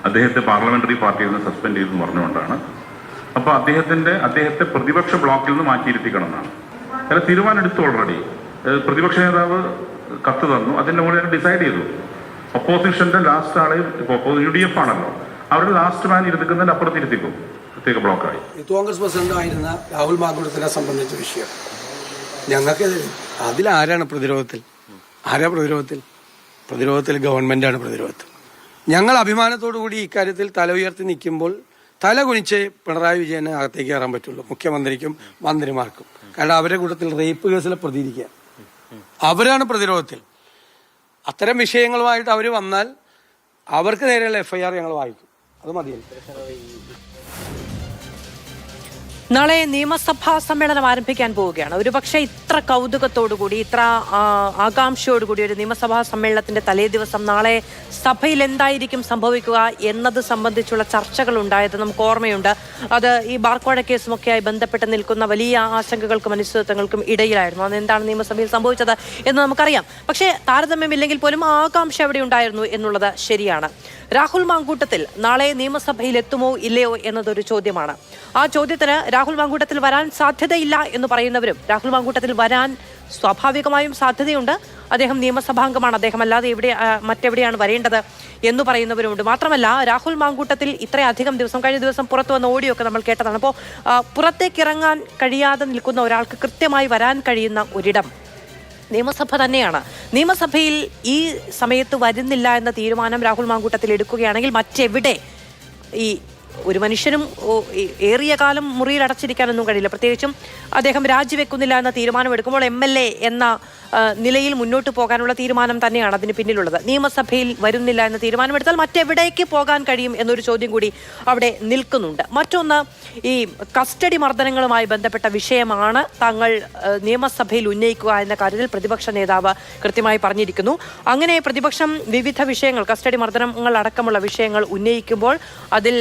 അദ്ദേഹത്തെ പാർലമെന്ററി പാർട്ടിയിൽ നിന്ന് സസ്പെൻഡ് ചെയ്തെന്ന് പറഞ്ഞുകൊണ്ടാണ്. അപ്പോൾ അദ്ദേഹത്തെ പ്രതിപക്ഷ ബ്ലോക്കിൽ നിന്ന് മാറ്റിയിരുത്തിക്കണം എന്നാണ്. അല്ല, തീരുമാനം എടുത്തു ഓൾറെഡി. പ്രതിപക്ഷ നേതാവ് കത്ത് തന്നു, അതിൻ്റെ മുകളിൽ ഡിസൈഡ് ചെയ്തു. ഒപ്പോസിഷന്റെ ലാസ്റ്റ് ആളെ UDF ആണല്ലോ, അവരുടെ ലാസ്റ്റ് മാൻ ഇരുത്തിക്കുന്നതിന് അപ്പുറത്തിരുത്തിക്കും, പ്രത്യേക ബ്ലോക്കായി. കോൺഗ്രസ് പ്രസിഡന്റ് ആയിരുന്ന രാഹുൽ മാങ്കൂട്ടത്തിനെ സംബന്ധിച്ച വിഷയം ഞങ്ങൾക്ക് അതിലാരാണ് പ്രതിരോധത്തിൽ? ആരാ പ്രതിരോധത്തിൽ? പ്രതിരോധത്തിൽ ഗവൺമെന്റാണ് പ്രതിരോധത്തിൽ. ഞങ്ങൾ അഭിമാനത്തോടു കൂടി ഇക്കാര്യത്തിൽ തല ഉയർത്തി നിൽക്കുമ്പോൾ തല കുനിച്ച് പിണറായി വിജയനെ അകത്തേക്ക് കയറാൻ പറ്റുള്ളൂ, മുഖ്യമന്ത്രിക്കും മന്ത്രിമാർക്കും. കാരണം അവരുടെ കൂട്ടത്തിൽ റേപ്പ് കേസിലെ പ്രതികരിക്കുക, അവരാണ് പ്രതിരോധത്തിൽ. അത്തരം വിഷയങ്ങളുമായിട്ട് അവർ വന്നാൽ അവർക്ക് നേരെയുള്ള FIR ഞങ്ങൾ വായിക്കും, അത് മതിയല്ലോ. നാളെ നിയമസഭാ സമ്മേളനം ആരംഭിക്കാൻ പോവുകയാണ്. ഒരുപക്ഷെ ഇത്ര കൗതുകത്തോടുകൂടി, ഇത്ര ആകാംക്ഷയോടുകൂടി ഒരു നിയമസഭാ സമ്മേളനത്തിന്റെ തലേ ദിവസം നാളെ സഭയിൽ എന്തായിരിക്കും സംഭവിക്കുക എന്നത് സംബന്ധിച്ചുള്ള ചർച്ചകൾ ഉണ്ടായത് നമുക്ക് ഓർമ്മയുണ്ട്. അത് ഈ ബാർക്കോഴ കേസുമൊക്കെയായി ബന്ധപ്പെട്ട് നിൽക്കുന്ന വലിയ ആശങ്കകൾക്കും അനിശ്ചിതത്വങ്ങൾക്കും ഇടയിലായിരുന്നു. അത് എന്താണ് നിയമസഭയിൽ സംഭവിച്ചത് എന്ന് നമുക്കറിയാം. പക്ഷേ താരതമ്യമില്ലെങ്കിൽ പോലും ആകാംക്ഷ അവിടെ ഉണ്ടായിരുന്നു എന്നുള്ളത് ശരിയാണ്. രാഹുൽ മാങ്കൂട്ടത്തിൽ നാളെ നിയമസഭയിൽ എത്തുമോ ഇല്ലയോ എന്നതൊരു ചോദ്യമാണ്. ആ ചോദ്യത്തിന് രാഹുൽ മാങ്കൂട്ടത്തിൽ വരാൻ സാധ്യതയില്ല എന്ന് പറയുന്നവരും, രാഹുൽ മാങ്കൂട്ടത്തിൽ വരാൻ സ്വാഭാവികമായും സാധ്യതയുണ്ട്, അദ്ദേഹം നിയമസഭാംഗമാണ്, അദ്ദേഹം അല്ലാതെ മറ്റെവിടെയാണ് വരേണ്ടത് എന്ന് പറയുന്നവരുമുണ്ട്. മാത്രമല്ല, രാഹുൽ മാങ്കൂട്ടത്തിൽ ഇത്രയധികം ദിവസം, കഴിഞ്ഞ ദിവസം പുറത്തു വന്ന ഓഡിയോ ഒക്കെ നമ്മൾ കേട്ടതാണ്. അപ്പോൾ പുറത്തേക്ക് ഇറങ്ങാൻ കഴിയാതെ നിൽക്കുന്ന ഒരാൾക്ക് കൃത്യമായി വരാൻ കഴിയുന്ന ഒരിടം നിയമസഭ തന്നെയാണ്. നിയമസഭയിൽ ഈ സമയത്ത് വരുന്നില്ല എന്ന തീരുമാനം രാഹുൽ മാങ്കൂട്ടത്തിൽ എടുക്കുകയാണെങ്കിൽ മറ്റെവിടെ ഈ ഒരു മനുഷ്യനും ഏറിയ കാലം മുറിയിൽ അടച്ചിരിക്കാനൊന്നും കഴിയില്ല. പ്രത്യേകിച്ചും അദ്ദേഹം രാജിവെക്കുന്നില്ല എന്ന തീരുമാനമെടുക്കുമ്പോൾ MLA എന്ന നിലയിൽ മുന്നോട്ട് പോകാനുള്ള തീരുമാനം തന്നെയാണ് അതിന് പിന്നിലുള്ളത്. നിയമസഭയിൽ വരുന്നില്ല എന്ന തീരുമാനമെടുത്താൽ മറ്റെവിടേക്ക് പോകാൻ കഴിയും എന്നൊരു ചോദ്യം കൂടി അവിടെ നിൽക്കുന്നുണ്ട്. മറ്റൊന്ന്, ഈ കസ്റ്റഡി മർദ്ദനങ്ങളുമായി ബന്ധപ്പെട്ട വിഷയമാണ് താങ്കൾ നിയമസഭയിൽ ഉന്നയിക്കുക എന്ന കാര്യത്തിൽ പ്രതിപക്ഷ നേതാവ് കൃത്യമായി പറഞ്ഞിരിക്കുന്നു. അങ്ങനെ പ്രതിപക്ഷം വിവിധ വിഷയങ്ങൾ, കസ്റ്റഡി മർദ്ദനങ്ങൾ അടക്കമുള്ള വിഷയങ്ങൾ ഉന്നയിക്കുമ്പോൾ അതിൽ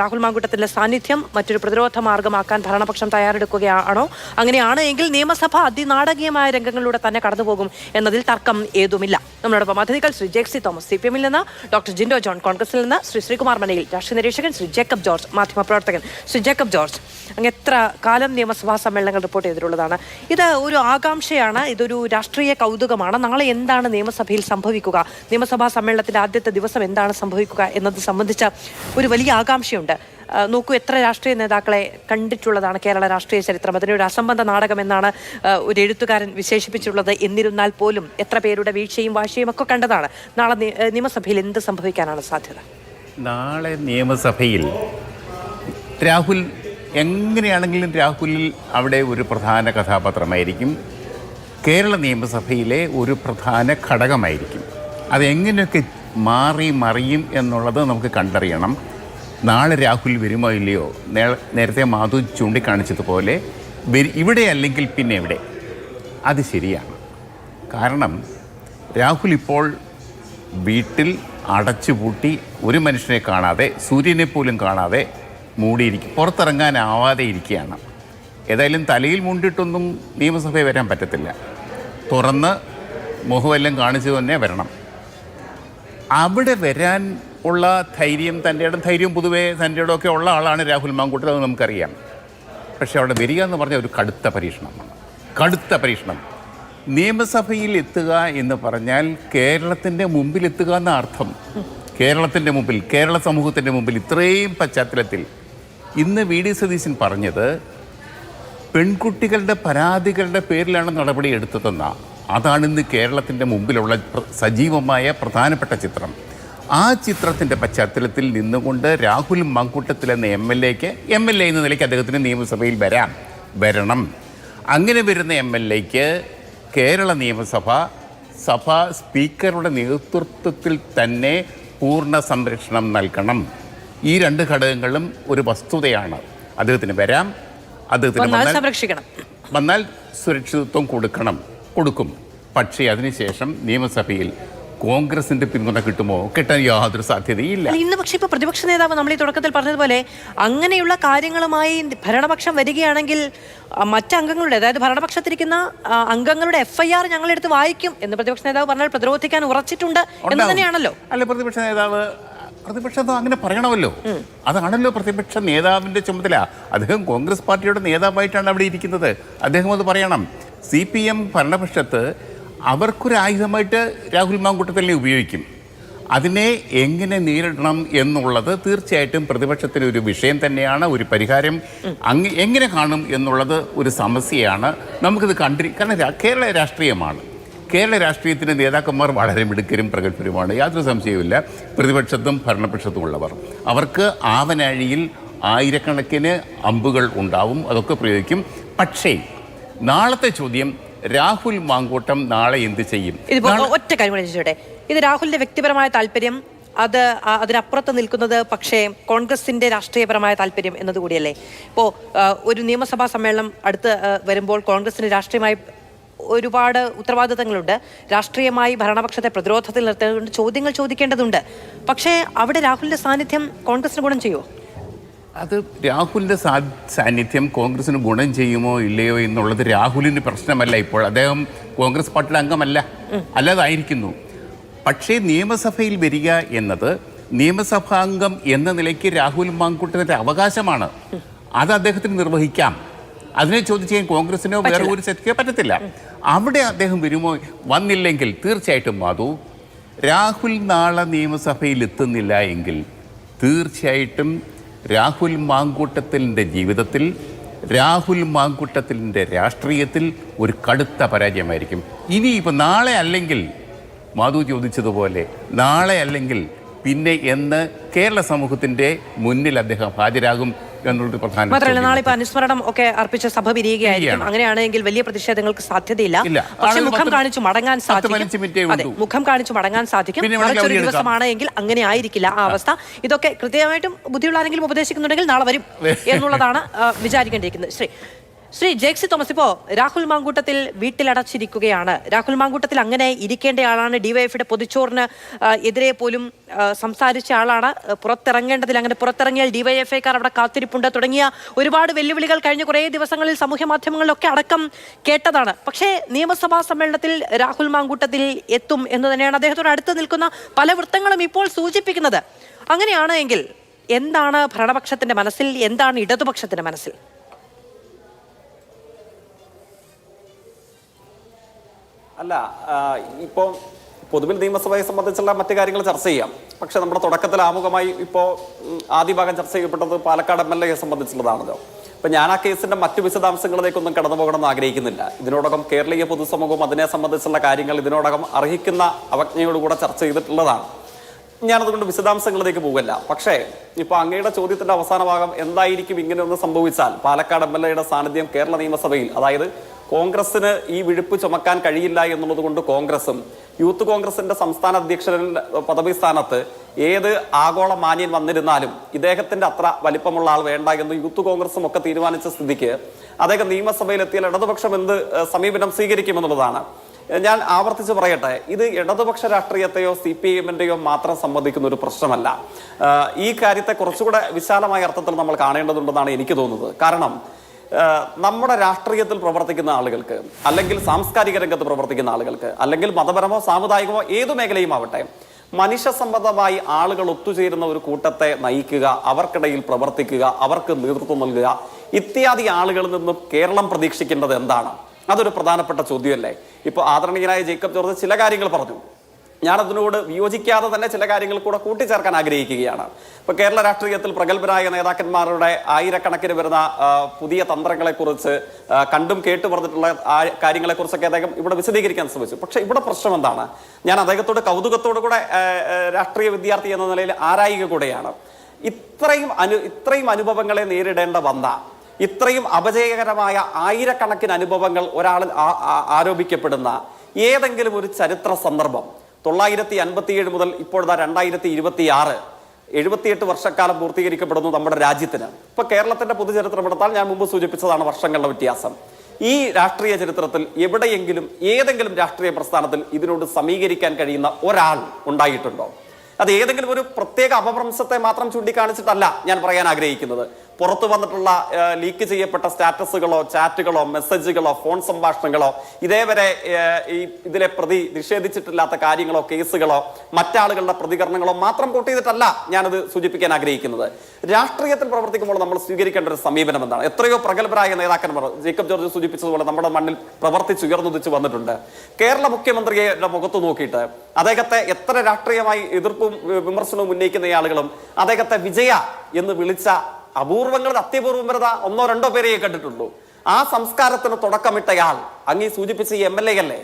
രാഹുൽ മാങ്കൂട്ടത്തിന്റെ സാന്നിധ്യം മറ്റൊരു പ്രതിരോധ മാർഗമാക്കാൻ ഭരണപക്ഷം തയ്യാറെടുക്കുകയാണോ? അങ്ങനെയാണ് എങ്കിൽ നിയമസഭ അതിനാടകീയമായ രംഗങ്ങളിലൂടെ തന്നെ കടന്നുപോകും എന്നതിൽ തർക്കം ഏതുമില്ല. നമ്മളോടൊപ്പം അതിഥികൾ ശ്രീ ജെക്സി തോമസ് CPM-ൽ നിന്ന്, ഡോക്ടർ ജിൻഡോ ജോൺ കോൺഗ്രസിൽ നിന്ന്, ശ്രീ ശ്രീകുമാർ മനയിൽ രാഷ്ട്രീയ നിരീക്ഷകൻ, ശ്രീ ജേക്കബ് ജോർജ് മാധ്യമപ്രവർത്തകൻ. ശ്രീ ജേക്കബ് ജോർജ്, അങ്ങ് എത്ര കാലം നിയമസഭാ സമ്മേളനങ്ങൾ റിപ്പോർട്ട് ചെയ്തിട്ടുള്ളതാണ്. ഇത് ഒരു ആകാംക്ഷയാണ്, ഇതൊരു രാഷ്ട്രീയ കൗതുകമാണ്. നാളെ എന്താണ് നിയമസഭയിൽ സംഭവിക്കുക, നിയമസഭാ സമ്മേളനത്തിന്റെ ആദ്യത്തെ ദിവസം എന്താണ് സംഭവിക്കുക എന്നത് സംബന്ധിച്ച ഒരു വലിയ ആകാംക്ഷയുണ്ട്. നോക്കൂ, എത്ര രാഷ്ട്രീയ നേതാക്കളെ കണ്ടിട്ടുള്ളതാണ് കേരള രാഷ്ട്രീയ ചരിത്രം. അതിനെ ഒരു അസംബന്ധ നാടകം എന്നാണ് ഒരു എഴുത്തുകാരൻ വിശേഷിപ്പിച്ചിട്ടുള്ളത്. എന്നിരുന്നാൽ പോലും എത്ര പേരുടെ വീഴ്ചയും വാശിയും ഒക്കെ കണ്ടതാണ്. നാളെ നിയമസഭയിൽ എന്ത് സംഭവിക്കാനാണ് സാധ്യത? നാളെ നിയമസഭയിൽ രാഹുൽ എങ്ങനെയാണെങ്കിലും രാഹുലിൽ അവിടെ ഒരു പ്രധാന കഥാപാത്രമായിരിക്കും, കേരള നിയമസഭയിലെ ഒരു പ്രധാന ഘടകമായിരിക്കും. അതെങ്ങനെയൊക്കെ മാറി മറിയും എന്നുള്ളത് നമുക്ക് കണ്ടറിയണം. നാളെ രാഹുൽ വരുമോ ഇല്ലയോ, നേരത്തെ മാധു ചൂണ്ടിക്കാണിച്ചതുപോലെ ഇവിടെ അല്ലെങ്കിൽ പിന്നെ എവിടെ, അത് ശരിയാണ്. കാരണം രാഹുൽ ഇപ്പോൾ വീട്ടിൽ അടച്ചുപൂട്ടി ഒരു മനുഷ്യനെ കാണാതെ, സൂര്യനെ പോലും കാണാതെ മൂടിയിരിക്കും, പുറത്തിറങ്ങാനാവാതെ ഇരിക്കുകയാണ്. ഏതായാലും തലയിൽ മുണ്ടിട്ടൊന്നും നിയമസഭയിൽ വരാൻ പറ്റത്തില്ല, തുറന്ന് മുഖമെല്ലാം കാണിച്ചു തന്നെ വരണം. അവിടെ വരാൻ ഉള്ള ധൈര്യം, ധൈര്യം പൊതുവേ തൻ്റെ ഇടമൊക്കെ ഉള്ള ആളാണ് രാഹുൽ മാങ്കൂട്ടത്തിൽ, അത് നമുക്കറിയാം. പക്ഷെ അവിടെ വരിക എന്ന് പറഞ്ഞാൽ ഒരു കടുത്ത പരീക്ഷണമാണ്, കടുത്ത പരീക്ഷണം. നിയമസഭയിൽ എത്തുക എന്ന് പറഞ്ഞാൽ കേരളത്തിൻ്റെ മുമ്പിൽ എത്തുക എന്ന അർത്ഥം. കേരളത്തിൻ്റെ മുമ്പിൽ, കേരള സമൂഹത്തിൻ്റെ മുമ്പിൽ ഇത്രയും പശ്ചാത്തലത്തിൽ ഇന്ന് VD സതീശൻ പറഞ്ഞത് പെൺകുട്ടികളുടെ പരാതികളുടെ പേരിലാണ് നടപടി എടുത്തതെന്നാണ്. അതാണിന്ന് കേരളത്തിൻ്റെ മുമ്പിലുള്ള സജീവമായ പ്രധാനപ്പെട്ട ചിത്രം. ആ ചിത്രത്തിൻ്റെ പശ്ചാത്തലത്തിൽ നിന്നുകൊണ്ട് രാഹുൽ മാങ്കൂട്ടത്തിൽ എന്ന MLA എന്ന നിലയ്ക്ക് അദ്ദേഹത്തിന് നിയമസഭയിൽ വരണം. അങ്ങനെ വരുന്ന MLA-ക്ക് കേരള സഭാ സ്പീക്കറുടെ നേതൃത്വത്തിൽ തന്നെ പൂർണ്ണ സംരക്ഷണം നൽകണം. ഈ രണ്ട് ഘടകങ്ങളും ഒരു വസ്തുതയാണ്. അദ്ദേഹത്തിന് വരാം, അദ്ദേഹത്തിന് വന്നാൽ സുരക്ഷിതത്വം കൊടുക്കും. പക്ഷേ അതിനുശേഷം നിയമസഭയിൽ കോൺഗ്രസിന്റെ പിന്തുണ കിട്ടുമോ? കിട്ടാൻ യാതൊരു സാധ്യതയില്ല. ഇന്ന് പക്ഷേ ഇപ്പോൾ പ്രതിപക്ഷ നേതാവ് നമ്മൾ ഈ തുടക്കത്തിൽ പറഞ്ഞതുപോലെ അങ്ങനെയുള്ള കാര്യങ്ങളുമായി ഭരണപക്ഷം വരികയാണെങ്കിൽ മറ്റംഗങ്ങളുടെ, അതായത് ഭരണപക്ഷത്തിരിക്കുന്ന അംഗങ്ങളുടെ FIR ഞങ്ങളെടുത്ത് വായിക്കും എന്ന് പ്രതിപക്ഷ നേതാവ് പറഞ്ഞാൽ പ്രതിരോധിക്കാൻ ഉറച്ചിട്ടുണ്ട് എന്ന് തന്നെയാണല്ലോ. അല്ല, പ്രതിപക്ഷ നേതാവ് പ്രതിപക്ഷം അങ്ങനെ പറയണമല്ലോ. അതാണല്ലോ പ്രതിപക്ഷ നേതാവിൻ്റെ ചുമതല. അദ്ദേഹം കോൺഗ്രസ് പാർട്ടിയുടെ നേതാവായിട്ടാണ് അവിടെ ഇരിക്കുന്നത്. അദ്ദേഹം അത് പറയണം. CPM ഭരണപക്ഷത്ത് അവർക്കൊരു ആയുധമായിട്ട് രാഹുൽ മാങ്കൂട്ടത്തിലിനെ ഉപയോഗിക്കും. അതിനെ എങ്ങനെ നേരിടണം എന്നുള്ളത് തീർച്ചയായിട്ടും പ്രതിപക്ഷത്തിന് ഒരു വിഷയം തന്നെയാണ്. ഒരു പരിഹാരം എങ്ങനെ കാണും എന്നുള്ളത് ഒരു സമസ്യയാണ്. നമുക്കിത് കാരണം കേരള രാഷ്ട്രീയമാണ്. കേരള രാഷ്ട്രീയത്തിൻ്റെ നേതാക്കന്മാർ വളരെ മിടുക്കരും പ്രഗത്ഭരുമാണ്, യാതൊരു സംശയവുമില്ല. പ്രതിപക്ഷത്തും ഭരണപക്ഷത്തും ഉള്ളവർ, അവർക്ക് ആവനാഴിയിൽ ആയിരക്കണക്കിന് അമ്പുകൾ ഉണ്ടാവും, അതൊക്കെ പ്രയോഗിക്കും. പക്ഷേ നാളത്തെ ചോദ്യം, രാഹുൽ മാങ്കൂട്ടം നാളെ എന്ത് ചെയ്യും? ഒറ്റ കാര്യം കൂടി ചോദിച്ചോട്ടെ, ഇത് രാഹുലിന്റെ വ്യക്തിപരമായ താല്പര്യം, അതിനപ്പുറത്ത് നിൽക്കുന്നത് പക്ഷേ കോൺഗ്രസിന്റെ രാഷ്ട്രീയപരമായ താല്പര്യം എന്നതുകൂടിയല്ലേ? ഇപ്പോൾ ഒരു നിയമസഭാ സമ്മേളനം അടുത്ത് വരുമ്പോൾ കോൺഗ്രസിന് രാഷ്ട്രീയമായി ഒരുപാട് ഉത്തരവാദിത്തങ്ങളുണ്ട്. രാഷ്ട്രീയമായി ഭരണപക്ഷത്തെ പ്രതിരോധത്തിൽ നിർത്തേണ്ടതുണ്ട്, ചോദ്യങ്ങൾ ചോദിക്കേണ്ടതുണ്ട്. പക്ഷേ അവിടെ രാഹുലിന്റെ സാന്നിധ്യം കോൺഗ്രസിന് ഗുണം ചെയ്യുമോ? അത് രാഹുലിൻ്റെ സാന്നിധ്യം കോൺഗ്രസിന് ഗുണം ചെയ്യുമോ ഇല്ലയോ എന്നുള്ളത് രാഹുലിന് പ്രശ്നമല്ല. ഇപ്പോൾ അദ്ദേഹം കോൺഗ്രസ് പാർട്ടിയുടെ അംഗമല്ല, അല്ലാതായിരിക്കുന്നു. പക്ഷേ നിയമസഭയിൽ വരിക എന്നത് നിയമസഭാംഗം എന്ന നിലയ്ക്ക് രാഹുൽ മാങ്കൂട്ടത്തിൻ്റെ അവകാശമാണ്. അത് അദ്ദേഹത്തിന് നിർവഹിക്കാം. അതിനെ ചോദിച്ചാൽ കോൺഗ്രസിനോ വേറെ ഒരു ശക്തിയോ പറ്റത്തില്ല. അവിടെ അദ്ദേഹം വരുമോ? വന്നില്ലെങ്കിൽ തീർച്ചയായിട്ടും മാധു, രാഹുൽ നാളെ നിയമസഭയിൽ എത്തുന്നില്ല എങ്കിൽ തീർച്ചയായിട്ടും രാഹുൽ മാങ്കൂട്ടത്തിൻ്റെ ജീവിതത്തിൽ, രാഹുൽ മാങ്കൂട്ടത്തിൻ്റെ രാഷ്ട്രീയത്തിൽ ഒരു കടുത്ത പരാജയമായിരിക്കും. ഇനിയിപ്പോൾ നാളെ അല്ലെങ്കിൽ, മാധു ചോദിച്ചതുപോലെ നാളെ അല്ലെങ്കിൽ പിന്നെ എന്ന് കേരള സമൂഹത്തിന്റെ മുന്നിൽ അദ്ദേഹം ഹാജരാകും എന്നുള്ളത് പ്രധാന. മാത്രമല്ല നാളെ ഇപ്പൊ അനുസ്മരണം ഒക്കെ അർപ്പിച്ച സഭ പിരിയുകയായിരിക്കും. അങ്ങനെയാണെങ്കിൽ വലിയ പ്രതിഷേധങ്ങൾക്ക് സാധ്യതയില്ല. പക്ഷെ മുഖം കാണിച്ചു മടങ്ങാൻ സാധിക്കും. മുഖം കാണിച്ചു മടങ്ങാൻ സാധിക്കും. മറിച്ചൊരു ദിവസമാണ് എങ്കിൽ അങ്ങനെ ആയിരിക്കില്ല ആ അവസ്ഥ. ഇതൊക്കെ കൃത്യമായിട്ടും ബുദ്ധിയുള്ള ആരെങ്കിലും ഉപദേശിക്കുന്നുണ്ടെങ്കിൽ നാളെ വരും എന്നുള്ളതാണ് വിചാരിക്കേണ്ടിയിരിക്കുന്നത്. ശ്രീ ജേക്സി തോമസ്, ഇപ്പോ രാഹുൽ മാങ്കൂട്ടത്തിൽ വീട്ടിലടച്ചിരിക്കുകയാണ്. രാഹുൽ മാങ്കൂട്ടത്തിൽ അങ്ങനെ ഇരിക്കേണ്ട ആളാണ്. ഡിവൈഎഫിയുടെ പൊതിച്ചോറിന് എതിരെ പോലും സംസാരിച്ച ആളാണ്. പുറത്തിറങ്ങേണ്ടതിൽ, അങ്ങനെ പുറത്തിറങ്ങിയാൽ ഡിവൈഎഫ്ഐക്കാർ അവിടെ കാത്തിരിപ്പുണ്ട് തുടങ്ങിയ ഒരുപാട് വെല്ലുവിളികൾ കഴിഞ്ഞ കുറേ ദിവസങ്ങളിൽ സാമൂഹ്യ മാധ്യമങ്ങളിലൊക്കെ അടക്കം കേട്ടതാണ്. പക്ഷേ നിയമസഭാ സമ്മേളനത്തിൽ രാഹുൽ മാങ്കൂട്ടത്തിൽ എത്തും എന്ന് തന്നെയാണ് അദ്ദേഹത്തോട് അടുത്ത് നിൽക്കുന്ന പല വൃത്തങ്ങളും ഇപ്പോൾ സൂചിപ്പിക്കുന്നത്. അങ്ങനെയാണ് എങ്കിൽ എന്താണ് ഭരണപക്ഷത്തിന്റെ മനസ്സിൽ, എന്താണ് ഇടതുപക്ഷത്തിന്റെ മനസ്സിൽ? അല്ല, ഇപ്പോൾ പൊതുവിൽ നിയമസഭയെ സംബന്ധിച്ചുള്ള മറ്റു കാര്യങ്ങൾ ചർച്ച ചെയ്യാം. പക്ഷെ നമ്മുടെ തുടക്കത്തിൽ ആമുഖമായി ഇപ്പോൾ ആദ്യ ഭാഗം ചർച്ച ചെയ്യപ്പെട്ടത് പാലക്കാട് MLA സംബന്ധിച്ചുള്ളതാണല്ലോ. അപ്പം ഞാൻ ആ കേസിന്റെ മറ്റു വിശദാംശങ്ങളിലേക്കൊന്നും കടന്നു പോകണമെന്ന് ആഗ്രഹിക്കുന്നില്ല. ഇതിനോടകം കേരളീയ പൊതുസമൂഹവും അതിനെ സംബന്ധിച്ചുള്ള കാര്യങ്ങൾ ഇതിനോടകം അർഹിക്കുന്ന അവജ്ഞയോടുകൂടെ ചർച്ച ചെയ്തിട്ടുള്ളതാണ്. ഞാനതുകൊണ്ട് വിശദാംശങ്ങളിലേക്ക് പോകില്ല. പക്ഷേ ഇപ്പോൾ അങ്ങയുടെ ചോദ്യത്തിന്റെ അവസാന ഭാഗം, എന്തായിരിക്കും ഇങ്ങനെയൊന്ന് സംഭവിച്ചാൽ പാലക്കാട് MLAയുടെ സാന്നിധ്യം കേരള നിയമസഭയിൽ, അതായത് കോൺഗ്രസിന് ഈ വിഴുപ്പ് ചുമക്കാൻ കഴിയില്ല എന്നുള്ളത് കൊണ്ട് കോൺഗ്രസും യൂത്ത് കോൺഗ്രസിന്റെ സംസ്ഥാന അധ്യക്ഷന്റെ പദവി സ്ഥാനത്ത് ഏത് ആഗോള മാന്യൻ വന്നിരുന്നാലും ഇദ്ദേഹത്തിന്റെ അത്ര വലിപ്പമുള്ള ആൾ വേണ്ട എന്ന് യൂത്ത് കോൺഗ്രസും ഒക്കെ തീരുമാനിച്ച സ്ഥിതിക്ക് അദ്ദേഹം നിയമസഭയിലെത്തിയാൽ ഇടതുപക്ഷം എന്ത് സമീപനം സ്വീകരിക്കുമെന്നുള്ളതാണ്. ഞാൻ ആവർത്തിച്ച് പറയട്ടെ, ഇത് ഇടതുപക്ഷ രാഷ്ട്രീയത്തെയോ CPM-ന്റെയോ മാത്രം സംബന്ധിക്കുന്ന ഒരു പ്രശ്നമല്ല. ഈ കാര്യത്തെ കുറച്ചുകൂടെ വിശാലമായ അർത്ഥത്തിൽ നമ്മൾ കാണേണ്ടതുണ്ടെന്നാണ് എനിക്ക് തോന്നുന്നത്. കാരണം നമ്മുടെ രാഷ്ട്രീയത്തിൽ പ്രവർത്തിക്കുന്ന ആളുകൾക്ക്, അല്ലെങ്കിൽ സാംസ്കാരിക രംഗത്ത് പ്രവർത്തിക്കുന്ന ആളുകൾക്ക്, അല്ലെങ്കിൽ മതപരമോ സാമുദായികമോ ഏതു മേഖലയും ആവട്ടെ, മനുഷ്യ സംബന്ധമായി ആളുകൾ ഒത്തുചേരുന്ന ഒരു കൂട്ടത്തെ നയിക്കുക, അവർക്കിടയിൽ പ്രവർത്തിക്കുക, അവർക്ക് നേതൃത്വം നൽകുക, ഇത്യാദി ആളുകളിൽ നിന്നും കേരളം പ്രതീക്ഷിക്കേണ്ടത് എന്താണ്? അതൊരു പ്രധാനപ്പെട്ട ചോദ്യമല്ലേ? ഇപ്പോൾ ആദരണീയനായ ജേക്കബ് ജോർജ് ചില കാര്യങ്ങൾ പറഞ്ഞു. ഞാൻ അതിനോട് വിയോജിക്കാതെ തന്നെ ചില കാര്യങ്ങൾ കൂടെ കൂട്ടിച്ചേർക്കാൻ ആഗ്രഹിക്കുകയാണ്. ഇപ്പൊ കേരള രാഷ്ട്രീയത്തിൽ പ്രഗത്ഭരായ നേതാക്കന്മാരുടെ ആയിരക്കണക്കിന് വരുന്ന പുതിയ തന്ത്രങ്ങളെക്കുറിച്ച് കണ്ടും കേട്ടു പറഞ്ഞിട്ടുള്ള കാര്യങ്ങളെക്കുറിച്ചൊക്കെ അദ്ദേഹം ഇവിടെ വിശദീകരിക്കാൻ ശ്രമിച്ചു. പക്ഷെ ഇവിടെ പ്രശ്നം എന്താണ്? ഞാൻ അദ്ദേഹത്തോട് കൗതുകത്തോടു കൂടെ രാഷ്ട്രീയ വിദ്യാർത്ഥി എന്ന നിലയിൽ ആരായിക കൂടെയാണ്. ഇത്രയും അനുഭവങ്ങളെ നേരിടേണ്ട വന്ന, ഇത്രയും അപജയകരമായ ആയിരക്കണക്കിന് അനുഭവങ്ങൾ ഒരാളിൽ ആരോപിക്കപ്പെടുന്ന ഏതെങ്കിലും ഒരു ചരിത്ര സന്ദർഭം 957 മുതൽ ഇപ്പോഴത്തെ 2026 78 വർഷക്കാലം പൂർത്തീകരിക്കപ്പെടുന്നു നമ്മുടെ രാജ്യത്തിന്. ഇപ്പൊ കേരളത്തിന്റെ പൊതുചരിത്രം എടുത്താൽ ഞാൻ മുമ്പ് സൂചിപ്പിച്ചതാണ് വർഷങ്ങളുടെ വ്യത്യാസം. ഈ രാഷ്ട്രീയ ചരിത്രത്തിൽ എവിടെയെങ്കിലും ഏതെങ്കിലും രാഷ്ട്രീയ പ്രസ്ഥാനത്തിൽ ഇതിനോട് സമീകരിക്കാൻ കഴിയുന്ന ഒരാൾ ഉണ്ടായിട്ടുണ്ടോ? അത് ഏതെങ്കിലും ഒരു പ്രത്യേക അപഭ്രംശത്തെ മാത്രം ചൂണ്ടിക്കാണിച്ചിട്ടല്ല ഞാൻ പറയാൻ ആഗ്രഹിക്കുന്നത്. പുറത്തു വന്നിട്ടുള്ള ലീക്ക് ചെയ്യപ്പെട്ട സ്റ്റാറ്റസുകളോ ചാറ്റുകളോ മെസ്സേജുകളോ ഫോൺ സംഭാഷണങ്ങളോ ഇതേവരെ ഇതിലെ പ്രതി നിഷേധിച്ചിട്ടില്ലാത്ത കാര്യങ്ങളോ കേസുകളോ മറ്റാളുകളുടെ പ്രതികരണങ്ങളോ മാത്രം കൂട്ടി ചെയ്തിട്ടല്ല ഞാനത് സൂചിപ്പിക്കാൻ ആഗ്രഹിക്കുന്നത്. രാഷ്ട്രീയത്തിൽ പ്രവർത്തിക്കുമ്പോൾ നമ്മൾ സ്വീകരിക്കേണ്ട ഒരു സമീപനം എന്താണ്? എത്രയോ പ്രഗത്ഭരായ നേതാക്കന്മാർ ജേക്കബ് ജോർജ് സൂചിപ്പിച്ചതുപോലെ നമ്മുടെ മണ്ണിൽ പ്രവർത്തിച്ചുയർന്നുദിച്ചു വന്നിട്ടുണ്ട്. കേരള മുഖ്യമന്ത്രിയുടെ മുഖത്ത് നോക്കിയിട്ട് അദ്ദേഹത്തെ എത്ര രാഷ്ട്രീയമായി എതിർപ്പും വിമർശനവും ഉന്നയിക്കുന്ന ആളുകളും അദ്ദേഹത്തെ വിജയ എന്ന് വിളിച്ച അപൂർവങ്ങളിൽ അത്യപൂർവം വരെ 1-2 പേരെയേ കണ്ടിട്ടുള്ളൂ. ആ സംസ്കാരത്തിന് തുടക്കമിട്ടയാൾ അങ്ങീ സൂചിപ്പിച്ച ഈ MLA അല്ലേ?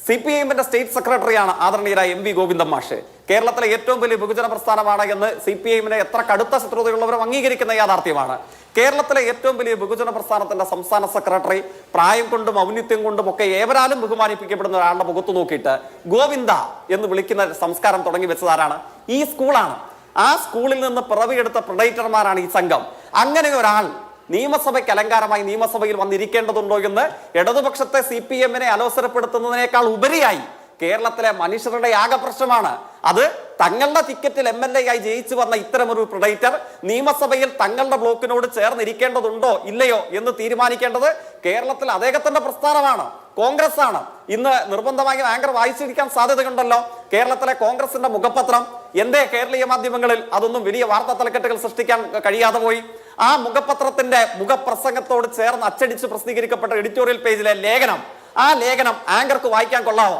CPIMന്റെ സ്റ്റേറ്റ് സെക്രട്ടറിയാണ് ആദരണീയരായ MV ഗോവിന്ദൻ മാഷ്. കേരളത്തിലെ ഏറ്റവും വലിയ ബഹുജന പ്രസ്ഥാനമാണ് എന്ന് CPIMനെ എത്ര കടുത്ത ശത്രുതയുള്ളവരും അംഗീകരിക്കുന്ന യാഥാർത്ഥ്യമാണ്. കേരളത്തിലെ ഏറ്റവും വലിയ ബഹുജന പ്രസ്ഥാനത്തിന്റെ സംസ്ഥാന സെക്രട്ടറി പ്രായം കൊണ്ടും ഔന്നിത്യം കൊണ്ടും ഒക്കെ ഏവരാലും ബഹുമാനിപ്പിക്കപ്പെടുന്ന ഒരാളുടെ മുഖത്ത് നോക്കിയിട്ട് ഗോവിന്ദ എന്ന് വിളിക്കുന്ന സംസ്കാരം തുടങ്ങി വെച്ചതാരാണ്? ഈ സ്കൂളാണ്. ആ സ്കൂളിൽ നിന്ന് പിറവിയെടുത്ത പ്രൊഡേറ്റർമാരാണ് ഈ സംഘം. അങ്ങനെ ഒരാൾ നിയമസഭയ്ക്ക് അലങ്കാരമായി നിയമസഭയിൽ വന്നിരിക്കേണ്ടതുണ്ടോ എന്ന് ഇടതുപക്ഷത്തെ CPIMനെ അലോസരപ്പെടുത്തുന്നതിനേക്കാൾ ഉപരിയായി കേരളത്തിലെ മനുഷ്യരുടെ ആകെ പ്രശ്നമാണ്. അത് തങ്ങളുടെ ടിക്കറ്റിൽ MLA ആയി ജയിച്ചു വന്ന ഇത്തരമൊരു പ്രൊഡേറ്റർ നിയമസഭയിൽ തങ്ങളുടെ ബ്ലോക്കിനോട് ചേർന്നിരിക്കേണ്ടതുണ്ടോ ഇല്ലയോ എന്ന് തീരുമാനിക്കേണ്ടത് കേരളത്തിൽ അദ്ദേഹത്തിന്റെ പ്രസ്ഥാനമാണ്, കോൺഗ്രസ് ആണ്. ഇന്ന് നിർബന്ധമായും ആങ്കർ വായിച്ചിരിക്കാൻ സാധ്യതയുണ്ടല്ലോ കേരളത്തിലെ കോൺഗ്രസിന്റെ മുഖപത്രം. എന്തേ കേരളീയ മാധ്യമങ്ങളിൽ അതൊന്നും വലിയ വാർത്താ തലക്കെട്ടുകൾ സൃഷ്ടിക്കാൻ കഴിയാതെ പോയി? ആ മുഖപത്രത്തിന്റെ മുഖപ്രസംഗത്തോട് ചേർന്ന് അച്ചടിച്ച് പ്രസിദ്ധീകരിക്കപ്പെട്ട എഡിറ്റോറിയൽ പേജിലെ ലേഖനം, ആ ലേഖനം ആങ്കർക്ക് വായിക്കാൻ കൊള്ളാമോ?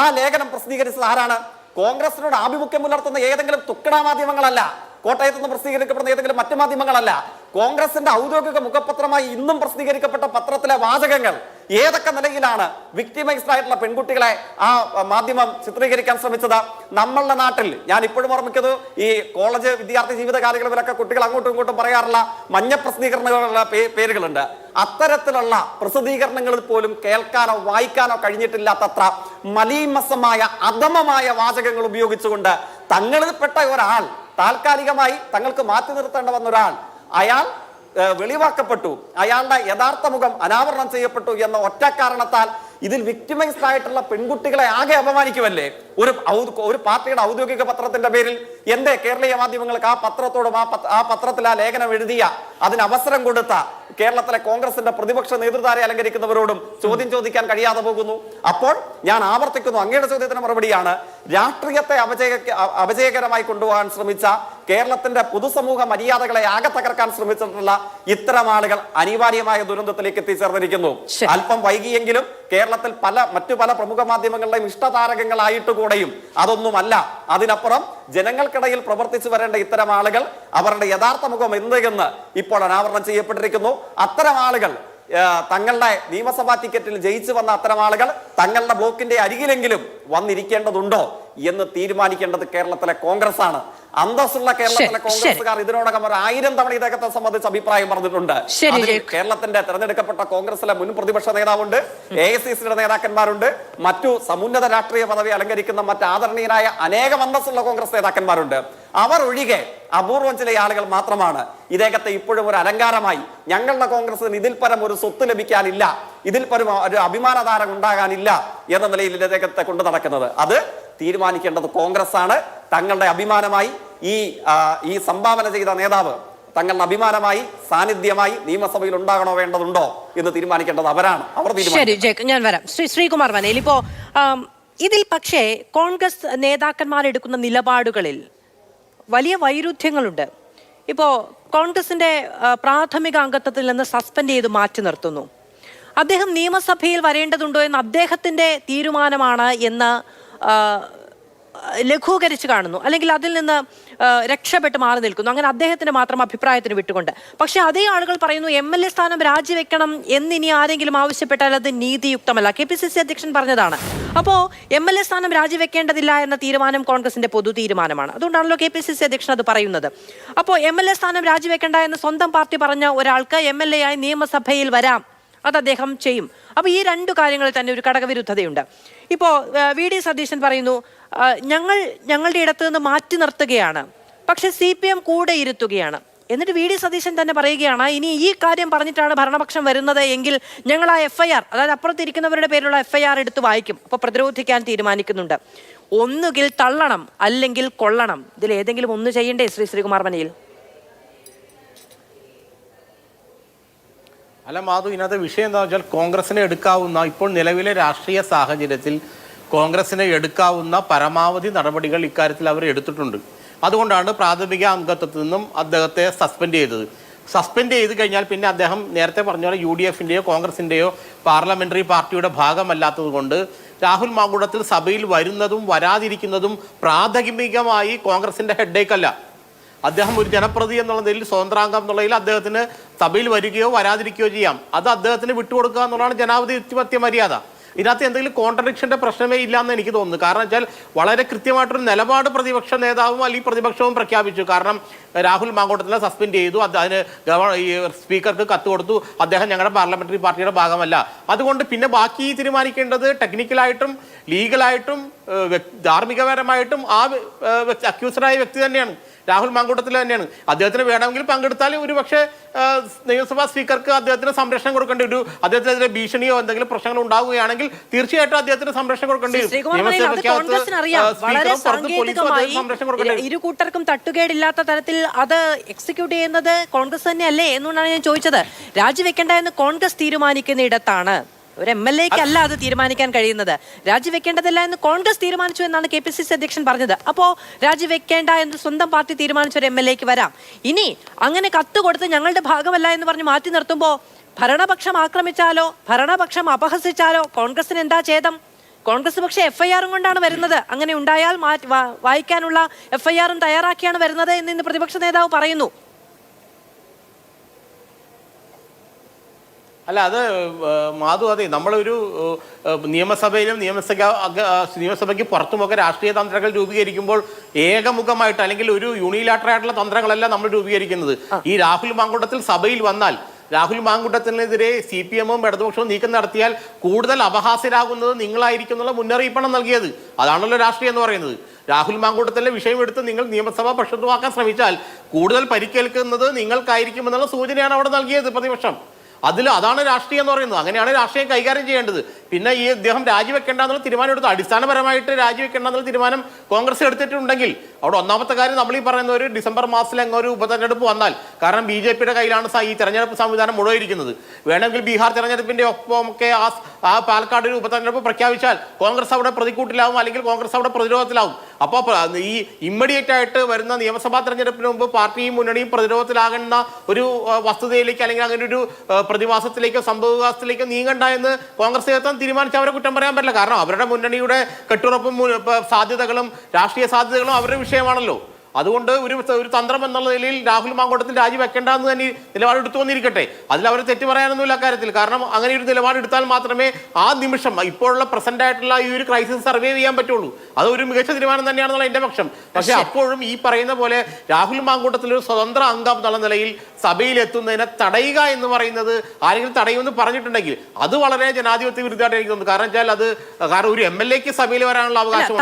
ആ ലേഖനം പ്രസിദ്ധീകരിച്ചത് ആരാണ്? കോൺഗ്രസിനോട് ആഭിമുഖ്യം പുലർത്തുന്ന ഏതെങ്കിലും തുക്കടാ മാധ്യമങ്ങളല്ല, കോട്ടയത്ത് നിന്ന് പ്രസിദ്ധീകരിക്കപ്പെടുന്ന ഏതെങ്കിലും മറ്റു മാധ്യമങ്ങളല്ല. കോൺഗ്രസിന്റെ ഔദ്യോഗിക മുഖപത്രമായി ഇന്നും പ്രസിദ്ധീകരിക്കപ്പെട്ട പത്രത്തിലെ വാചകങ്ങൾ ഏതൊക്കെ നിലയിലാണ് വിക്ടിമൈസ്ഡ് ആയിട്ടുള്ള പെൺകുട്ടികളെ ആ മാധ്യമം ചിത്രീകരിക്കാൻ ശ്രമിച്ചത്? നമ്മളുടെ നാട്ടിൽ ഞാൻ ഇപ്പോഴും ഓർമ്മിക്കുന്നത് ഈ കോളേജ് വിദ്യാർത്ഥി ജീവിത കാലങ്ങളിലൊക്കെ കുട്ടികൾ അങ്ങോട്ടും ഇങ്ങോട്ടും പറയാറുള്ള മഞ്ഞ പ്രസിദ്ധീകരണങ്ങളുടെ പേരുകളുണ്ട്. അത്തരത്തിലുള്ള പ്രസിദ്ധീകരണങ്ങളിൽ പോലും കേൾക്കാനോ വായിക്കാനോ കഴിഞ്ഞിട്ടില്ലാത്തത്ര മലീമസമായ അധമമായ വാചകങ്ങൾ ഉപയോഗിച്ചുകൊണ്ട് തങ്ങളിൽപ്പെട്ട ഒരാൾ, താൽക്കാലികമായി തങ്ങൾക്ക് മാറ്റി നിർത്തേണ്ട വന്ന ഒരാൾ, അയാൾ വെളിവാക്കപ്പെട്ടു, അയാളുടെ യഥാർത്ഥ മുഖം അനാവരണം ചെയ്യപ്പെട്ടു എന്ന ഒറ്റ കാരണത്താൽ ഇതിൽ വിക്ടിമൈസ്ഡ് ആയിട്ടുള്ള പെൺകുട്ടികളെ ആകെ അപമാനിക്കുമല്ലേ ഒരു പാർട്ടിയുടെ ഔദ്യോഗിക പത്രത്തിന്റെ പേരിൽ? എന്തേ കേരളീയ മാധ്യമങ്ങൾക്ക് ആ പത്രത്തോടും ആ പത്രത്തിൽ ആ ലേഖനം എഴുതിയ അതിന് അവസരം കൊടുത്ത കേരളത്തിലെ കോൺഗ്രസിന്റെ പ്രതിപക്ഷ നേതൃത്വരെ അലങ്കരിക്കുന്നവരോടും ചോദ്യം ചോദിക്കാൻ കഴിയാതെ പോകുന്നു? അപ്പോൾ ഞാൻ ആവർത്തിക്കുന്നു, അങ്ങയുടെ ചോദ്യത്തിന് മറുപടിയാണ്, രാഷ്ട്രീയത്തെ അപജയകരമായി കൊണ്ടുപോകാൻ ശ്രമിച്ച കേരളത്തിന്റെ പൊതുസമൂഹ മര്യാദകളെ ആകെ തകർക്കാൻ ശ്രമിച്ചിട്ടുള്ള ഇത്തരം ആളുകൾ അനിവാര്യമായ ദുരന്തത്തിലേക്ക് എത്തിച്ചേർന്നിരിക്കുന്നു. അല്പം വൈകിയെങ്കിലും കേരളത്തിൽ മറ്റു പല പ്രമുഖ മാധ്യമങ്ങളുടെയും ഇഷ്ടതാരകങ്ങളായിട്ട് കൂടെയും അതൊന്നുമല്ല. അതിനപ്പുറം ജനങ്ങൾക്കിടയിൽ പ്രവർത്തിച്ചു വരേണ്ട ഇത്തരം ആളുകൾ അവരുടെ യഥാർത്ഥ മുഖം എന്ത് എന്ന് ഇപ്പോൾ അനാവരണം ചെയ്യപ്പെട്ടിരിക്കുന്നു. അത്തരം ആളുകൾ തങ്ങളുടെ നിയമസഭാ ടിക്കറ്റിൽ ജയിച്ചു വന്ന അത്തരം ആളുകൾ തങ്ങളുടെ ബ്ലോക്കിന്റെ അരികിലെങ്കിലും വന്നിരിക്കേണ്ടതുണ്ടോ എന്ന് തീരുമാനിക്കേണ്ടത് കേരളത്തിലെ കോൺഗ്രസ് ആണ്. അന്തസ്സുള്ള കേരളത്തിലെ കോൺഗ്രസുകാർ ഇതിനോടകം 1000 തവണ ഇദ്ദേഹത്തെ സംബന്ധിച്ച് അഭിപ്രായം പറഞ്ഞിട്ടുണ്ട്. കേരളത്തിന്റെ തെരഞ്ഞെടുക്കപ്പെട്ട കോൺഗ്രസിലെ മുൻ പ്രതിപക്ഷ നേതാവുണ്ട്, AICCയുടെ നേതാക്കന്മാരുണ്ട്, മറ്റു സമുന്നത രാഷ്ട്രീയ പദവി അലങ്കരിക്കുന്ന മറ്റ് ആദരണീയരായ അനേകം അന്തസ്സുള്ള കോൺഗ്രസ് നേതാക്കന്മാരുണ്ട്. അവർ ഒഴികെ അപൂർവം ചില ആളുകൾ മാത്രമാണ് ഇദ്ദേഹത്തെ ഇപ്പോഴും ഒരു അലങ്കാരമായി, ഞങ്ങളുടെ കോൺഗ്രസിന് ഇതിൽ പരം ഒരു സ്വത്ത് ലഭിക്കാനില്ല, ഇതിൽ പരം ഒരു അഭിമാനധാരം ഉണ്ടാകാനില്ല എന്ന നിലയിൽ ഇദ്ദേഹത്തെ കൊണ്ടു നടക്കുന്നത്. അത് തീരുമാനിക്കേണ്ടത് കോൺഗ്രസ് ആണ്. തങ്ങളുടെ അഭിമാനമായി ഈ സംഭാവന ചെയ്ത നേതാവ് തങ്ങളുടെ അഭിമാനമായി സാന്നിധ്യമായി നിയമസഭയിൽ ഉണ്ടാകണോ വേണ്ടതുണ്ടോ എന്ന് തീരുമാനിക്കേണ്ടത് അവരാണ്. അവർ തീരുമാനിക്കും. ഞാൻ വരാം. ശ്രീകുമാർ വനേൽ, ഇപ്പോ ഇതിൽ പക്ഷേ കോൺഗ്രസ് നേതാക്കന്മാരെടുക്കുന്ന നിലപാടുകളിൽ വലിയ വൈരുദ്ധ്യങ്ങളുണ്ട്. ഇപ്പോൾ കോൺഗ്രസിന്റെ പ്രാഥമിക അംഗത്വത്തിൽ നിന്ന് സസ്പെൻഡ് ചെയ്ത് മാറ്റി നിർത്തുന്നു. അദ്ദേഹം നിയമസഭയിൽ വരേണ്ടതുണ്ടോ എന്ന് അദ്ദേഹത്തിന്റെ തീരുമാനമാണ് എന്ന് ലഘൂകരിച്ച് കാണുന്നു, അല്ലെങ്കിൽ അതിൽ നിന്ന് രക്ഷപ്പെട്ട് മാറി നിൽക്കുന്നു. അങ്ങനെ അദ്ദേഹത്തിന് മാത്രം അഭിപ്രായത്തിന് വിട്ടുകൊണ്ട്. പക്ഷെ അതേ ആളുകൾ പറയുന്നു MLA സ്ഥാനം രാജിവെക്കണം എന്നിനി ആരെങ്കിലും ആവശ്യപ്പെട്ടാൽ അത് നീതിയുക്തമല്ല. KPCC അധ്യക്ഷൻ പറഞ്ഞതാണ്. അപ്പോൾ MLA സ്ഥാനം രാജിവെക്കേണ്ടതില്ല എന്ന തീരുമാനം കോൺഗ്രസിന്റെ പൊതു തീരുമാനമാണ്. അതുകൊണ്ടാണല്ലോ KPCC അധ്യക്ഷൻ അത് പറയുന്നത്. അപ്പോൾ MLA സ്ഥാനം രാജിവെക്കേണ്ട എന്ന് സ്വന്തം പാർട്ടി പറഞ്ഞ ഒരാൾക്ക് MLA ആയി നിയമസഭയിൽ വരാം, അത് അദ്ദേഹം ചെയ്യും. അപ്പോൾ ഈ 2 കാര്യങ്ങളിൽ തന്നെ ഒരു ഘടകവിരുദ്ധതയുണ്ട്. ഇപ്പോൾ VD സതീശൻ പറയുന്നു, ഞങ്ങളുടെ ഇടത്ത് നിന്ന് മാറ്റി നിർത്തുകയാണ്, പക്ഷെ CPM കൂടെ ഇരുത്തുകയാണ്. എന്നിട്ട് VD സതീശൻ തന്നെ പറയുകയാണ്, ഇനി ഈ കാര്യം പറഞ്ഞിട്ടാണ് ഭരണപക്ഷം വരുന്നത് എങ്കിൽ ഞങ്ങൾ ആ FIR, അതായത് അപ്പുറത്തിരിക്കുന്നവരുടെ പേരിലുള്ള FIR എടുത്ത് വായിക്കും. അപ്പോൾ പ്രതിരോധിക്കാൻ തീരുമാനിക്കുന്നുണ്ട്. ഒന്നുകിൽ തള്ളണം അല്ലെങ്കിൽ കൊള്ളണം, ഇതിൽ ഏതെങ്കിലും ഒന്ന് ചെയ്യണ്ടേ ശ്രീകുമാർ വനയിൽ? അല്ല മാധു, ഇതിനകത്ത് വിഷയം എന്താണെന്ന് വെച്ചാൽ കോൺഗ്രസിനെ എടുക്കാവുന്ന ഇപ്പോൾ നിലവിലെ രാഷ്ട്രീയ സാഹചര്യത്തിൽ കോൺഗ്രസിനെ എടുക്കാവുന്ന പരമാവധി നടപടികൾ ഇക്കാര്യത്തിൽ അവർ എടുത്തിട്ടുണ്ട്. അതുകൊണ്ടാണ് പ്രാഥമിക അംഗത്വത്തിൽ നിന്നും അദ്ദേഹത്തെ സസ്പെൻഡ് ചെയ്തത്. സസ്പെൻഡ് ചെയ്ത് കഴിഞ്ഞാൽ പിന്നെ അദ്ദേഹം നേരത്തെ പറഞ്ഞ പോലെ UDFൻ്റെയോ കോൺഗ്രസിൻ്റെയോ പാർലമെൻ്ററി പാർട്ടിയുടെ ഭാഗമല്ലാത്തത് കൊണ്ട് രാഹുൽ മാങ്കൂട്ടത്തിൽ സഭയിൽ വരുന്നതും വരാതിരിക്കുന്നതും പ്രാഥമികമായി കോൺഗ്രസിൻ്റെ ഹെഡേക്കല്ല. അദ്ദേഹം ഒരു ജനപ്രതി എന്നുള്ള നിലയിൽ സ്വതന്ത്രാംഗം എന്നുള്ളതിൽ അദ്ദേഹത്തിന് സഭയിൽ വരികയോ വരാതിരിക്കുകയോ ചെയ്യാം. അത് അദ്ദേഹത്തിന് വിട്ടുകൊടുക്കുക എന്നുള്ളതാണ് ജനാധിപത്യ മര്യാദ. ഇതിനകത്ത് എന്തെങ്കിലും കോൺട്രഡിക്ഷൻ്റെ പ്രശ്നമേ ഇല്ലയെന്ന് എനിക്ക് തോന്നുന്നു. കാരണം വെച്ചാൽ വളരെ കൃത്യമായിട്ടൊരു നിലപാട് പ്രതിപക്ഷ നേതാവും അല്ലെങ്കിൽ പ്രതിപക്ഷവും പ്രഖ്യാപിച്ചു. കാരണം രാഹുൽ മാങ്കൂട്ടത്തിനെ സസ്പെൻഡ് ചെയ്തു, അതിന് ഈ സ്പീക്കർക്ക് കത്ത് കൊടുത്തു, അദ്ദേഹം ഞങ്ങളുടെ പാർലമെന്ററി പാർട്ടിയുടെ ഭാഗമല്ല. അതുകൊണ്ട് പിന്നെ ബാക്കി തീരുമാനിക്കേണ്ടത് ടെക്നിക്കലായിട്ടും ലീഗലായിട്ടും ധാർമ്മികപരമായിട്ടും ആ അക്യൂസ്ഡായ വ്യക്തി തന്നെയാണ്, രാഹുൽ മാങ്കൂട്ടത്തിൽ തന്നെയാണ്. അദ്ദേഹത്തിന് വേണമെങ്കിൽ പങ്കെടുത്താൽ ഒരു പക്ഷേ നിയമസഭാ സ്പീക്കർക്ക് അദ്ദേഹത്തിന് സംരക്ഷണം കൊടുക്കേണ്ടി വരും. അദ്ദേഹത്തിനെതിരെ ഭീഷണിയോ എന്തെങ്കിലും പ്രശ്നങ്ങൾ ഉണ്ടാവുകയാണെങ്കിൽ തീർച്ചയായിട്ടും അദ്ദേഹത്തിന് സംരക്ഷണം കൊടുക്കേണ്ടി വരും. ഇരു കൂട്ടർക്കും തട്ടുകേടില്ലാത്ത തരത്തിൽ അത് എക്സിക്യൂട്ട് ചെയ്യുന്നത് കോൺഗ്രസ് തന്നെയല്ലേ എന്നുകൊണ്ടാണ് ഞാൻ ചോദിച്ചത്. രാജിവെക്കേണ്ട എന്ന് കോൺഗ്രസ് തീരുമാനിക്കുന്ന ഇടത്താണ് ഒരു MLA-ക്ക് അല്ല അത് തീരുമാനിക്കാൻ കഴിയുന്നത്. രാജിവെക്കേണ്ടതില്ല എന്ന് കോൺഗ്രസ് തീരുമാനിച്ചു എന്നാണ് KPCC അധ്യക്ഷൻ പറഞ്ഞത്. അപ്പോൾ രാജിവെക്കേണ്ട എന്ന് സ്വന്തം പാർട്ടി തീരുമാനിച്ച ഒരു MLA-ക്ക് വരാം. ഇനി അങ്ങനെ കത്ത് കൊടുത്ത് ഞങ്ങളുടെ ഭാഗമല്ല എന്ന് പറഞ്ഞ് മാറ്റി നിർത്തുമ്പോൾ ഭരണപക്ഷം ആക്രമിച്ചാലോ ഭരണപക്ഷം അപഹസിച്ചാലോ കോൺഗ്രസിന് എന്താ ഛേദം? കോൺഗ്രസ് പക്ഷേ FIR-ഉം കൊണ്ടാണ് വരുന്നത്. അങ്ങനെ ഉണ്ടായാൽ വായിക്കാനുള്ള FIR-ഉം തയ്യാറാക്കിയാണ് വരുന്നത് എന്ന് ഇന്ന് പ്രതിപക്ഷ നേതാവ് പറയുന്നു. അല്ല അത് മാധു, അതെ, നമ്മളൊരു നിയമസഭയിലും നിയമസഭയ്ക്ക് പുറത്തുമൊക്കെ രാഷ്ട്രീയ തന്ത്രങ്ങൾ രൂപീകരിക്കുമ്പോൾ ഏകമുഖമായിട്ട് അല്ലെങ്കിൽ ഒരു യൂണിലാറ്ററായിട്ടുള്ള തന്ത്രങ്ങളല്ല നമ്മൾ രൂപീകരിക്കുന്നത്. ഈ രാഹുൽ മാങ്കൂട്ടത്തിൽ സഭയിൽ വന്നാൽ രാഹുൽ മാങ്കൂട്ടത്തിനെതിരെ CPM-ഉം ഇടതുപക്ഷവും നീക്കം നടത്തിയാൽ കൂടുതൽ അപഹാസ്യരാകുന്നത് നിങ്ങളായിരിക്കും എന്നുള്ള മുന്നറിയിപ്പാണ് നൽകിയത്. അതാണല്ലോ രാഷ്ട്രീയം എന്ന് പറയുന്നത്. രാഹുൽ മാങ്കൂട്ടത്തിലെ വിഷയം എടുത്ത് നിങ്ങൾ നിയമസഭ പക്ഷത്തുമാക്കാൻ ശ്രമിച്ചാൽ കൂടുതൽ പരിക്കേൽക്കുന്നത് നിങ്ങൾക്കായിരിക്കും എന്നുള്ള സൂചനയാണ് അവിടെ നൽകിയത് പ്രതിപക്ഷം. അതാണ് രാഷ്ട്രീയം എന്ന് പറയുന്നത്. അങ്ങനെയാണ് രാഷ്ട്രീയം കൈകാര്യം ചെയ്യേണ്ടത്. പിന്നെ ഈ അദ്ദേഹം രാജിവെക്കേണ്ട എന്നുള്ള തീരുമാനം എടുത്തു. അടിസ്ഥാനപരമായിട്ട് രാജിവെക്കേണ്ട എന്നുള്ള തീരുമാനം കോൺഗ്രസ് എടുത്തിട്ടുണ്ടെങ്കിൽ അവിടെ ഒന്നാമത്തെ കാര്യം നമ്മൾ ഈ പറയുന്ന ഒരു ഡിസംബർ മാസത്തിൽ ഒരു ഉപതെരഞ്ഞെടുപ്പ് വന്നാൽ, കാരണം BJP-യുടെ കയ്യിലാണ് ഈ തെരഞ്ഞെടുപ്പ് സംവിധാനം മുഴുവയിരിക്കുന്നത്. വേണമെങ്കിൽ ബീഹാർ തെരഞ്ഞെടുപ്പിന്റെ ഒപ്പമൊക്കെ ആ പാലക്കാട് ഒരു ഉപതെരഞ്ഞെടുപ്പ് പ്രഖ്യാപിച്ചാൽ കോൺഗ്രസ് അവിടെ പ്രതികൂട്ടിലാവും, അല്ലെങ്കിൽ കോൺഗ്രസ് അവിടെ പ്രതിരോധത്തിലാവും. അപ്പോൾ ഈ ഇമ്മീഡിയറ്റ് ആയിട്ട് വരുന്ന നിയമസഭാ തെരഞ്ഞെടുപ്പിന് മുമ്പ് പാർട്ടിയും മുന്നണിയും പ്രതിരോധത്തിലാകുന്ന ഒരു വസ്തുതയിലേക്ക് അല്ലെങ്കിൽ അങ്ങനെ ഒരു പ്രതിഭാസത്തിലേക്കോ സംഭവവികാസത്തിലേക്കോ നീങ്ങണ്ട എന്ന് കോൺഗ്രസ് നേതൃത്വം തീരുമാനിച്ച് അവരെ കുറ്റം പറയാൻ പറ്റില്ല. കാരണം അവരുടെ മുന്നണിയുടെ കെട്ടുറപ്പും സാധ്യതകളും രാഷ്ട്രീയ സാധ്യതകളും അവരുടെ വിഷയമാണല്ലോ. അതുകൊണ്ട് ഒരു തന്ത്രം എന്നുള്ള നിലയിൽ രാഹുൽ മാങ്കൂട്ടത്തിൽ രാജിവെക്കേണ്ടെന്ന് തന്നെ നിലപാടെടുത്തു വന്നിരിക്കട്ടെ. അതിൽ അവർ തെറ്റ് പറയാനൊന്നുമില്ല കാര്യത്തിൽ. കാരണം അങ്ങനെ ഒരു നിലപാടെടുത്താൽ മാത്രമേ ആ നിമിഷം ഇപ്പോഴുള്ള പ്രസന്റ് ആയിട്ടുള്ള ഈ ഒരു ക്രൈസിസ് സർവൈവ് ചെയ്യാൻ പറ്റുള്ളൂ. അത് ഒരു മികച്ച തീരുമാനം തന്നെയാണെന്നുള്ള എൻ്റെ പക്ഷം. പക്ഷെ അപ്പോഴും ഈ പറയുന്ന പോലെ രാഹുൽ മാങ്കൂട്ടത്തിൽ ഒരു സ്വതന്ത്ര അംഗം എന്നുള്ള നിലയിൽ സഭയിൽ എത്തുന്നതിനെ തടയുക എന്ന് പറയുന്നത് ആരെങ്കിലും തടയുമെന്ന് പറഞ്ഞിട്ടുണ്ടെങ്കിൽ അത് വളരെ ജനാധിപത്യ വിരുദ്ധമായിട്ട് എനിക്ക് തോന്നുന്നു. കാരണം വെച്ചാൽ കാരണം ഒരു MLA-ക്ക് സഭയിൽ വരാനുള്ള അവകാശം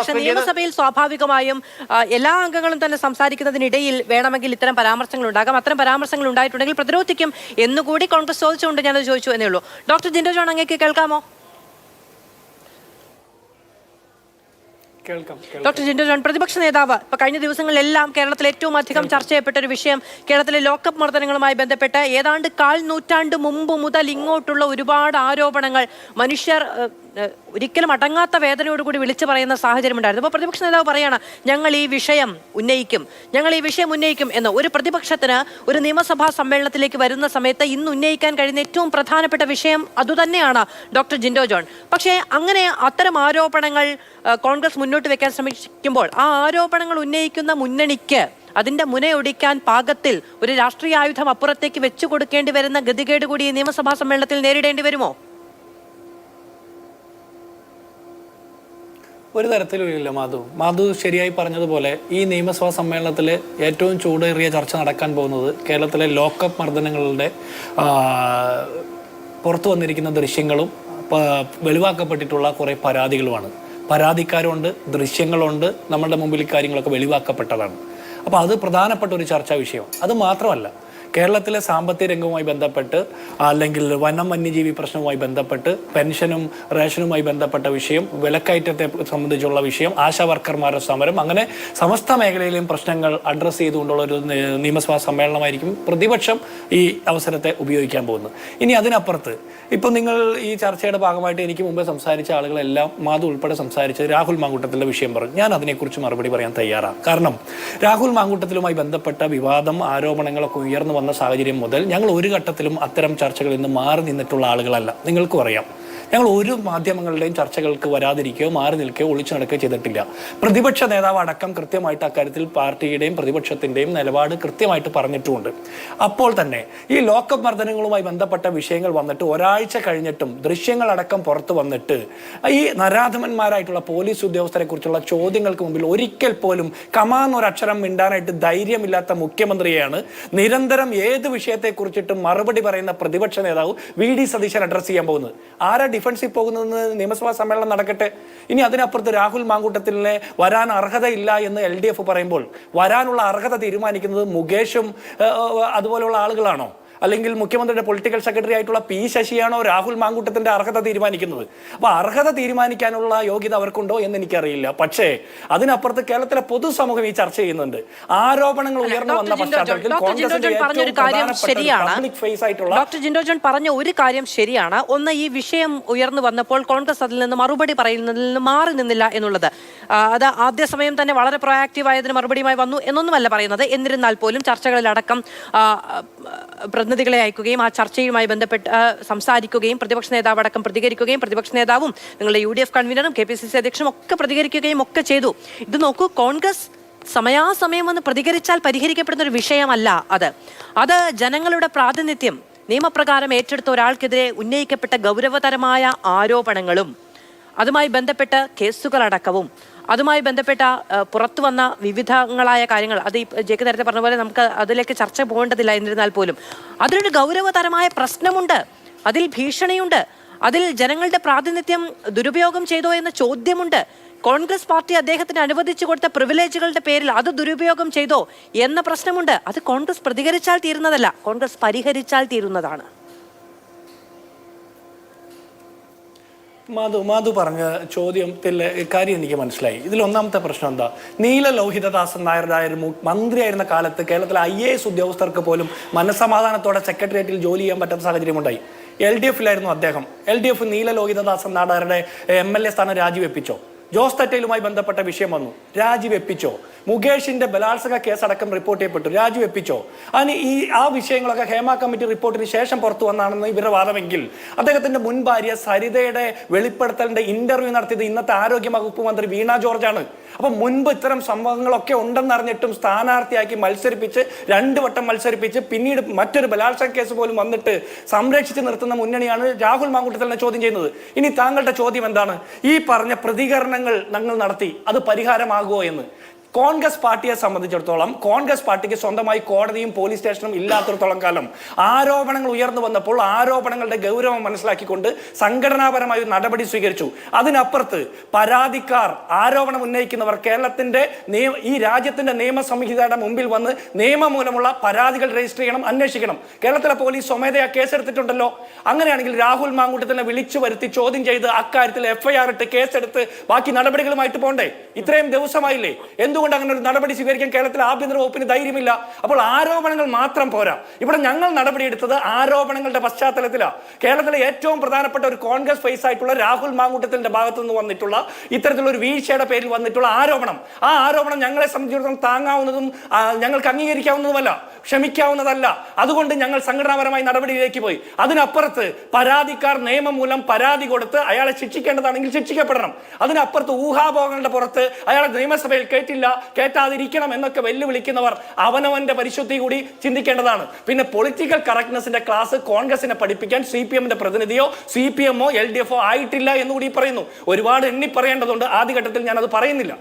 പക്ഷെ നിയമസഭയിൽ സ്വാഭാവികമായും എല്ലാ അംഗങ്ങളും തന്നെ സംസാരിക്കുന്നതിനിടയിൽ വേണമെങ്കിൽ ഇത്തരം പരാമർശങ്ങൾ ഉണ്ടാകാം. അത്തരം പരാമർശങ്ങൾ ഉണ്ടായിട്ടുണ്ടെങ്കിൽ പ്രതിരോധിക്കും എന്നുകൂടി കോൺഗ്രസ് ചോദിച്ചുകൊണ്ട് ഞാനത് ചോദിച്ചു എന്നേ ഉള്ളൂ. ഡോക്ടർ ജിൻഡോ ജോൺ, അങ്ങേക്ക് കേൾക്കാമോ? ഡോക്ടർ ജിൻഡോ ജോൺ, പ്രതിപക്ഷ നേതാവ് ഇപ്പൊ കഴിഞ്ഞ ദിവസങ്ങളിലെല്ലാം കേരളത്തിൽ ഏറ്റവും അധികം ചർച്ച ചെയ്യപ്പെട്ട ഒരു വിഷയം കേരളത്തിലെ ലോക്കപ്പ് മർദ്ദനങ്ങളുമായി ബന്ധപ്പെട്ട് ഏതാണ്ട് 1/4 നൂറ്റാണ്ട് മുമ്പ് മുതൽ ഇങ്ങോട്ടുള്ള ഒരുപാട് ആരോപണങ്ങൾ മനുഷ്യർ ഒരിക്കലും അടങ്ങാത്ത വേദനയോടുകൂടി വിളിച്ചു പറയുന്ന സാഹചര്യം ഉണ്ടായിരുന്നു. അപ്പോൾ പ്രതിപക്ഷ നേതാവ് പറയാണ് ഞങ്ങൾ ഈ വിഷയം ഉന്നയിക്കും എന്ന്. ഒരു പ്രതിപക്ഷത്തിന് ഒരു നിയമസഭാ സമ്മേളനത്തിലേക്ക് വരുന്ന സമയത്ത് ഇന്ന് ഉന്നയിക്കാൻ കഴിയുന്ന ഏറ്റവും പ്രധാനപ്പെട്ട വിഷയം അതുതന്നെയാണ് ഡോക്ടർ ജിൻഡോ ജോൺ. പക്ഷേ അങ്ങനെ അത്തരം ആരോപണങ്ങൾ കോൺഗ്രസ് മുന്നോട്ട് വെക്കാൻ ശ്രമിക്കുമ്പോൾ ആ ആരോപണങ്ങൾ ഉന്നയിക്കുന്ന മുന്നണിക്ക് അതിന്റെ മുനയൊടിക്കാൻ പാകത്തിൽ ഒരു രാഷ്ട്രീയ ആയുധം അപ്പുറത്തേക്ക് വെച്ചു കൊടുക്കേണ്ടി വരുന്ന ഗതികേട് കൂടി ഈ നിയമസഭാ സമ്മേളനത്തിൽ നേരിടേണ്ടി വരുമോ? ഒരു തരത്തിലും ഇല്ല മാധു ശരിയായി പറഞ്ഞതുപോലെ ഈ നിയമസഭാ സമ്മേളനത്തിൽ ഏറ്റവും ചൂടേറിയ ചർച്ച നടക്കാൻ പോകുന്നത് കേരളത്തിലെ ലോക്കപ്പ് മർദ്ദനങ്ങളുടെ പുറത്തു വന്നിരിക്കുന്ന ദൃശ്യങ്ങളും വെളിവാക്കപ്പെട്ടിട്ടുള്ള കുറേ പരാതികളുമാണ്. പരാതിക്കാരുണ്ട്, ദൃശ്യങ്ങളുണ്ട്, നമ്മളുടെ മുമ്പിൽ കാര്യങ്ങളൊക്കെ വെളിവാക്കപ്പെട്ടതാണ്. അപ്പോൾ അത് പ്രധാനപ്പെട്ട ഒരു ചർച്ചാ വിഷയമാണ്. അത് മാത്രമല്ല, കേരളത്തിലെ സാമ്പത്തിക രംഗവുമായി ബന്ധപ്പെട്ട് അല്ലെങ്കിൽ വനം വന്യജീവി പ്രശ്നവുമായി ബന്ധപ്പെട്ട് പെൻഷനും റേഷനുമായി ബന്ധപ്പെട്ട വിഷയം, വിലക്കയറ്റത്തെ സംബന്ധിച്ചുള്ള വിഷയം, ആശാ വർക്കർമാരുടെ സമരം, അങ്ങനെ സമസ്ത മേഖലയിലെയും പ്രശ്നങ്ങൾ അഡ്രസ്സ് ചെയ്തുകൊണ്ടുള്ള ഒരു നിയമസഭാ സമ്മേളനമായിരിക്കും പ്രതിപക്ഷം ഈ അവസരത്തെ ഉപയോഗിക്കാൻ പോകുന്നത്. ഇനി അതിനപ്പുറത്ത് ഇപ്പം നിങ്ങൾ ഈ ചർച്ചയുടെ ഭാഗമായിട്ട് എനിക്ക് മുമ്പേ സംസാരിച്ച ആളുകളെല്ലാം, മാധു ഉൾപ്പെടെ സംസാരിച്ചത് രാഹുൽ മാങ്കൂട്ടത്തിലെ വിഷയം പറഞ്ഞു. ഞാൻ അതിനെക്കുറിച്ച് മറുപടി പറയാൻ തയ്യാറാണ്. കാരണം രാഹുൽ മാങ്കൂട്ടത്തിലുമായി ബന്ധപ്പെട്ട വിവാദം, ആരോപണങ്ങളൊക്കെ ഉയർന്നു വന്ന സാഹചര്യം മുതൽ ഞങ്ങൾ ഒരു ഘട്ടത്തിലും അത്തരം ചർച്ചകളിൽ നിന്ന് മാറി നിന്നിട്ടുള്ള ആളുകളല്ല. നിങ്ങൾക്കും അറിയാം, ഞങ്ങൾ ഒരു മാധ്യമങ്ങളുടെയും ചർച്ചകൾക്ക് വരാതിരിക്കുകയോ മാറി നിൽക്കുകയോ ഒളിച്ചു നടക്കുകയോ ചെയ്തിട്ടില്ല. പ്രതിപക്ഷ നേതാവ് അടക്കം കൃത്യമായിട്ട് അക്കാര്യത്തിൽ പാർട്ടിയുടെയും പ്രതിപക്ഷത്തിൻ്റെയും നിലപാട് കൃത്യമായിട്ട് പറഞ്ഞിട്ടുമുണ്ട്. അപ്പോൾ തന്നെ ഈ ലോക്കപ്പ് മർദ്ദനങ്ങളുമായി ബന്ധപ്പെട്ട വിഷയങ്ങൾ വന്നിട്ട് ഒരാഴ്ച കഴിഞ്ഞിട്ടും ദൃശ്യങ്ങളടക്കം പുറത്തു വന്നിട്ട് ഈ നരാധമന്മാരായിട്ടുള്ള പോലീസ് ഉദ്യോഗസ്ഥരെ കുറിച്ചുള്ള ചോദ്യങ്ങൾക്ക് മുമ്പിൽ ഒരിക്കൽ പോലും കമാന്നൊരക്ഷരം മിണ്ടാനായിട്ട് ധൈര്യമില്ലാത്ത മുഖ്യമന്ത്രിയെയാണ് നിരന്തരം ഏത് വിഷയത്തെക്കുറിച്ചിട്ടും മറുപടി പറയുന്ന പ്രതിപക്ഷ നേതാവ് വി ഡി സതീശൻ അഡ്രസ് ചെയ്യാൻ പോകുന്നത്. ആരാ ഡിഫൻസിൽ പോകുന്നതെന്ന് നിയമസഭാ സമ്മേളനം നടക്കട്ടെ. ഇനി അതിനപ്പുറത്ത് രാഹുൽ മാങ്കൂട്ടത്തിലെ വരാൻ അർഹതയില്ല എന്ന് LDF പറയുമ്പോൾ വരാനുള്ള അർഹത തീരുമാനിക്കുന്നത് മുകേഷും അതുപോലെയുള്ള ആളുകളാണോ? അല്ലെങ്കിൽ മുഖ്യമന്ത്രിയുടെ പൊളിറ്റിക്കൽ സെക്രട്ടറി ആയിട്ടുള്ള P ശശിയാണോ രാഹുൽ മാങ്കൂട്ടത്തിന്റെ അർഹത തീരുമാനിക്കുന്നത്? അപ്പൊ അർഹത തീരുമാനിക്കാനുള്ള യോഗ്യത അവർക്കുണ്ടോ എന്ന് എനിക്കറിയില്ല. പക്ഷേ അതിനപ്പുറത്ത് കേരളത്തിലെ പൊതുസമൂഹം ഈ ചർച്ച ചെയ്യുന്നുണ്ട്. ആരോപണങ്ങൾ ഉയർന്നു വന്ന പശ്ചാത്തലത്തിൽ ഡോക്ടർ ജിൻഡോ ജോൺ പറഞ്ഞ ഒരു കാര്യം ശരിയാണ്. ഒന്ന്, ഈ വിഷയം ഉയർന്നു വന്നപ്പോൾ കോൺഗ്രസ് അതിൽ നിന്ന് മറുപടി പറയുന്നതിൽ നിന്ന് മാറി നിന്നില്ല എന്നുള്ളത്. അത് ആദ്യ സമയം തന്നെ വളരെ പ്രൊയാക്റ്റീവ് ആയതിന് മറുപടിയുമായി വന്നു എന്നൊന്നുമല്ല പറയുന്നത്. എന്നിരുന്നാൽ പോലും ചർച്ചകളിലടക്കം പ്രതിനിധികളെ അയക്കുകയും ആ ചർച്ചയുമായി ബന്ധപ്പെട്ട് സംസാരിക്കുകയും പ്രതിപക്ഷ നേതാവ് അടക്കം പ്രതികരിക്കുകയും പ്രതിപക്ഷ നേതാവും നിങ്ങളുടെ UDF കൺവീനറും KPCC അധ്യക്ഷനും ഒക്കെ പ്രതികരിക്കുകയും ഒക്കെ ചെയ്തു. ഇത് നോക്കൂ, കോൺഗ്രസ് സമയാസമയം വന്ന് പ്രതികരിച്ചാൽ പരിഹരിക്കപ്പെടുന്ന ഒരു വിഷയമല്ല അത് ജനങ്ങളുടെ പ്രാതിനിധ്യം നിയമപ്രകാരം ഏറ്റെടുത്ത ഒരാൾക്കെതിരെ ഉന്നയിക്കപ്പെട്ട ഗൗരവതരമായ ആരോപണങ്ങളും അതുമായി ബന്ധപ്പെട്ട കേസുകളടക്കവും അതുമായി ബന്ധപ്പെട്ട പുറത്തു വന്ന വിവിധങ്ങളായ കാര്യങ്ങൾ, അത് ഈ ജെക്ക് നേരത്തെ പറഞ്ഞ പോലെ നമുക്ക് അതിലേക്ക് ചർച്ച പോകേണ്ടതില്ല. എന്നിരുന്നാൽ പോലും അതിലൊരു ഗൗരവതരമായ പ്രശ്നമുണ്ട്, അതിൽ ഭീഷണിയുണ്ട്, അതിൽ ജനങ്ങളുടെ പ്രാതിനിധ്യം ദുരുപയോഗം ചെയ്തോ എന്ന ചോദ്യമുണ്ട്. കോൺഗ്രസ് പാർട്ടി അദ്ദേഹത്തിന് അനുവദിച്ചു കൊടുത്ത പ്രിവിലേജുകളുടെ പേരിൽ അത് ദുരുപയോഗം ചെയ്തോ എന്ന പ്രശ്നമുണ്ട്. അത് കോൺഗ്രസ് പ്രതികരിച്ചാൽ തീരുന്നതല്ല, കോൺഗ്രസ് പരിഹരിച്ചാൽ തീരുന്നതാണ്. മാധു പറഞ്ഞ ചോദ്യത്തിലെ കാര്യം എനിക്ക് മനസ്സിലായി. ഇതിൽ ഒന്നാമത്തെ പ്രശ്നം എന്താ? നീല ലോഹിതദാസൻ നായരുടെ മന്ത്രിയായിരുന്ന കാലത്ത് കേരളത്തിലെ IAS ഉദ്യോഗസ്ഥർക്ക് പോലും മനസ്സമാധാനത്തോടെ സെക്രട്ടേറിയറ്റിൽ ജോലി ചെയ്യാൻ പറ്റാത്ത സാഹചര്യമുണ്ടായി. LDF-ലായിരുന്നു അദ്ദേഹം. LDF നീല ലോഹിതദാസൻ നായരുടെ MLA സ്ഥാനം രാജിവെപ്പിച്ചോ? ജോസ് തെറ്റയിലുമായി ബന്ധപ്പെട്ട വിഷയം വന്നു, രാജിവെപ്പിച്ചോ? മുകേഷിന്റെ ബലാത്സംഗ കേസടക്കം റിപ്പോർട്ട് ചെയ്യപ്പെട്ടു, രാജിവെപ്പിച്ചോ? അതിന് ആ വിഷയങ്ങളൊക്കെ ഹേമ കമ്മിറ്റി റിപ്പോർട്ടിന് ശേഷം പുറത്തു വന്നാണെന്ന് ഇവരുടെ വാദമെങ്കിൽ അദ്ദേഹത്തിന്റെ മുൻ ഭാര്യ സരിതയുടെ വെളിപ്പെടുത്തലിന്റെ ഇന്റർവ്യൂ നടത്തിയത് ഇന്നത്തെ ആരോഗ്യ വകുപ്പ് മന്ത്രി വീണ ജോർജാണ്. അപ്പൊ മുൻപ് ഇത്തരം സംഭവങ്ങളൊക്കെ ഉണ്ടെന്നറിഞ്ഞിട്ടും സ്ഥാനാർത്ഥിയാക്കി മത്സരിപ്പിച്ച് 2 വട്ടം മത്സരിപ്പിച്ച് പിന്നീട് മറ്റൊരു ബലാത്സംഗ കേസ് പോലും വന്നിട്ട് സംരക്ഷിച്ച് നിർത്തുന്ന മുന്നണിയാണ് രാഹുൽ മാങ്കൂട്ടത്തിലിനെ ചോദ്യം ചെയ്യുന്നത്. ഇനി താങ്കളുടെ ചോദ്യം എന്താണ്? ഈ പറഞ്ഞ പ്രതികരണങ്ങൾ ഞങ്ങൾ നടത്തി, അത് പരിഹാരമാകുമോ എന്ന്? കോൺഗ്രസ് പാർട്ടിയെ സംബന്ധിച്ചിടത്തോളം കോൺഗ്രസ് പാർട്ടിക്ക് സ്വന്തമായി കോടതിയും പോലീസ് സ്റ്റേഷനും ഇല്ലാത്തിടത്തോളം കാലം ആരോപണങ്ങൾ ഉയർന്നു വന്നപ്പോൾ ആരോപണങ്ങളുടെ ഗൗരവം മനസ്സിലാക്കിക്കൊണ്ട് സംഘടനാപരമായ ഒരു നടപടി സ്വീകരിച്ചു. അതിനപ്പുറത്ത് പരാതിക്കാർ, ആരോപണം ഉന്നയിക്കുന്നവർ കേരളത്തിന്റെ ഈ രാജ്യത്തിന്റെ നിയമസംഹിതയുടെ മുമ്പിൽ വന്ന് നിയമമൂലമുള്ള പരാതികൾ രജിസ്റ്റർ ചെയ്യണം, അന്വേഷിക്കണം. കേരളത്തിലെ പോലീസ് സ്വമേധയാ കേസെടുത്തിട്ടുണ്ടല്ലോ. അങ്ങനെയാണെങ്കിൽ രാഹുൽ മാങ്കൂട്ടത്തിനെ വിളിച്ചു വരുത്തി ചോദ്യം ചെയ്ത് അക്കാര്യത്തിൽ FIR ഇട്ട് കേസെടുത്ത് ബാക്കി നടപടികളുമായിട്ട് പോണ്ടേ? ഇത്രയും ദിവസമായില്ലേ? എന്തുകൊണ്ട് അങ്ങനെ ഒരു നടപടി സ്വീകരിക്കാൻ കേരളത്തിലെ ആഭ്യന്തര വകുപ്പിന് ധൈര്യമില്ല? അപ്പോൾ ആരോപണങ്ങൾ മാത്രം പോരാ. ഇവിടെ ഞങ്ങൾ നടപടിയെടുത്തത് ആരോപണങ്ങളുടെ പശ്ചാത്തലത്തിലാണ്. കേരളത്തിലെ ഏറ്റവും പ്രധാനപ്പെട്ട ഒരു കോൺഗ്രസ് ഫേസ് ആയിട്ടുള്ള രാഹുൽ മാങ്കൂട്ടത്തിന്റെ ഭാഗത്തു നിന്ന് വന്നിട്ടുള്ള ഇത്തരത്തിലുള്ള ഒരു വീഴ്ചയുടെ പേരിൽ വന്നിട്ടുള്ള ആരോപണം, ആ ആരോപണം ഞങ്ങളെ സംബന്ധിച്ചിടത്തോളം താങ്ങാവുന്നതും ഞങ്ങൾക്ക് അംഗീകരിക്കാവുന്നതുമല്ല, ക്ഷമിക്കാവുന്നതല്ല. അതുകൊണ്ട് ഞങ്ങൾ സംഘടനാപരമായി നടപടിയിലേക്ക് പോയി. അതിനപ്പുറത്ത് പരാതിക്കാർ നിയമം മൂലം പരാതി കൊടുത്ത് അയാളെ ശിക്ഷിക്കേണ്ടതാണെങ്കിൽ ശിക്ഷിക്കപ്പെടണം. അതിനപ്പുറത്ത് ഊഹാഭോഗങ്ങളുടെ പുറത്ത് അയാളെ നിയമസഭയിൽ കേട്ടില്ല, കേട്ടാതിരിക്കണം എന്നൊക്കെ വെല്ലുവിളിക്കുന്നവർ അവനവന്റെ പരിശുദ്ധി കൂടി ചിന്തിക്കേണ്ടതാണ്. പിന്നെ പൊളിറ്റിക്കൽ കറക്റ്റ്നെസിന്റെ ക്ലാസ് കോൺഗ്രസിനെ പഠിപ്പിക്കാൻ CPM-ന്റെ പ്രതിനിധിയോ CPM-ഓ LDF-ഓ ആയിട്ടില്ല എന്നുകൂടി പറയുന്നു. ഒരുപാട് എണ്ണി പറയേണ്ടതുണ്ട്, ആദ്യഘട്ടത്തിൽ ഞാൻ അത് പറയുന്നില്ല.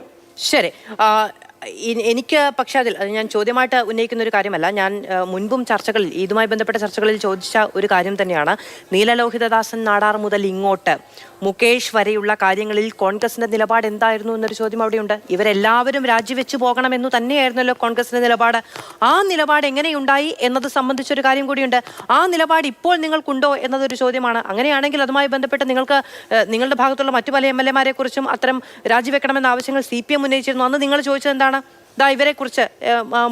ശരി, എനിക്ക് പക്ഷെ അത് ഞാൻ ചോദ്യമായിട്ട് ഉന്നയിക്കുന്ന ഒരു കാര്യമല്ല. ഞാൻ മുൻപും ചർച്ചകളിൽ ഇതുമായി ബന്ധപ്പെട്ട ചർച്ചകളിൽ ചോദിച്ച ഒരു കാര്യം തന്നെയാണ്. നീലലോഹിതദാസൻ നാടാർ മുതൽ ഇങ്ങോട്ട് മുകേഷ് വരെയുള്ള കാര്യങ്ങളിൽ കോൺഗ്രസിന്റെ നിലപാട് എന്തായിരുന്നു എന്നൊരു ചോദ്യം അവിടെയുണ്ട്. ഇവരെല്ലാവരും രാജിവെച്ചു പോകണമെന്നു തന്നെയായിരുന്നല്ലോ കോൺഗ്രസിന്റെ നിലപാട്. ആ നിലപാട് എങ്ങനെയുണ്ടായി എന്നത് സംബന്ധിച്ചൊരു കാര്യം കൂടിയുണ്ട്. ആ നിലപാട് ഇപ്പോൾ നിങ്ങൾക്കുണ്ടോ എന്നതൊരു ചോദ്യമാണ്. അങ്ങനെയാണെങ്കിൽ അതുമായി ബന്ധപ്പെട്ട് നിങ്ങൾക്ക് നിങ്ങളുടെ ഭാഗത്തുള്ള മറ്റു പല MLA-മാരെ കുറിച്ചും അത്തരം രാജിവെക്കണമെന്ന ആവശ്യങ്ങൾ CPM ഉന്നയിച്ചിരുന്നു. അന്ന് നിങ്ങൾ ചോദിച്ചത് എന്താണ്? ഇവരെ കുറിച്ച്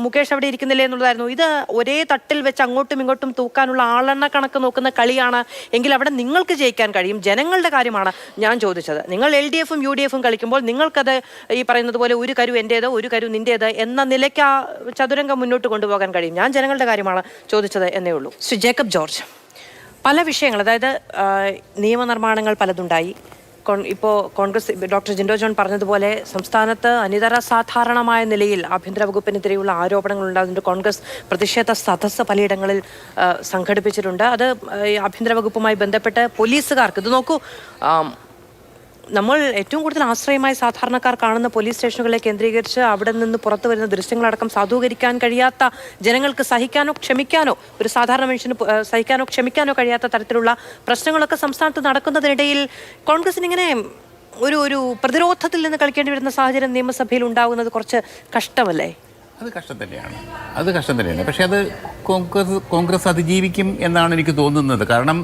മുകേഷ് അവിടെ ഇരിക്കുന്നില്ലേ എന്നുള്ളതായിരുന്നു. ഇത് ഒരേ തട്ടിൽ വെച്ച് അങ്ങോട്ടും ഇങ്ങോട്ടും തൂക്കാനുള്ള ആളെണ്ണ കണക്ക് നോക്കുന്ന കളിയാണ് എങ്കിൽ അവിടെ നിങ്ങൾക്ക് ജയിക്കാൻ കഴിയും. ജനങ്ങളുടെ കാര്യമാണ് ഞാൻ ചോദിച്ചത്. നിങ്ങൾ LDF-ഉം UDF-ഉം കളിക്കുമ്പോൾ നിങ്ങൾക്കത് ഈ പറയുന്നത് പോലെ ഒരു കരു എൻ്റേത് ഒരു കരു നിൻ്റേത് എന്ന നിലയ്ക്ക് ആ ചതുരംഗം മുന്നോട്ട് കൊണ്ടുപോകാൻ കഴിയും. ഞാൻ ജനങ്ങളുടെ കാര്യമാണ് ചോദിച്ചത് എന്നേ ഉള്ളൂ. ശ്രീ ജേക്കബ് ജോർജ്, പല വിഷയങ്ങൾ, അതായത് നിയമനിർമ്മാണങ്ങൾ പലതുണ്ടായി. ഇപ്പോൾ കോൺഗ്രസ് ഡോക്ടർ ജിൻഡോ ജോൺ പറഞ്ഞതുപോലെ സംസ്ഥാനത്ത് അനിതര സാധാരണമായ നിലയിൽ ആഭ്യന്തര വകുപ്പിനെതിരെയുള്ള ആരോപണങ്ങൾ ഉണ്ടാകുന്നുണ്ട്. കോൺഗ്രസ് പ്രതിഷേധ സദസ്സ് പലയിടങ്ങളിൽ സംഘടിപ്പിച്ചിട്ടുണ്ട്. അത് ആഭ്യന്തര വകുപ്പുമായി ബന്ധപ്പെട്ട് പോലീസുകാർക്ക് ഇത് നോക്കൂ, നമ്മൾ ഏറ്റവും കൂടുതൽ ആശ്രയമായി സാധാരണക്കാർ കാണുന്ന പോലീസ് സ്റ്റേഷനുകളെ കേന്ദ്രീകരിച്ച് അവിടെ നിന്ന് പുറത്തു വരുന്ന ദൃശ്യങ്ങളടക്കം സാധൂകരിക്കാൻ കഴിയാത്ത, ജനങ്ങൾക്ക് സഹിക്കാനോ ക്ഷമിക്കാനോ, ഒരു സാധാരണ മനുഷ്യന് സഹിക്കാനോ ക്ഷമിക്കാനോ കഴിയാത്ത തരത്തിലുള്ള പ്രശ്നങ്ങളൊക്കെ സംസ്ഥാനത്ത് നടക്കുന്നതിനിടയിൽ കോൺഗ്രസിന് ഇങ്ങനെ ഒരു പ്രതിരോധത്തിൽ നിന്ന് കളിക്കേണ്ടി വരുന്ന സാഹചര്യം നിയമസഭയിൽ ഉണ്ടാകുന്നത് കുറച്ച് കഷ്ടമല്ലേ? അത് കഷ്ടം തന്നെയാണ്. പക്ഷെ അത് കോൺഗ്രസ് അതിജീവിക്കും എന്നാണ് എനിക്ക് തോന്നുന്നത്. കാരണം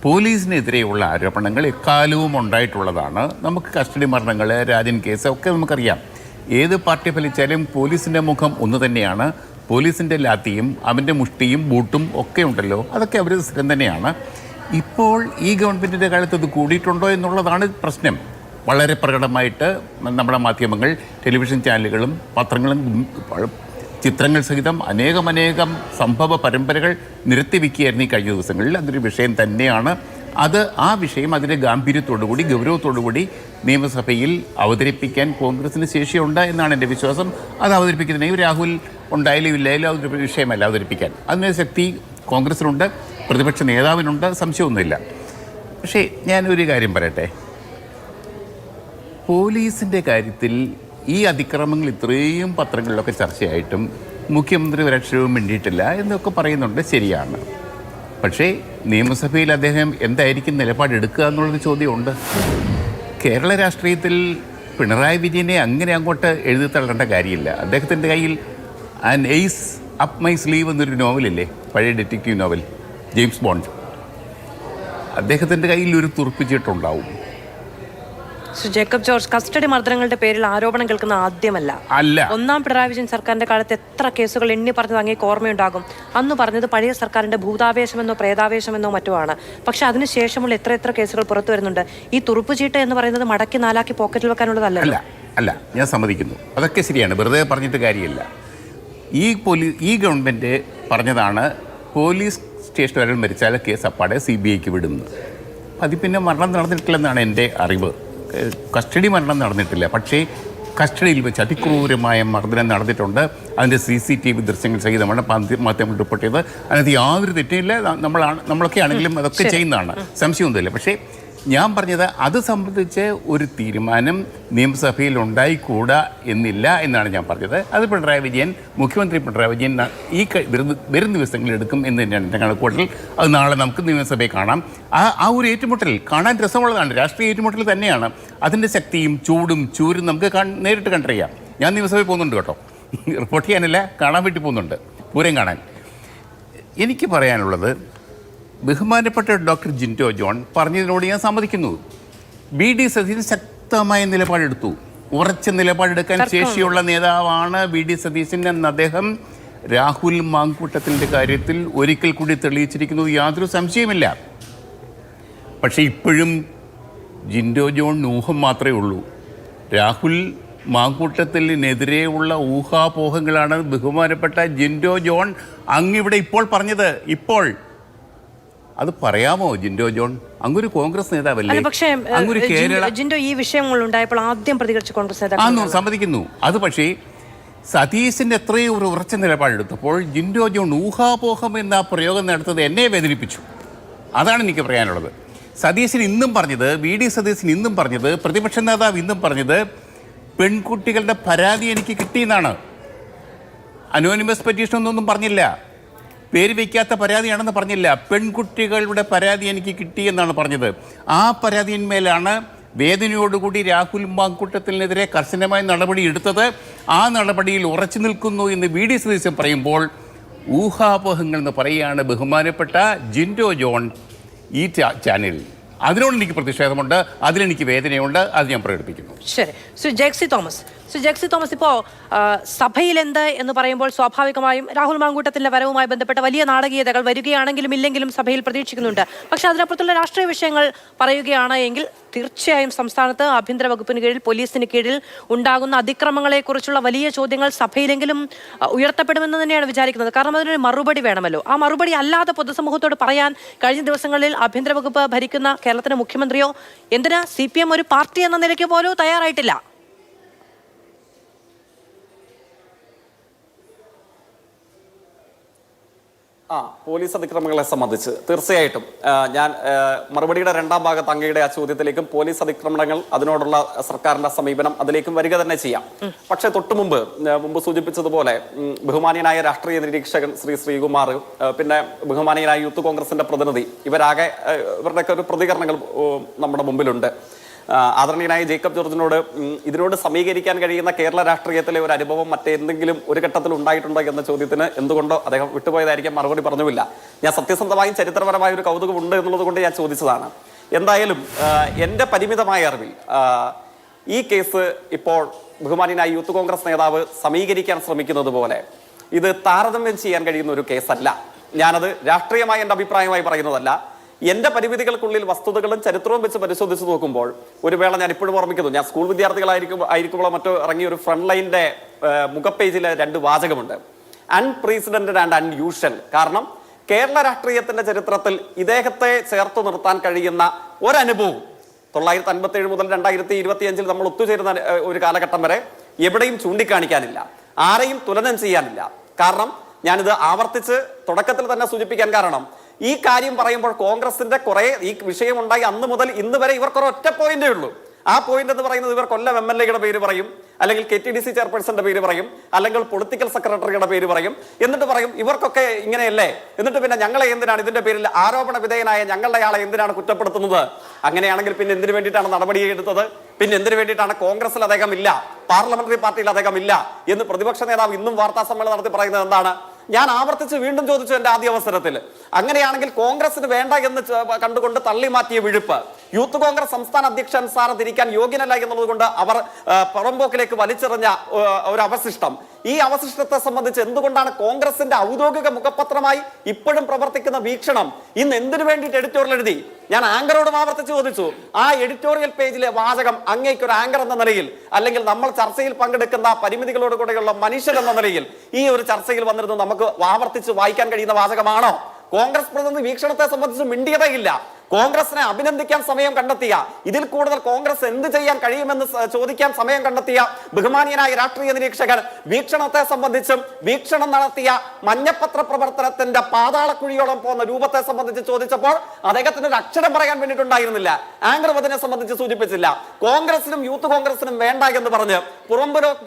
പോലീസിനെതിരെയുള്ള ആരോപണങ്ങൾ എക്കാലവും ഉണ്ടായിട്ടുള്ളതാണ്. നമുക്ക് കസ്റ്റഡി മരണങ്ങൾ, രാജൻ കേസ് ഒക്കെ നമുക്കറിയാം. ഏത് പാർട്ടി ഫലിച്ചാലും പോലീസിൻ്റെ മുഖം ഒന്ന് തന്നെയാണ്. പോലീസിൻ്റെ ലാത്തിയും അവൻ്റെ മുഷ്ടിയും ബൂട്ടും ഒക്കെ ഉണ്ടല്ലോ, അതൊക്കെ അവർ സ്ഥിരം തന്നെയാണ്. ഇപ്പോൾ ഈ ഗവൺമെൻറ്റിൻ്റെ കാലത്ത് ഇത് കൂടിയിട്ടുണ്ടോ എന്നുള്ളതാണ് പ്രശ്നം. വളരെ പ്രകടമായിട്ട് നമ്മുടെ മാധ്യമങ്ങൾ, ടെലിവിഷൻ ചാനലുകളും പത്രങ്ങളും ചിത്രങ്ങൾ സഹിതം അനേകം സംഭവ പരമ്പരകൾ നിരത്തിവെക്കുകയായിരുന്നു ഈ കഴിഞ്ഞ ദിവസങ്ങളിൽ. അതൊരു വിഷയം തന്നെയാണ്. ആ വിഷയം അതിൻ്റെ ഗാംഭീര്യത്തോടുകൂടി ഗൗരവത്തോടുകൂടി നിയമസഭയിൽ അവതരിപ്പിക്കാൻ കോൺഗ്രസിന് ശേഷിയുണ്ട് എന്നാണ് എൻ്റെ വിശ്വാസം. അത് അവതരിപ്പിക്കുന്നതിന് രാഹുൽ ഉണ്ടായാലും ഇല്ലായാലും അതൊരു വിഷയമല്ല അവതരിപ്പിക്കാൻ. അതിന് ശക്തി കോൺഗ്രസിനുണ്ട്, പ്രതിപക്ഷ നേതാവിനുണ്ട്, സംശയമൊന്നുമില്ല. പക്ഷേ ഞാനൊരു കാര്യം പറയട്ടെ, പോലീസിൻ്റെ കാര്യത്തിൽ ഈ അതിക്രമങ്ങൾ ഇത്രയും പത്രങ്ങളിലൊക്കെ ചർച്ചയായിട്ടും മുഖ്യമന്ത്രി ഒരക്ഷരവും മിണ്ടിയിട്ടില്ല എന്നൊക്കെ പറയുന്നുണ്ട്. ശരിയാണ്. പക്ഷേ നിയമസഭയിൽ അദ്ദേഹം എന്തായിരിക്കും നിലപാടെടുക്കുക എന്നുള്ളൊരു ചോദ്യമുണ്ട്. കേരള രാഷ്ട്രീയത്തിൽ പിണറായി വിജയനെ അങ്ങനെ അങ്ങോട്ട് എഴുതി തള്ളേണ്ട കാര്യമില്ല. അദ്ദേഹത്തിൻ്റെ കയ്യിൽ an ace up my sleeve എന്നൊരു നോവലില്ലേ, പഴയ ഡിറ്റക്റ്റീവ് നോവൽ, ജെയിംസ് ബോണ്ട്. അദ്ദേഹത്തിൻ്റെ കയ്യിൽ ഒരു തുറപ്പിച്ചിട്ടുണ്ടാവും. ജേക്കബ് ജോർജ്, കസ്റ്റഡി മർദ്ദനങ്ങളുടെ പേരിൽ ആരോപണം കേൾക്കുന്ന ആദ്യമല്ല. ഒന്നാം പിണറായി വിജയൻ സർക്കാരിന്റെ കാലത്ത് എത്ര കേസുകൾ എണ്ണി പറഞ്ഞത് അങ്ങേക്ക് ഓർമ്മയുണ്ടാകും. അന്ന് പറഞ്ഞത് പഴയ സർക്കാരിന്റെ ഭൂതാവേശമെന്നോ പ്രേതാവേശമെന്നോ മറ്റോ ആണ്. പക്ഷെ അതിനുശേഷമുള്ള എത്ര കേസുകൾ പുറത്തു വരുന്നുണ്ട്. ഈ തുറുപ്പുചീട്ട് എന്ന് പറയുന്നത് മടക്കി നാലാക്കി പോക്കറ്റിൽ വെക്കാനുള്ളതല്ല. അല്ല, ഞാൻ സമ്മതിക്കുന്നു, അതൊക്കെ ശരിയാണ്. വെറുതെ പറഞ്ഞിട്ട് കാര്യമില്ല. ഈ ഗവൺമെൻറ് പറഞ്ഞതാണ് പോലീസ് സ്റ്റേഷൻ ഒരാൾ മരിച്ചാൽ കേസ് അപ്പാടെ CBIക്ക് വിടുന്നു. അതിൽ പിന്നെ മരണം നടന്നിട്ടില്ലെന്നാണ് എൻ്റെ അറിവ്. കസ്റ്റഡി മരണം നടന്നിട്ടില്ല. പക്ഷേ കസ്റ്റഡിയിൽ വെച്ച് അതിക്രൂരമായ മർദ്ദനം നടന്നിട്ടുണ്ട്. അതിൻ്റെ CCTV ദൃശ്യങ്ങൾ സഹിതമാണ് മാധ്യമങ്ങൾ റിപ്പോർട്ട് ചെയ്തത്. അതിനകത്ത് യാതൊരു തെറ്റില്ല. നമ്മളൊക്കെ ആണെങ്കിലും അതൊക്കെ ചെയ്യുന്നതാണ്, സംശയമൊന്നുമില്ല. പക്ഷേ ഞാൻ പറഞ്ഞത് അത് സംബന്ധിച്ച് ഒരു തീരുമാനം നിയമസഭയിൽ ഉണ്ടായിക്കൂടാ എന്നില്ല എന്നാണ് ഞാൻ പറഞ്ഞത്. അത് മുഖ്യമന്ത്രി പിണറായി വിജയൻ ഈ വരും ദിവസങ്ങളിൽ എടുക്കും എന്ന് തന്നെയാണ് എൻ്റെ കണക്കുകൂട്ടൽ. അത് നാളെ നമുക്ക് നിയമസഭയിൽ കാണാം. ആ ഒരു ഏറ്റുമുട്ടൽ കാണാൻ രസമുള്ളതാണ്, രാഷ്ട്രീയ ഏറ്റുമുട്ടൽ തന്നെയാണ്. അതിൻ്റെ ശക്തിയും ചൂടും ചൂരും നമുക്ക് നേരിട്ട് കണ്ടറിയാം. ഞാൻ നിയമസഭയിൽ പോകുന്നുണ്ട് കേട്ടോ, റിപ്പോർട്ട് ചെയ്യാനല്ല, കാണാൻ വേണ്ടി പോകുന്നുണ്ട്, പൂരം കാണാൻ. എനിക്ക് പറയാനുള്ളത്, ബഹുമാനപ്പെട്ട ഡോക്ടർ ജിൻഡോ ജോൺ പറഞ്ഞതിനോട് ഞാൻ സമ്മതിക്കുന്നു. BD സതീശൻ ശക്തമായ നിലപാടെടുത്തു. ഉറച്ച നിലപാടെടുക്കാൻ ശേഷിയുള്ള നേതാവാണ് BD സതീശൻ എന്ന് അദ്ദേഹം രാഹുൽ മാങ്കൂട്ടത്തിൻ്റെ കാര്യത്തിൽ ഒരിക്കൽ കൂടി തെളിയിച്ചിരിക്കുന്നു, യാതൊരു സംശയമില്ല. പക്ഷേ ഇപ്പോഴും ജിൻഡോ ജോൺ ഊഹം മാത്രമേ ഉള്ളൂ. രാഹുൽ മാങ്കൂട്ടത്തിനെതിരെയുള്ള ഊഹാപോഹങ്ങളാണ് ബഹുമാനപ്പെട്ട ജിൻഡോ ജോൺ അങ്ങിവിടെ ഇപ്പോൾ പറഞ്ഞത്. ഇപ്പോൾ അത് പറയാമോ ജിൻഡോ ജോൺ? അങ്ങൊരു കോൺഗ്രസ് നേതാവല്ലേ? അങ്ങൊരു ജിൻഡോ ഈ വിഷയങ്ങൾ ഉണ്ടായപ്പോൾ ആദ്യം പ്രതികരിച്ച കോൺഗ്രസ് നേതാവ് സമ്മതിക്കുന്നു. അത് പക്ഷേ സതീശിൻ്റെ എത്രയോ ഒരു ഉറച്ച നിലപാടെടുത്തപ്പോൾ ജിൻഡോ ജോൺ ഊഹാപോഹം എന്ന പ്രയോഗം നടത്തുന്നത് എന്നെ വേദനിപ്പിച്ചു. അതാണ് എനിക്ക് പറയാനുള്ളത്. സതീശൻ ഇന്നും പറഞ്ഞത്, VD സതീശൻ ഇന്നും പറഞ്ഞത്, പ്രതിപക്ഷ നേതാവ് ഇന്നും പറഞ്ഞത് പെൺകുട്ടികളുടെ പരാതി എനിക്ക് കിട്ടിയെന്നാണ്. അനോണിമസ് പെറ്റീഷൻ ഒന്നും പറഞ്ഞില്ല, പേര് വയ്ക്കാത്ത പരാതിയാണെന്ന് പറഞ്ഞില്ല. പെൺകുട്ടികളുടെ പരാതി എനിക്ക് കിട്ടിയെന്നാണ് പറഞ്ഞത്. ആ പരാതിയിന്മേലാണ് വേദനയോടുകൂടി രാഹുൽ മാങ്കൂട്ടത്തിനെതിരെ കർശനമായ നടപടി എടുത്തത്. ആ നടപടിയിൽ ഉറച്ചു നിൽക്കുന്നു എന്ന് വി ഡി സതീശൻ പറയുമ്പോൾ ഊഹാപോഹങ്ങൾ എന്ന് പറയുകയാണ് ബഹുമാനപ്പെട്ട ജിൻഡോ ജോൺ ഈ ചാനലിൽ. അതിനോട് എനിക്ക് പ്രതിഷേധമുണ്ട്, അതിലെനിക്ക് വേദനയുണ്ട്, അത് ഞാൻ പ്രകടിപ്പിക്കുന്നു. ശരി. ശ്രീ ജെക്സി തോമസ്, ഇപ്പോൾ സഭയിൽ എന്ത് എന്ന് പറയുമ്പോൾ സ്വാഭാവികമായും രാഹുൽ മാങ്കൂട്ടത്തിന്റെ വരവുമായി ബന്ധപ്പെട്ട വലിയ നാടകീയതകൾ വരികയാണെങ്കിലും ഇല്ലെങ്കിലും സഭയിൽ പ്രതീക്ഷിക്കുന്നുണ്ട്. പക്ഷെ അതിനപ്പുറത്തുള്ള രാഷ്ട്രീയ വിഷയങ്ങൾ പറയുകയാണ് എങ്കിൽ തീർച്ചയായും സംസ്ഥാനത്ത് ആഭ്യന്തര വകുപ്പിന് കീഴിൽ പോലീസിന് കീഴിൽ ഉണ്ടാകുന്ന അതിക്രമങ്ങളെക്കുറിച്ചുള്ള വലിയ ചോദ്യങ്ങൾ സഭയിലെങ്കിലും ഉയർത്തപ്പെടുമെന്ന് തന്നെയാണ് വിചാരിക്കുന്നത്. കാരണം അതിനൊരു മറുപടി വേണമല്ലോ. ആ മറുപടി അല്ലാതെ പൊതുസമൂഹത്തോട് പറയാൻ കഴിഞ്ഞ ദിവസങ്ങളിൽ ആഭ്യന്തര വകുപ്പ് ഭരിക്കുന്ന കേരളത്തിന്റെ മുഖ്യമന്ത്രിയോ എന്തിനാ CPM ഒരു പാർട്ടി എന്ന നിലയ്ക്ക് പോലും തയ്യാറായിട്ടില്ല. പോലീസ് അതിക്രമങ്ങളെ സംബന്ധിച്ച് തീർച്ചയായിട്ടും ഞാൻ മറുപടിയുടെ രണ്ടാം ഭാഗത്ത് അങ്ങയുടെ ആ ചോദ്യത്തിലേക്കും പോലീസ് അതിക്രമങ്ങൾ അതിനോടുള്ള സർക്കാരിന്റെ സമീപനം അതിലേക്കും വരിക തന്നെ ചെയ്യാം. പക്ഷേ തൊട്ടു മുമ്പ് സൂചിപ്പിച്ചതുപോലെ ബഹുമാനീയനായ രാഷ്ട്രീയ നിരീക്ഷകൻ ശ്രീകുമാർ, പിന്നെ ബഹുമാനീയനായ യൂത്ത് കോൺഗ്രസിന്റെ പ്രതിനിധി, ഇവരുടെയൊക്കെ ഒരു പ്രതികരണങ്ങൾ നമ്മുടെ മുമ്പിലുണ്ട്. ആദരണീയനായ ജേക്കബ് ജോർജിനോട് ഇതിനോട് സമീകരിക്കാൻ കഴിയുന്ന കേരള രാഷ്ട്രീയത്തിലെ ഒരു അനുഭവം മറ്റേന്തെങ്കിലും ഒരു ഘട്ടത്തിൽ ഉണ്ടായിട്ടുണ്ടോ എന്ന ചോദ്യത്തിന് എന്തുകൊണ്ടോ അദ്ദേഹം വിട്ടുപോയതായിരിക്കും, മറുപടി പറഞ്ഞുമില്ല. ഞാൻ സത്യസന്ധമായും ചരിത്രപരമായ ഒരു കൗതുകം ഉണ്ട് എന്നുള്ളത് കൊണ്ട് ഞാൻ ചോദിച്ചതാണ്. എന്തായാലും എൻ്റെ പരിമിതമായ അറിവിൽ ഈ കേസ് ഇപ്പോൾ ബഹുമാനീയനായ യൂത്ത് കോൺഗ്രസ് നേതാവ് സമീകരിക്കാൻ ശ്രമിക്കുന്നത് പോലെ ഇത് താരതമ്യം ചെയ്യാൻ കഴിയുന്ന ഒരു കേസല്ല. ഞാനത് രാഷ്ട്രീയമായ എൻ്റെ അഭിപ്രായമായി പറയുന്നതല്ല. എന്റെ പരിമിതികൾക്കുള്ളിൽ വസ്തുതകളും ചരിത്രവും വെച്ച് പരിശോധിച്ച് നോക്കുമ്പോൾ ഒരു വേള ഞാൻ ഇപ്പോഴും ഓർമ്മിക്കുന്നു, ഞാൻ സ്കൂൾ വിദ്യാർത്ഥികളായിരിക്കുമ്പോൾ മറ്റോ ഇറങ്ങിയ ഒരു ഫ്രണ്ട് ലൈനിന്റെ മുഖപ്പേജിലെ 2 വാചകമുണ്ട്: അൺപ്രീസിഡന്റഡ് ആൻഡ് അൺയൂഷ്വൽ. കാരണം കേരള രാഷ്ട്രീയത്തിന്റെ ചരിത്രത്തിൽ ഇദ്ദേഹത്തെ ചേർത്തു നിർത്താൻ കഴിയുന്ന ഒരനുഭവം 1957 മുതൽ 2025 നമ്മൾ ഒത്തുചേരുന്ന ഒരു കാലഘട്ടം വരെ എവിടെയും ചൂണ്ടിക്കാണിക്കാനില്ല, ആരെയും തുലനം ചെയ്യാനില്ല. കാരണം ഞാനിത് ആവർത്തിച്ച് തുടക്കത്തിൽ തന്നെ സൂചിപ്പിക്കാൻ കാരണം, ഈ കാര്യം പറയുമ്പോൾ കോൺഗ്രസിന്റെ കുറെ ഈ വിഷയം ഉണ്ടായി അന്ന് മുതൽ ഇന്ന് വരെ ഇവർക്ക് ഒറ്റ പോയിന്റേ ഉള്ളൂ. ആ പോയിന്റ് എന്ന് പറയുന്നത് ഇവർ കൊല്ലം MLA-യുടെ പേര് പറയും, അല്ലെങ്കിൽ KTDC ചെയർപേഴ്സന്റെ പേര് പറയും, അല്ലെങ്കിൽ പൊളിറ്റിക്കൽ സെക്രട്ടറിയുടെ പേര് പറയും. എന്നിട്ട് പറയും ഇവർക്കൊക്കെ ഇങ്ങനെയല്ലേ, എന്നിട്ട് പിന്നെ ഞങ്ങളെ എന്തിനാണ് ഇതിന്റെ പേരിൽ ആരോപണ വിധേയനായ ഞങ്ങളുടെ ആളെ എന്തിനാണ് കുറ്റപ്പെടുത്തുന്നത്? അങ്ങനെയാണെങ്കിൽ പിന്നെ എന്തിനു വേണ്ടിയിട്ടാണ് നടപടി എടുത്തത്? പിന്നെ എന്തിനു വേണ്ടിയിട്ടാണ് കോൺഗ്രസിൽ അദ്ദേഹം ഇല്ല, പാർലമെന്ററി പാർട്ടിയിൽ അദ്ദേഹം ഇല്ല എന്ന് പ്രതിപക്ഷ നേതാവ് ഇന്നും വാർത്താ സമ്മേളനം നടത്തി പറയുന്നത് എന്താണ്? ഞാൻ ആവർത്തിച്ച് വീണ്ടും ചോദിച്ചു എന്റെ ആദ്യ അവസരത്തിൽ, അങ്ങനെയാണെങ്കിൽ കോൺഗ്രസിന് വേണ്ട എന്ന് കണ്ടുകൊണ്ട് തള്ളി മാറ്റിയ വിഴുപ്പ് യൂത്ത് കോൺഗ്രസ് സംസ്ഥാന അധ്യക്ഷൻ സാറ് തിരിക്കാൻ യോഗ്യനല്ല എന്നുള്ളത് കൊണ്ട് അവർ പുറമ്പോക്കിലേക്ക് വലിച്ചെറിഞ്ഞ ഒരു അവശിഷ്ടം, ഈ അവശിഷ്ടത്തെ സംബന്ധിച്ച് എന്തുകൊണ്ടാണ് കോൺഗ്രസിന്റെ ഔദ്യോഗിക മുഖപത്രമായി ഇപ്പോഴും പ്രവർത്തിക്കുന്ന വീക്ഷണം ഇന്ന് എന്തിനു വേണ്ടിയിട്ട് എഡിറ്റോറിയൽ എഴുതി? ഞാൻ ആങ്കറോടും ആവർത്തിച്ച് ചോദിച്ചു, ആ എഡിറ്റോറിയൽ പേജിലെ വാചകം അങ്ങേക്ക് ഒരു ആങ്കർ എന്ന നിലയിൽ, അല്ലെങ്കിൽ നമ്മൾ ചർച്ചയിൽ പങ്കെടുക്കുന്ന പരിമിതികളോട് കൂടെയുള്ള മനുഷ്യൻ എന്ന നിലയിൽ ഈ ഒരു ചർച്ചയിൽ വന്നിരുന്നു നമുക്ക് ആവർത്തിച്ച് വായിക്കാൻ കഴിയുന്ന വാചകമാണോ? കോൺഗ്രസ് പ്രതിനിധി വീക്ഷണത്തെ സംബന്ധിച്ച് മിണ്ടിയതേയില്ല. കോൺഗ്രസിനെ അഭിനന്ദിക്കാൻ സമയം കണ്ടെത്തിയ, ഇതിൽ കൂടുതൽ കോൺഗ്രസ് എന്ത് ചെയ്യാൻ കഴിയുമെന്ന് ചോദിക്കാൻ സമയം കണ്ടെത്തിയ ബഹുമാനീയനായ രാഷ്ട്രീയ നിരീക്ഷകൻ വീക്ഷണത്തെ സംബന്ധിച്ചും വീക്ഷണം നടത്തിയ മഞ്ഞപ്പത്ര പ്രവർത്തനത്തിന്റെ പാതാളക്കുഴിയോളം പോകുന്ന രൂപത്തെ സംബന്ധിച്ച് ചോദിച്ചപ്പോൾ അദ്ദേഹത്തിന് ഒരു അക്ഷരം പറയാൻ വേണ്ടിയിട്ടുണ്ടായിരുന്നില്ല. ആങ്കർ അതിനെ സംബന്ധിച്ച് സൂചിപ്പിച്ചില്ല. കോൺഗ്രസിനും യൂത്ത് കോൺഗ്രസിനും വേണ്ട എന്ന് പറഞ്ഞ്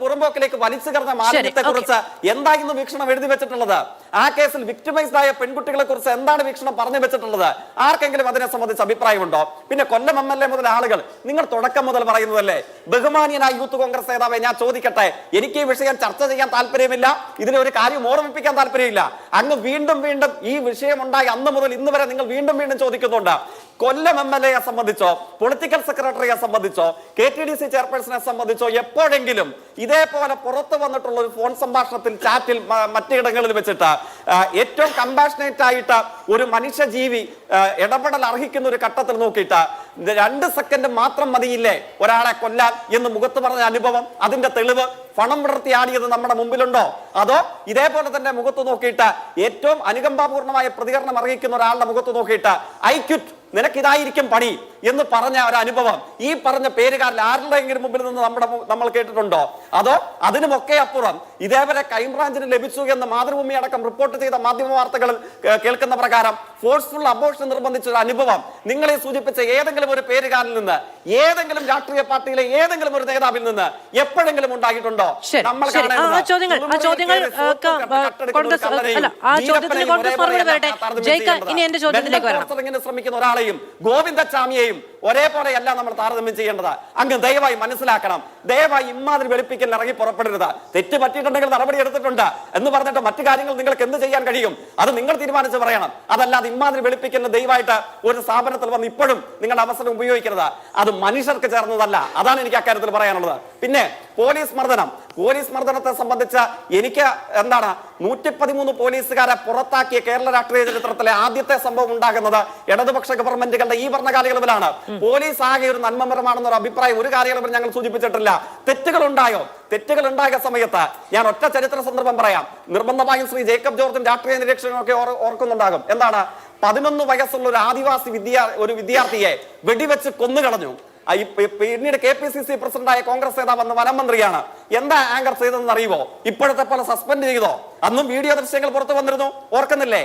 പുറമ്പോക്കിലേക്ക് വലിച്ചു കയറുന്ന മാലിന്യത്തെ കുറിച്ച് എന്തായിരുന്നു വീക്ഷണം എഴുതി വെച്ചിട്ടുള്ളത്? ആ കേസിൽ വിക്ടിമൈസ്ഡ് ആയ പെൺകുട്ടികളെ കുറിച്ച് എന്താണ് വീക്ഷണം പറഞ്ഞു വെച്ചിട്ടുള്ളത്? ആർക്കെങ്കിലും അതിനെ സംബന്ധിച്ച് അഭിപ്രായമുണ്ടോ? പിന്നെ കൊല്ലം MLA മുതൽ ആളുകൾ, നിങ്ങൾ തുടക്കം മുതൽ പറയുന്നതല്ലേ? ബഹുമാനീയനായ യൂത്ത് കോൺഗ്രസ് നേതാവെ, ഞാൻ ചോദിക്കട്ടെ, എനിക്ക് ഈ വിഷയം ചർച്ച ചെയ്യാൻ താല്പര്യമില്ല, ഇതിനെ ഒരു കാര്യം ഓർമ്മിപ്പിക്കാൻ താല്പര്യമില്ല. അങ്ങ് വീണ്ടും ഈ വിഷയം ഉണ്ടായി അന്ന് മുതൽ ഇന്ന് വരെ നിങ്ങൾ വീണ്ടും ചോദിക്കുന്നുണ്ട്. കൊല്ലം MLA-യെ സംബന്ധിച്ചോ പൊളിറ്റിക്കൽ സെക്രട്ടറിയെ സംബന്ധിച്ചോ KTDC ചെയർപേഴ്സണെ സംബന്ധിച്ചോ എപ്പോഴെങ്കിലും ഇതേപോലെ പുറത്തു വന്നിട്ടുള്ള ഒരു ഫോൺ സംഭാഷണത്തിൽ, ചാറ്റിൽ, മറ്റിടങ്ങളിൽ വെച്ചിട്ട് ഏറ്റവും കമ്പാഷനേറ്റ് ആയിട്ട് ഒരു മനുഷ്യജീവി ഇടപെടൽ അർഹിക്കുന്ന ഒരു ഘട്ടത്തിൽ നോക്കിയിട്ട് 2 സെക്കൻഡ് മാത്രം മതിയില്ലേ ഒരാളെ കൊല്ലാൻ എന്ന് മുഖത്ത് പറഞ്ഞ അനുഭവം, അതിന്റെ തെളിവ് പണം വിടർത്തി ആടിയത് നമ്മുടെ മുമ്പിലുണ്ടോ? അതോ ഇതേപോലെ തന്നെ മുഖത്ത് നോക്കിയിട്ട് ഏറ്റവും അനുകമ്പാപൂർണമായ പ്രതികരണം അർഹിക്കുന്ന ഒരാളുടെ മുഖത്ത് നോക്കിയിട്ട് ഐ ക്വിറ്റ്, നിനക്കിതായിരിക്കും പണി, എന്ന് പറഞ്ഞ ഒരു അനുഭവം ഈ പറഞ്ഞ പേരുകാരിൽ ആരുടെയെങ്കിലും മുമ്പിൽ നിന്ന് നമ്മൾ കേട്ടിട്ടുണ്ടോ? അതോ അതിനുമൊക്കെ അപ്പുറം ഇതേവരെ ക്രൈംബ്രാഞ്ചിന് ലഭിച്ചു എന്ന് മാതൃഭൂമി അടക്കം റിപ്പോർട്ട് ചെയ്ത മാധ്യമ വാർത്തകൾ കേൾക്കുന്ന പ്രകാരം ഫോഴ്സ്ഫുൾ അബോർഷൻ നിർബന്ധിച്ച ഒരു അനുഭവം നിങ്ങളെ സൂചിപ്പിച്ച ഏതെങ്കിലും ഒരു പേരുകാരിൽ നിന്ന്, ഏതെങ്കിലും രാഷ്ട്രീയ പാർട്ടിയിലെ ഏതെങ്കിലും ഒരു നേതാവിൽ നിന്ന് എപ്പോഴെങ്കിലും ഉണ്ടായിട്ടുണ്ടോ? നമ്മൾ ശ്രമിക്കുന്ന ഒരാളെയും ഗോവിന്ദച്ചാമിയെയും ഒരേപോലെയല്ല നമ്മൾ താരതമ്യം ചെയ്യേണ്ടത്. അങ്ങ് ദയവായി മനസ്സിലാക്കണം. ദയവായി ഇമാതിരി വെളുപ്പിക്കൽ ഇറങ്ങി പുറപ്പെടരുത്. തെറ്റ് പറ്റിയിട്ടുണ്ടെങ്കിൽ നടപടി എടുത്തിട്ടുണ്ട് എന്ന് പറഞ്ഞിട്ട് മറ്റു കാര്യങ്ങൾ നിങ്ങൾക്ക് എന്ത് ചെയ്യാൻ കഴിയും അത് നിങ്ങൾ തീരുമാനിച്ച് പറയണം. അതല്ലാതെ ഇമാതിരി വെളുപ്പിക്കലിന് ദയവായിട്ട് ഒരു സ്ഥാപനത്തിൽ വന്ന് ഇപ്പോഴും നിങ്ങളുടെ അവസരം ഉപയോഗിക്കരുത്. അത് മനുഷ്യർക്ക് ചേർന്നതല്ല. അതാണ് എനിക്ക് അക്കാര്യത്തിൽ പറയാനുള്ളത്. പിന്നെ പോലീസ് മർദ്ദനത്തെ സംബന്ധിച്ച് എനിക്ക് 113 പോലീസുകാരെ പുറത്താക്കിയ കേരള രാഷ്ട്രീയ ചരിത്രത്തിലെ ആദ്യത്തെ സംഭവം ഉണ്ടാകുന്നത് ഇടതുപക്ഷ ഗവൺമെന്റുകളുടെ ഈ ഭരണകാലയളവിലാണ്. പോലീസ് ആകെ ഒരു നന്മമരമാണെന്നൊരു അഭിപ്രായം ഒരു കാലയളവിൽ ഞങ്ങൾ സൂചിപ്പിച്ചിട്ടില്ല. തെറ്റുകൾ ഉണ്ടായ സമയത്ത് ഞാൻ ഒറ്റ ചരിത്ര സന്ദർഭം പറയാം. നിർബന്ധമായും ശ്രീ ജേക്കബ് ജോർജും രാഷ്ട്രീയ നിരീക്ഷകനൊക്കെ ഓർക്കുന്നുണ്ടാകും. 11 വയസ്സുള്ള ഒരു ആദിവാസി വിദ്യാർത്ഥിയെ വെടിവെച്ച് കൊന്നുകളഞ്ഞു. പിന്നീട് KPCC പ്രസിഡന്റായ കോൺഗ്രസ് നേതാവ് അന്ന് വനം മന്ത്രിയാണ്. എന്താ ആങ്കർ ചെയ്തതെന്ന് അറിയുമോ? ഇപ്പോഴത്തെ പോലെ സസ്പെൻഡ് ചെയ്തോ? അന്നും വീഡിയോ ദൃശ്യങ്ങൾ പുറത്തു വന്നിരുന്നു, ഓർക്കുന്നില്ലേ?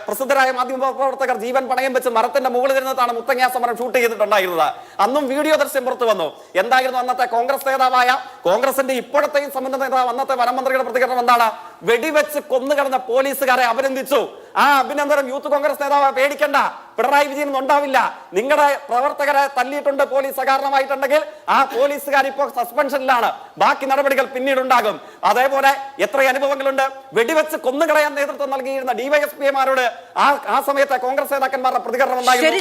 പ്രസിദ്ധരായ മാധ്യമപ്രവർത്തകർ ജീവൻ പണയം വെച്ച് മരത്തിന്റെ മുകളിൽ ഇരുന്നിട്ടാണ് മുത്തങ്ങ സമരം ഷൂട്ട് ചെയ്തിട്ടുണ്ടായിരുന്നത്. അന്നും വീഡിയോ ദൃശ്യം പുറത്തു വന്നു. എന്തായിരുന്നു അന്നത്തെ കോൺഗ്രസ് നേതാവായ, കോൺഗ്രസിന്റെ ഇപ്പോഴത്തെയും സംബന്ധ നേതാവ്, അന്നത്തെ വനമന്ത്രിയുടെ പ്രതികരണം എന്താണ്? വെടിവെച്ച് കൊന്നുകളഞ്ഞ പോലീസുകാരെ അഭിനന്ദിച്ചു. ആ അഭിനന്ദനം യൂത്ത് കോൺഗ്രസ് നേതാവ് പേടിക്കണ്ട, പിണറായി വിജയൻ ഉണ്ടാവില്ല. നിങ്ങളുടെ പ്രവർത്തകരെ തല്ലിയിട്ടുണ്ട് പോലീസ് അകാരണമായിട്ടുണ്ടെങ്കിൽ ആ പോലീസുകാർ ഇപ്പോൾ സസ്പെൻഷനിലാണ്. ബാക്കി നടപടികൾ പിന്നീട് ഉണ്ടാകും. അതേപോലെ എത്ര അനുഭവങ്ങളുണ്ട്. വെടിവെച്ച് കൊന്നുകളയാൻ നേതൃത്വം നൽകിയിരുന്ന ഡിവൈഎസ്പിമാരോട് ആ സമയത്തെ കോൺഗ്രസ് നേതാക്കന്മാരുടെ പ്രതികരണം ഉണ്ടായിരുന്നു.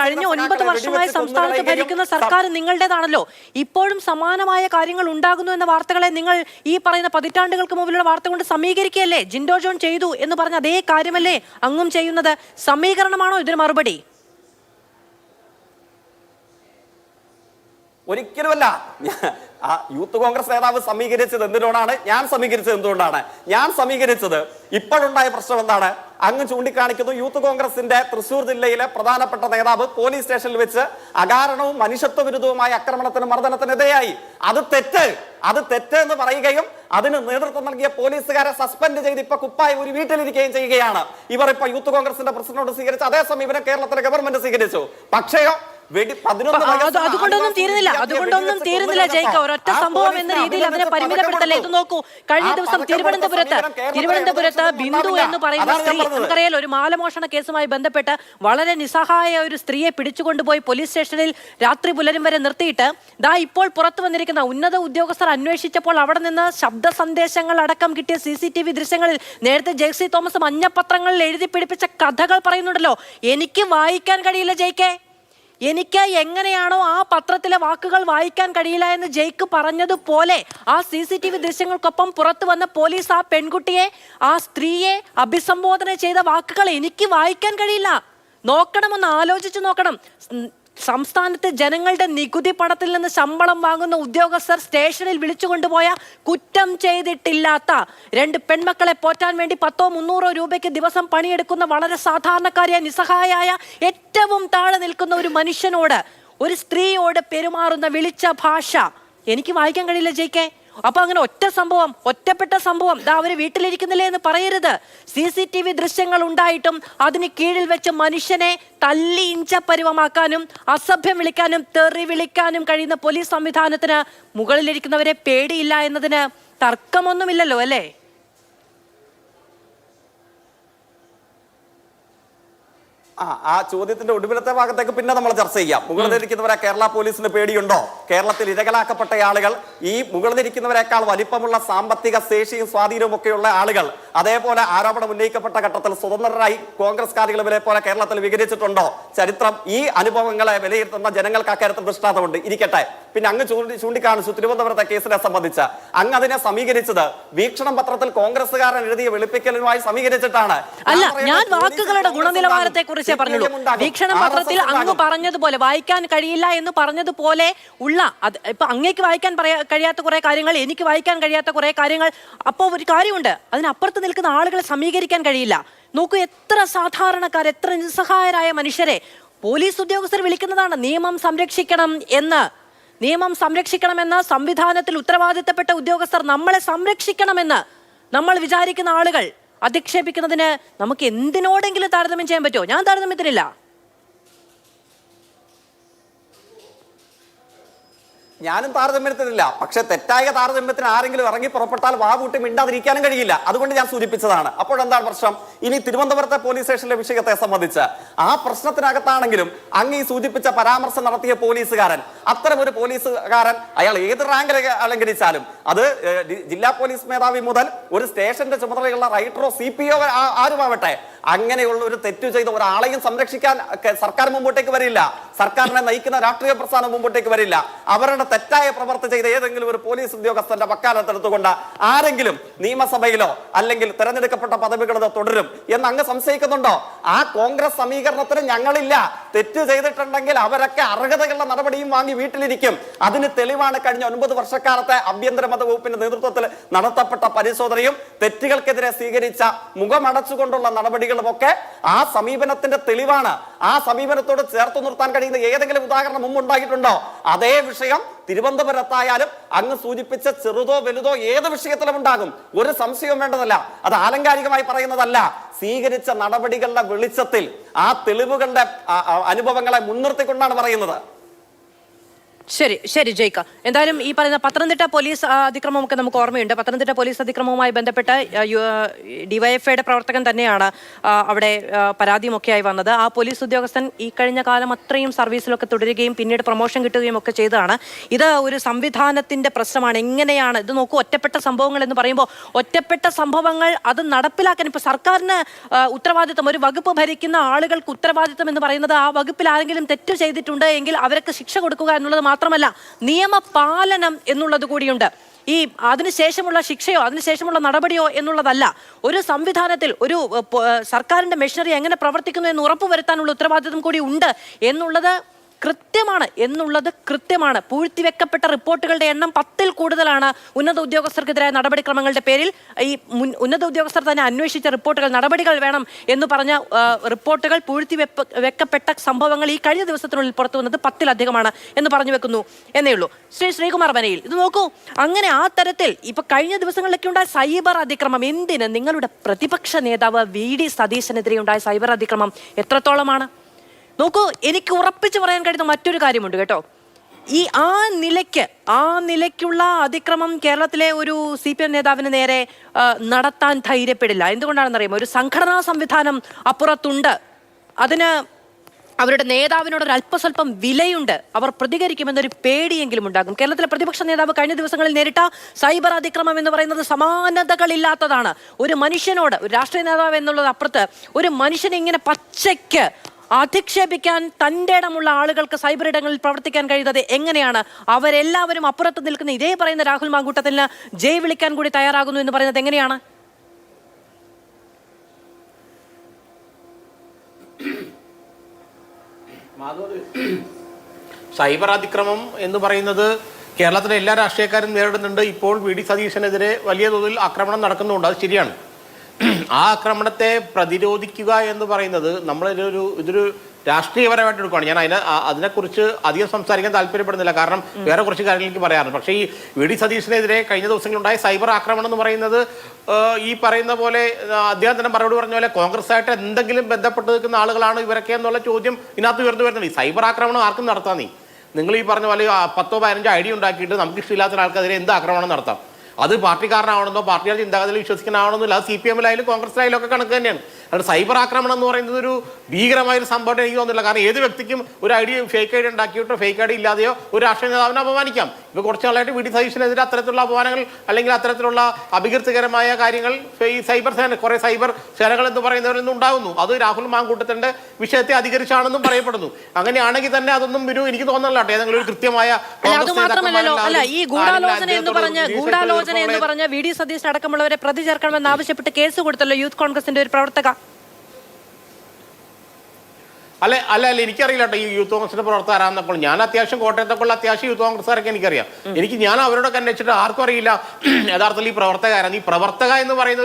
കഴിഞ്ഞ 9 വർഷമായി സംസ്ഥാനത്ത് ഭരിക്കുന്ന സർക്കാർ നിങ്ങളുടേതാണല്ലോ. ഇപ്പോഴും സമാനമായ കാര്യങ്ങൾ ഉണ്ടാകുന്നു എന്ന വാർത്തകളെ നിങ്ങൾ ഈ പറയുന്ന പതിറ്റാണ്ടുകൾക്ക് മുമ്പിലുള്ള വാർത്ത കൊണ്ട് സമീകരിക്കുകയല്ലേ? ജിൻഡോ ജോൺ ചെയ്തു എന്ന് പറഞ്ഞ അതേ കാര്യമല്ലേ അങ്ങും ചെയ്യുന്നത്? സമീകരണമാണോ ഇതിന് മറുപടി? ഒരിക്കലുമല്ല. യൂത്ത് കോൺഗ്രസ് നേതാവ് സമീകരിച്ചത് എന്തിനോടാണ്? ഞാൻ സമീകരിച്ചത് എന്തുകൊണ്ടാണ്? ഞാൻ സമീകരിച്ചത് ഇപ്പോഴുണ്ടായ പ്രശ്നം എന്താണ്? അങ്ങ് ചൂണ്ടിക്കാണിക്കുന്നു യൂത്ത് കോൺഗ്രസിന്റെ തൃശൂർ ജില്ലയിലെ പ്രധാനപ്പെട്ട നേതാവ് പോലീസ് സ്റ്റേഷനിൽ വെച്ച് അകാരണവും മനുഷ്യത്വ വിരുദ്ധവുമായ ആക്രമണത്തിനും മർദ്ദനത്തിനെതിരെയായി. അത് തെറ്റ് എന്ന് പറയുകയും അതിന് നേതൃത്വം നൽകിയ പോലീസുകാരെ സസ്പെൻഡ് ചെയ്ത് ഇപ്പൊ കുപ്പായി ഒരു വീട്ടിലിരിക്കുകയും ചെയ്യുകയാണ്. ഇവർ ഇപ്പൊ യൂത്ത് കോൺഗ്രസിന്റെ പ്രസിഡന്റോട് സ്വീകരിച്ച അതേ സമീപനം കേരളത്തിലെ ഗവൺമെന്റ് സ്വീകരിച്ചു. പക്ഷേയോ അതുകൊണ്ടൊന്നും തീരുന്നില്ല ജയിക്ക. ഒരൊറ്റ സംഭവം എന്ന രീതിയിൽ അതിനെ പരിമിതപ്പെടുത്തല്ലേ? ഇത് നോക്കൂ, കഴിഞ്ഞ ദിവസം തിരുവനന്തപുരത്ത് ബിന്ദു എന്ന് പറയുന്ന സ്ത്രീ, നമുക്കറിയാലോ, ഒരു മാലമോഷണ കേസുമായി ബന്ധപ്പെട്ട് വളരെ നിസ്സഹായ ഒരു സ്ത്രീയെ പിടിച്ചുകൊണ്ടുപോയി പോലീസ് സ്റ്റേഷനിൽ രാത്രി പുലരും വരെ നിർത്തിയിട്ട് ഇപ്പോൾ പുറത്തു വന്നിരിക്കുന്ന ഉന്നത ഉദ്യോഗസ്ഥർ അന്വേഷിച്ചപ്പോൾ അവിടെ നിന്ന് ശബ്ദ സന്ദേശങ്ങൾ അടക്കം കിട്ടിയ CCTV ദൃശ്യങ്ങളിൽ നേരത്തെ ജെയ്സി തോമസ് മഞ്ഞപ്പത്രങ്ങളിൽ എഴുതി പിടിപ്പിച്ച കഥകൾ പറയുന്നുണ്ടല്ലോ. എനിക്ക് വായിക്കാൻ കഴിയില്ല ജയിക്കേ. എനിക്ക് എങ്ങനെയാണോ ആ പത്രത്തിലെ വാക്കുകൾ വായിക്കാൻ കഴിയില്ല എന്ന് ജയ്ക്ക് പറഞ്ഞതുപോലെ ആ CCTV ദൃശ്യങ്ങൾക്കൊപ്പം പുറത്തു വന്ന പോലീസ് ആ പെൺകുട്ടിയെ, ആ സ്ത്രീയെ അഭിസംബോധന ചെയ്ത വാക്കുകൾ എനിക്ക് വായിക്കാൻ കഴിയില്ല. നോക്കണമെന്ന് ആലോചിച്ച് നോക്കണം. സംസ്ഥാനത്തെ ജനങ്ങളുടെ നികുതി പണത്തിൽ നിന്ന് ശമ്പളം വാങ്ങുന്ന ഉദ്യോഗസ്ഥർ സ്റ്റേഷനിൽ വിളിച്ചു കൊണ്ടുപോയ കുറ്റം ചെയ്തിട്ടില്ലാത്ത 2 പെൺമക്കളെ പോറ്റാൻ വേണ്ടി 100-300 രൂപയ്ക്ക് ദിവസം പണിയെടുക്കുന്ന വളരെ സാധാരണക്കാരിയായ നിസ്സഹായായ ഏറ്റവും താഴെ നിൽക്കുന്ന ഒരു മനുഷ്യനോട്, ഒരു സ്ത്രീയോട് പെരുമാറുന്ന വിളിച്ച ഭാഷ എനിക്ക് വായിക്കാൻ കഴിയില്ല ജയിക്കേ. അപ്പൊ അങ്ങനെ ഒറ്റപ്പെട്ട സംഭവം അവര് വീട്ടിലിരിക്കുന്നില്ലേ എന്ന് പറയരുത്. CCTV ദൃശ്യങ്ങൾ ഉണ്ടായിട്ടും അതിന് കീഴിൽ വെച്ച് മനുഷ്യനെ തല്ലി ഇഞ്ചപ്പരുവമാക്കാനും അസഭ്യം വിളിക്കാനും തെറി വിളിക്കാനും കഴിയുന്ന പോലീസ് സംവിധാനത്തിന് മുകളിലിരിക്കുന്നവരെ പേടിയില്ല എന്നതിന് തർക്കമൊന്നുമില്ലല്ലോ അല്ലേ? ആ ചോദ്യത്തിന്റെ ഒടുവിലത്തെ ഭാഗത്തേക്ക് പിന്നെ നമ്മൾ ചർച്ച ചെയ്യാം. മുകളിലിരിക്കുന്നവരെ കേരള പോലീസിന് പേടിയുണ്ടോ? കേരളത്തിൽ ഇരകളാക്കപ്പെട്ട ആളുകൾ, ഈ മുകളിലിരിക്കുന്നവരെക്കാൾ വലിപ്പമുള്ള സാമ്പത്തിക ശേഷിയും സ്വാധീനവും ഒക്കെയുള്ള ആളുകൾ, അതേപോലെ ആരോപണം ഉന്നയിക്കപ്പെട്ട ഘട്ടത്തിൽ സ്വതന്ത്രരായി കോൺഗ്രസ്കാരികളെ പോലെ കേരളത്തിൽ വികരിച്ചിട്ടുണ്ടോ? ചരിത്രം ഈ അനുഭവങ്ങളെ വിലയിരുത്തുന്ന ജനങ്ങൾക്ക് അക്കാര്യത്തിൽ ദൃഷ്ടാന്തമുണ്ട്. ഇരിക്കട്ടെ, പിന്നെ അങ്ങ് ചൂണ്ടിക്കാണിച്ചു തിരുവനന്തപുരത്തെ കേസിനെ സംബന്ധിച്ച്. അങ്ങ് അതിനെ സമീകരിച്ചത് വീക്ഷണം പത്രത്തിൽ കോൺഗ്രസ്സുകാരൻ എഴുതിയ വെളുപ്പിക്കലുമായി സമീകരിച്ചിട്ടാണ്. അല്ല, ഞാൻ വാക്കുകളുടെ ഗുണനിലവാരത്തെ കുറിച്ച് പറഞ്ഞുള്ളൂ. വീക്ഷണം പത്രത്തിൽ അങ്ങ് പറഞ്ഞതുപോലെ വായിക്കാൻ കഴിയില്ല എന്ന് പറഞ്ഞതുപോലെ ഉള്ള ഇപ്പൊ അങ്ങേക്ക് വായിക്കാൻ കഴിയാത്ത കുറെ കാര്യങ്ങൾ, എനിക്ക് വായിക്കാൻ കഴിയാത്ത കുറെ കാര്യങ്ങൾ. അപ്പോൾ ഒരു കാര്യമുണ്ട്, അതിനപ്പുറത്ത് നിൽക്കുന്ന ആളുകളെ സമീകരിക്കാൻ കഴിയില്ല. നോക്കൂ, എത്ര സാധാരണക്കാർ, എത്ര നിസ്സഹായരായ മനുഷ്യരെ പോലീസ് ഉദ്യോഗസ്ഥർ വിളിക്കുന്നതാണ് നിയമം സംരക്ഷിക്കണമെന്ന് സംവിധാനത്തിൽ ഉത്തരവാദിത്തപ്പെട്ട ഉദ്യോഗസ്ഥർ നമ്മളെ സംരക്ഷിക്കണമെന്ന് നമ്മൾ വിചാരിക്കുന്ന ആളുകൾ അധിക്ഷേപിക്കുന്നതിന് നമുക്ക് എന്തിനോടെങ്കിലും താരതമ്യം ചെയ്യാൻ പറ്റുമോ? ഞാൻ താരതമ്യത്തിനില്ല. ഞാനും താരതമ്യത്തിനില്ല. പക്ഷെ തെറ്റായ താരതമ്യത്തിന് ആരെങ്കിലും ഇറങ്ങി പുറപ്പെട്ടാൽ വാകൂട്ടി മിണ്ടാതിരിക്കാനും കഴിയില്ല. അതുകൊണ്ട് ഞാൻ സൂചിപ്പിച്ചതാണ്. അപ്പോഴെന്താണ് പ്രശ്നം? ഇനി തിരുവനന്തപുരത്തെ പോലീസ് സ്റ്റേഷനിലെ വിഷയത്തെ സംബന്ധിച്ച് ആ പ്രശ്നത്തിനകത്താണെങ്കിലും അങ്ങ് ഈ സൂചിപ്പിച്ച പരാമർശം നടത്തിയ പോലീസുകാരൻ, അത്തരം ഒരു പോലീസുകാരൻ അയാൾ ഏത് റാങ്കിൽ അലങ്കരിച്ചാലും, അത് ജില്ലാ പോലീസ് മേധാവി മുതൽ ഒരു സ്റ്റേഷന്റെ ചുമതലയുള്ള റൈറ്ററോ CPO ആരുമാവട്ടെ, അങ്ങനെയുള്ള ഒരു തെറ്റു ചെയ്ത ഒരാളെയും സംരക്ഷിക്കാൻ സർക്കാർ മുമ്പോട്ടേക്ക് വരില്ല. സർക്കാരിനെ നയിക്കുന്ന രാഷ്ട്രീയ പ്രസ്ഥാനം മുമ്പോട്ടേക്ക് വരില്ല. അവരുടെ തെറ്റായ പ്രവർത്തി ചെയ്ത ഏതെങ്കിലും ഒരു പോലീസ് ഉദ്യോഗസ്ഥന്റെ വക്കാലത്തെടുത്തുകൊണ്ട് ആരെങ്കിലും നിയമസഭയിലോ അല്ലെങ്കിൽ തെരഞ്ഞെടുക്കപ്പെട്ട പദവികളിലോ തുടരും എന്ന് അങ്ങ് സംശയിക്കുന്നുണ്ടോ? ആ കോൺഗ്രസ് സമീകരണത്തിന് ഞങ്ങളില്ല. തെറ്റ് ചെയ്തിട്ടുണ്ടെങ്കിൽ അവരൊക്കെ അർഹതയുള്ള നടപടിയും വാങ്ങി വീട്ടിലിരിക്കും. അതിന് തെളിവാണ് കഴിഞ്ഞ 9 വർഷക്കാലത്തെ ആഭ്യന്തര മത വകുപ്പിന്റെ നേതൃത്വത്തിൽ നടത്തപ്പെട്ട പരിശോധനയും തെറ്റുകൾക്കെതിരെ സ്വീകരിച്ച മുഖമടച്ചുകൊണ്ടുള്ള നടപടികളുമൊക്കെ ആ സമീപനത്തിന്റെ തെളിവാണ്. ആ സമീപനത്തോട് ചേർത്ത് നിർത്താൻ കഴിയുന്ന ഏതെങ്കിലും ഉദാഹരണം മുമ്പുണ്ടായിട്ടുണ്ടോ? അതേ വിഷയം തിരുവനന്തപുരത്തായാലും അങ്ങ് സൂചിപ്പിച്ച ചെറുതോ വലുതോ ഏത് വിഷയത്തിലും ഉണ്ടാകും. ഒരു സംശയവും വേണ്ടതല്ല. അത് ആലങ്കാരികമായി പറയുന്നതല്ല. സ്വീകരിച്ച നടപടികളുടെ വെളിച്ചത്തിൽ ആ തെളിവുകളുടെ അനുഭവങ്ങളെ മുൻനിർത്തിക്കൊണ്ടാണ് പറയുന്നത്. ശരി ജയ്ക്ക. എന്തായാലും ഈ പറയുന്ന പത്തനംതിട്ട പോലീസ് അതിക്രമമൊക്കെ നമുക്ക് ഓർമ്മയുണ്ട്. പത്തനംതിട്ട പോലീസ് അതിക്രമവുമായി ബന്ധപ്പെട്ട് ഡിവൈഎഫ്ഐയുടെ പ്രവർത്തകൻ തന്നെയാണ് അവിടെ പരാതിയുമൊക്കെയായി വന്നത്. ആ പോലീസ് ഉദ്യോഗസ്ഥൻ ഈ കഴിഞ്ഞ കാലം അത്രയും സർവീസിലൊക്കെ തുടരുകയും പിന്നീട് പ്രൊമോഷൻ കിട്ടുകയും ഒക്കെ ചെയ്തതാണ്. ഇത് ഒരു സംവിധാനത്തിന്റെ പ്രശ്നമാണ്. എങ്ങനെയാണ് ഇത് നോക്കൂ, ഒറ്റപ്പെട്ട സംഭവങ്ങൾ എന്ന് പറയുമ്പോൾ ഒറ്റപ്പെട്ട സംഭവങ്ങൾ അത് നടപ്പിലാക്കാൻ ഇപ്പോൾ സർക്കാരിന് ഉത്തരവാദിത്തം, ഒരു വകുപ്പ് ഭരിക്കുന്ന ആളുകൾക്ക് ഉത്തരവാദിത്തം എന്ന് പറയുന്നത് ആ വകുപ്പിൽ ആരെങ്കിലും തെറ്റ് ചെയ്തിട്ടുണ്ട് എങ്കിൽ അവർക്ക് ശിക്ഷ കൊടുക്കുക എന്നുള്ളത് മാത്രമല്ല, നിയമപാലനം എന്നുള്ളത് കൂടിയുണ്ട്. ഈ അതിനുശേഷമുള്ള ശിക്ഷയോ അതിനുശേഷമുള്ള നടപടിയോ എന്നുള്ളതല്ല. ഒരു സംവിധാനത്തിൽ ഒരു സർക്കാരിന്റെ മെഷീനറി എങ്ങനെ പ്രവർത്തിക്കുന്നു എന്ന് ഉറപ്പുവരുത്താനുള്ള ഉത്തരവാദിത്വം കൂടി ഉണ്ട് എന്നുള്ളത് കൃത്യമാണ്. പൂഴ്ത്തിവെക്കപ്പെട്ട റിപ്പോർട്ടുകളുടെ എണ്ണം 10ൽ കൂടുതലാണ് ഉന്നത ഉദ്യോഗസ്ഥർക്കെതിരായ നടപടിക്രമങ്ങളുടെ പേരിൽ. ഈ ഉന്നത ഉദ്യോഗസ്ഥർ തന്നെ അന്വേഷിച്ച റിപ്പോർട്ടുകൾ, നടപടികൾ വേണം എന്ന് പറഞ്ഞ റിപ്പോർട്ടുകൾ വെക്കപ്പെട്ട സംഭവങ്ങൾ ഈ കഴിഞ്ഞ ദിവസത്തിനുള്ളിൽ പുറത്തു വന്നത് 10ലധികമാണ് എന്ന് പറഞ്ഞു വെക്കുന്നു എന്നേ ഉള്ളൂ. ശ്രീകുമാർ മനയിൽ ഇത് നോക്കൂ. അങ്ങനെ ആ തരത്തിൽ ഇപ്പൊ കഴിഞ്ഞ ദിവസങ്ങളിലൊക്കെ ഉണ്ടായ സൈബർ അതിക്രമം, എന്തിന് നിങ്ങളുടെ പ്രതിപക്ഷ നേതാവ് VD സതീശനെതിരെ ഉണ്ടായ സൈബർ അതിക്രമം എത്രത്തോളമാണ്? നോക്കൂ, എനിക്ക് ഉറപ്പിച്ചു പറയാൻ കഴിയുന്ന മറ്റൊരു കാര്യമുണ്ട് കേട്ടോ. ആ നിലയ്ക്കുള്ള അതിക്രമം കേരളത്തിലെ ഒരു CPM നേതാവിന് നേരെ നടത്താൻ ധൈര്യപ്പെടില്ല. എന്തുകൊണ്ടാണെന്നറിയുമോ? ഒരു സംഘടനാ സംവിധാനം അപ്പുറത്തുണ്ട്. അതിന് അവരുടെ നേതാവിനോട് ഒരു അല്പസ്വല്പം വിലയുണ്ട്. അവർ പ്രതികരിക്കുമെന്നൊരു പേടിയെങ്കിലും ഉണ്ടാകും. കേരളത്തിലെ പ്രതിപക്ഷ നേതാവ് കഴിഞ്ഞ ദിവസങ്ങളിൽ നേരിട്ട സൈബർ അതിക്രമം എന്ന് പറയുന്നത് സമാനതകളില്ലാത്തതാണ്. ഒരു മനുഷ്യനോട്, ഒരു രാഷ്ട്രീയ നേതാവ് എന്നുള്ളത് അപ്പുറത്ത്, ഒരു മനുഷ്യനെ ഇങ്ങനെ പച്ചയ്ക്ക് അധിക്ഷേപിക്കാൻ തൻ്റെ ഇടമുള്ള ആളുകൾക്ക് സൈബർ ഇടങ്ങളിൽ പ്രവർത്തിക്കാൻ കഴിയുന്നത് എങ്ങനെയാണ്? അവരെല്ലാവരും അപ്പുറത്ത് നിൽക്കുന്ന ഇതേ പറയുന്ന രാഹുൽ മാങ്കൂട്ടത്തിന് ജയ് വിളിക്കാൻ കൂടി തയ്യാറാകുന്നു എന്ന് പറയുന്നത് എങ്ങനെയാണ്? സൈബർ അതിക്രമം എന്ന് പറയുന്നത് കേരളത്തിലെ എല്ലാ രാഷ്ട്രീയക്കാരും നേരിടുന്നുണ്ട്. ഇപ്പോൾ VD സതീശനെതിരെ വലിയ തോതിൽ ആക്രമണം നടക്കുന്നുണ്ട്. അത് ശരിയാണ്. ആ ആക്രമണത്തെ പ്രതിരോധിക്കുക എന്ന് പറയുന്നത് ഇതൊരു രാഷ്ട്രീയപരമായിട്ട് എടുക്കുകയാണ്. ഞാൻ അതിനെക്കുറിച്ച് അധികം സംസാരിക്കാൻ താല്പര്യപ്പെടുന്നില്ല. കാരണം വേറെ കുറച്ച് കാര്യങ്ങൾ എനിക്ക് പറയാറുണ്ട്. പക്ഷേ ഈ VD സതീശനെതിരെ കഴിഞ്ഞ ദിവസങ്ങളുണ്ടായ സൈബർ ആക്രമണം എന്ന് പറയുന്നത് ഈ പറയുന്ന പോലെ അദ്ദേഹം തന്നെ മറുപടി പറഞ്ഞ പോലെ കോൺഗ്രസ് ആയിട്ട് എന്തെങ്കിലും ബന്ധപ്പെട്ട് നിൽക്കുന്ന ആളുകളാണ് ഇവരൊക്കെ എന്നുള്ള ചോദ്യം ഇതിനകത്ത് ഉയർന്നു വരുന്നത്. ഈ സൈബർ ആക്രമണം ആർക്കും നടത്താം. നിങ്ങൾ ഈ പറഞ്ഞ പോലെ 10-15 ID ഉണ്ടാക്കിയിട്ട് നമുക്ക് ഇഷ്ടമില്ലാത്ത ആൾക്കെതിരെ എന്ത് ആക്രമണം നടത്താം? അത് പാർട്ടിക്കാരനാവണമെന്നോ പാർട്ടിയുടെ ചിന്താഗതിയിൽ വിശ്വസിക്കാനാവണമെന്നില്ല. അത് CPM-ലായാലും കോൺഗ്രസിലായാലും ഒക്കെ കണക്ക് തന്നെയാണ്. അതുകൊണ്ട് സൈബർ ആക്രമണം എന്ന് പറയുന്നത് ഒരു ഭീകരമായൊരു സംഭവം എനിക്ക് തോന്നുന്നില്ല. കാരണം ഏത് വ്യക്തിക്കും ഒരു ഫേക്ക് ഐഡി ഉണ്ടാക്കിയിട്ടോ ഫേക്ക് ഐഡി ഇല്ലാതെയോ ഒരു രാഷ്ട്രീയ നേതാവിനെ അപമാനിക്കാം. ഇപ്പോൾ കുറച്ച് നാളായിട്ട് VD സതീശനെതിരെ അത്തരത്തിലുള്ള അപമാനങ്ങൾ അല്ലെങ്കിൽ അത്തരത്തിലുള്ള അപകീർത്തികരമായ കാര്യങ്ങൾ ഈ കുറേ സൈബർ സേനകൾ എന്ന് പറയുന്നവരിൽ നിന്ന് ഉണ്ടാകുന്നു. അത് രാഹുൽ മാങ്കൂട്ടത്തിന്റെ വിഷയത്തെ അധികരിച്ചാണെന്നും പറയപ്പെടുന്നു. അങ്ങനെയാണെങ്കിൽ തന്നെ അതൊന്നും എനിക്ക് തോന്നുന്നില്ല ഏതെങ്കിലും ഒരു കൃത്യമായ ഈ ഗൂഢാലോചന എന്ന് പറഞ്ഞ VD സതീശൻ അടക്കമുള്ളവരെ പ്രതി ചേർക്കണമെന്ന് ആവശ്യപ്പെട്ട് കേസ് കൊടുത്തല്ലോ യൂത്ത് കോൺഗ്രസിന്റെ ഒരു പ്രവർത്തക. അല്ല എനിക്കറിയില്ല കേട്ടോ ഈ യൂത്ത് കോൺഗ്രസിന്റെ പ്രവർത്തകരാകുന്നപ്പോൾ. ഞാൻ അത്യാവശ്യം കോട്ടയത്തൊക്കെയുള്ള അത്യാവശ്യം യൂത്ത് കോൺഗ്രസ്സുകാരൊക്കെ എനിക്കറിയാം. ഞാൻ അവരോടൊക്കെ അന്വേഷിച്ചിട്ട് ആർക്കും അറിയില്ല യഥാർത്ഥത്തിൽ ഈ പ്രവർത്തകരാണ്. ഈ പ്രവർത്തക എന്ന് പറയുന്ന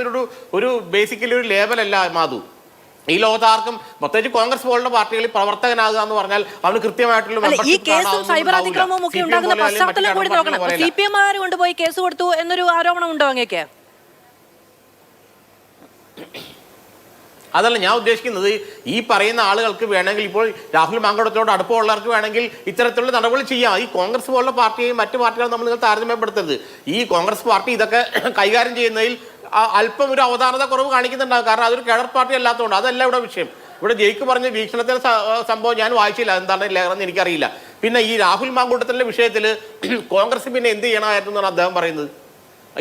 ഒരു ബേസിക്കലി ഒരു ലേബലല്ല മാധു. ഈ ലോകത്ത് ആർക്കും പ്രത്യേകിച്ച് കോൺഗ്രസ് പോലുള്ള പാർട്ടികളിൽ പ്രവർത്തകനാകുക എന്ന് പറഞ്ഞാൽ അവന് കൃത്യമായിട്ടുള്ള അല്ല, ഈ membership കേസും കാണാവുന്നതും സൈബർ ഉണ്ടാവില്ല. അതിക്രമവും ഒക്കെ CPM ഉണ്ടാകുന്ന പോലെ അല്ലെങ്കിൽ പശ്ചാത്തലം കൂടി മറ്റു നോക്കണം. പാർട്ടികൾ പോലെയല്ല. CPM കൊണ്ടുപോയി കേസ് കൊടുത്തു എന്നൊരു ആരോപണം ഉണ്ടോ അങ്ങേക്ക്? അതല്ല ഞാൻ ഉദ്ദേശിക്കുന്നത്, ഈ പറയുന്ന ആളുകൾക്ക് വേണമെങ്കിൽ ഇപ്പോൾ രാഹുൽ മാങ്കുടത്തോട് അടുപ്പമുള്ളവർക്ക് വേണമെങ്കിൽ ഇത്തരത്തിലുള്ള നടപടി ചെയ്യാം. ഈ കോൺഗ്രസ് പോലുള്ള പാർട്ടിയെയും മറ്റു പാർട്ടികളും നമ്മൾ നിങ്ങൾ താരതമ്യപ്പെടുത്തരുത്. ഈ കോൺഗ്രസ് പാർട്ടി ഇതൊക്കെ കൈകാര്യം ചെയ്യുന്നതിൽ അല്പം ഒരു അവധാനത കുറവ് കാണിക്കുന്നുണ്ടാകും. കാരണം അതൊരു കേഡർ പാർട്ടി അല്ലാത്തതുകൊണ്ട്. അതല്ല ഇവിടെ വിഷയം. ഇവിടെ ജയിക്ക് പറഞ്ഞ വീക്ഷണത്തിലെ സംഭവം ഞാൻ വായിച്ചില്ല, എന്താണ് ലേഖനം എനിക്കറിയില്ല. പിന്നെ ഈ രാഹുൽ മാങ്കൂട്ടത്തിന്റെ വിഷയത്തിൽ കോൺഗ്രസ് പിന്നെ എന്ത് ചെയ്യണമായിരുന്നു എന്നാണ് അദ്ദേഹം പറയുന്നത്.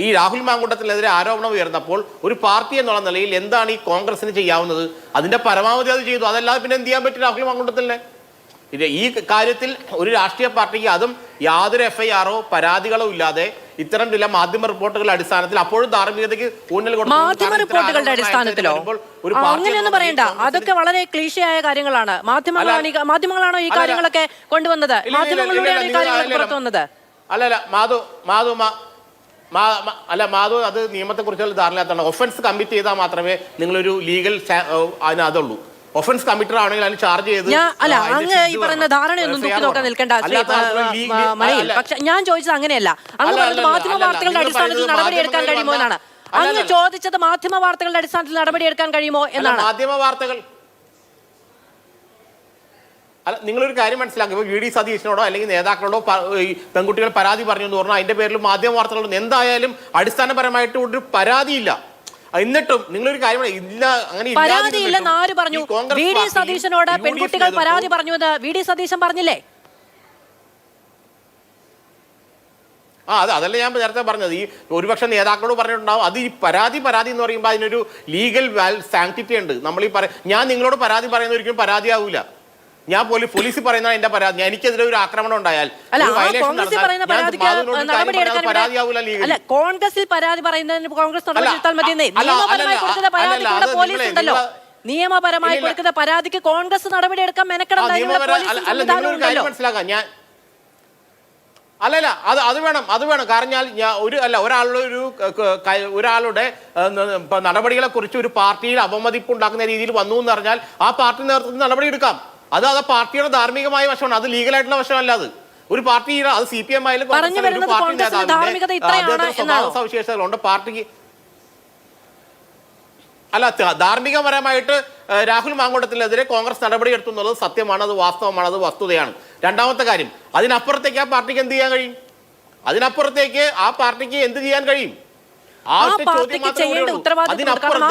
ഈ രാഹുൽ മാങ്കൂട്ടത്തിനെതിരെ ആരോപണം ഉയർന്നപ്പോൾ ഒരു പാർട്ടി എന്നുള്ള നിലയിൽ എന്താണ് ഈ കോൺഗ്രസിന് ചെയ്യാവുന്നത്? അതിന്റെ പരമാവധി അത് ചെയ്തു. അതല്ലാതെ പിന്നെ എന്ത് ചെയ്യാൻ പറ്റും രാഹുൽ മാങ്കൂട്ടത്തിനെ? ഇത് ഈ കാര്യത്തിൽ ഒരു രാഷ്ട്രീയ പാർട്ടിക്ക്, അതും യാതൊരു FIR പരാതികളോ ഇല്ലാതെ ഇത്തരം ചില മാധ്യമ റിപ്പോർട്ടുകളുടെ അടിസ്ഥാനത്തിൽ അപ്പോഴും ധാർമ്മികതയ്ക്ക് ഊന്നൽ കൊടുത്തു. മാധ്യമ റിപ്പോർട്ടുകളുടെ അടിസ്ഥാനത്തിലോ? അങ്ങനെയൊന്നും പറയണ്ട. അതൊക്കെ വളരെ ക്ലീശയായ കാര്യങ്ങളാണ്. മാധ്യമങ്ങളാണോ ഈ കാര്യങ്ങളൊക്കെ കൊണ്ടുവന്നത്? മാധ്യമങ്ങളിലൂടെയാണ് ഈ കാര്യങ്ങൾ പുറത്തു വന്നത്. അല്ല മാധു, അത് നിയമത്തെ കുറിച്ചുള്ള ധാരണ. ഒഫൻസ് കമ്മിറ്റ് ചെയ്താൽ മാത്രമേ നിങ്ങളൊരു ലീഗൽ അതുള്ളൂ. ഒഫൻസ് കമ്മിറ്റർ ആണെങ്കിൽ അതിന് ചാർജ് ചെയ്ത് അല്ല, അങ്ങ് ഈ പറയുന്ന ധാരണയൊന്നും തൂക്കി നോക്കാൻ നിൽക്കേണ്ട മണിയിൽ. പക്ഷെ ഞാൻ ചോദിച്ചത് അങ്ങനെയല്ല. അങ്ങ് പറഞ്ഞത് മാധ്യമ വാർത്തകളുടെ അടിസ്ഥാനത്തിൽ നടപടിയെടുക്കാൻ കഴിയുമോ എന്നാണ്. അങ്ങ് ചോദിച്ചത് മാധ്യമ വാർത്തകളുടെ അടിസ്ഥാനത്തിൽ നടപടിയെടുക്കാൻ കഴിയുമോ എന്നാണ്. മാധ്യമ വാർത്തകൾ അല്ല, നിങ്ങളൊരു കാര്യം മനസ്സിലാക്കുക. ഇപ്പോൾ VD സതീശനോടോ അല്ലെങ്കിൽ നേതാക്കളോടോ ഈ പെൺകുട്ടികൾ പരാതി പറഞ്ഞു എന്ന് പറഞ്ഞാൽ അതിന്റെ പേരിൽ മാധ്യമ വാർത്തകളൊന്നും എന്തായാലും അടിസ്ഥാനപരമായിട്ട് ഒരു പരാതിയില്ല. എന്നിട്ടും നിങ്ങളൊരു കാര്യം ഇല്ല, അങ്ങനെ പരാതിയില്ലെന്ന് ആര് പറഞ്ഞു? VD സതീശനോട് പെൺകുട്ടികൾ പരാതി പറഞ്ഞു എന്ന് VD സതീശൻ പറഞ്ഞില്ലേ? അതല്ല ഞാൻ നേരത്തെ പറഞ്ഞത്. ഈ ഒരുപക്ഷെ നേതാക്കളോട് പറഞ്ഞിട്ടുണ്ടാവും. അത് ഈ പരാതി എന്ന് പറയുമ്പോൾ അതിനൊരു ലീഗൽ സാങ്ക്ടിറ്റി ഉണ്ട്. നമ്മൾ ഈ ഞാൻ നിങ്ങളോട് പരാതി പറയുന്ന ഒരിക്കലും പരാതിയാവൂല. ഞാൻ പോലീസ് പറയുന്ന എന്റെ പരാതി, എനിക്കെതിരെ ഒരു ആക്രമണം ഉണ്ടായാൽ കോൺഗ്രസിൽ പരാതി പറയുന്നതിന് കോൺഗ്രസ് നടപടിയെടുത്താൽ മതിയെന്നേ. നിയമപരമായി കൊടുക്കുന്ന പരാതിക്ക് ഇവിടെ പോലീസ് ഉണ്ടല്ലോ. നിയമപരമായി കൊടുക്കുന്ന പരാതിക്ക് കോൺഗ്രസ് നടപടിയെടുക്കാൻ മെനക്കെടുന്നല്ലോ. മനസ്സിലാക്കാം ഞാൻ. അല്ലല്ല, അത് വേണം. കാരണം ഒരാളുടെ നടപടികളെ കുറിച്ച് ഒരു പാർട്ടിയിൽ അപമതിപ്പ് ഉണ്ടാക്കുന്ന രീതിയിൽ വന്നു എന്ന് പറഞ്ഞാൽ ആ പാർട്ടി നേതൃത്വത്തിൽ നടപടി എടുക്കാം. അത് പാർട്ടിയുടെ ധാർമ്മികമായ വശമാണ്, അത് ലീഗലായിട്ടുള്ള വശമല്ല. അത് ഒരു പാർട്ടി, അത് CPM ആയാലും സവിശേഷതകളുണ്ട് പാർട്ടിക്ക്. അല്ല, ധാർമ്മികപരമായിട്ട് രാഹുൽ മാങ്കൂട്ടത്തിനെതിരെ കോൺഗ്രസ് നടപടി എടുത്തു എന്നുള്ളത് സത്യമാണ്, അത് വാസ്തവമാണ്, അത് വസ്തുതയാണ്. രണ്ടാമത്തെ കാര്യം, അതിനപ്പുറത്തേക്ക് ആ പാർട്ടിക്ക് എന്ത് ചെയ്യാൻ കഴിയും? അതിനപ്പുറത്തേക്ക് ആ പാർട്ടിക്ക് എന്ത് ചെയ്യാൻ കഴിയും? ആ പാർട്ടിക്ക് ചെയ്യേണ്ട ഉത്തരവാദിത്വം. കാരണം ആ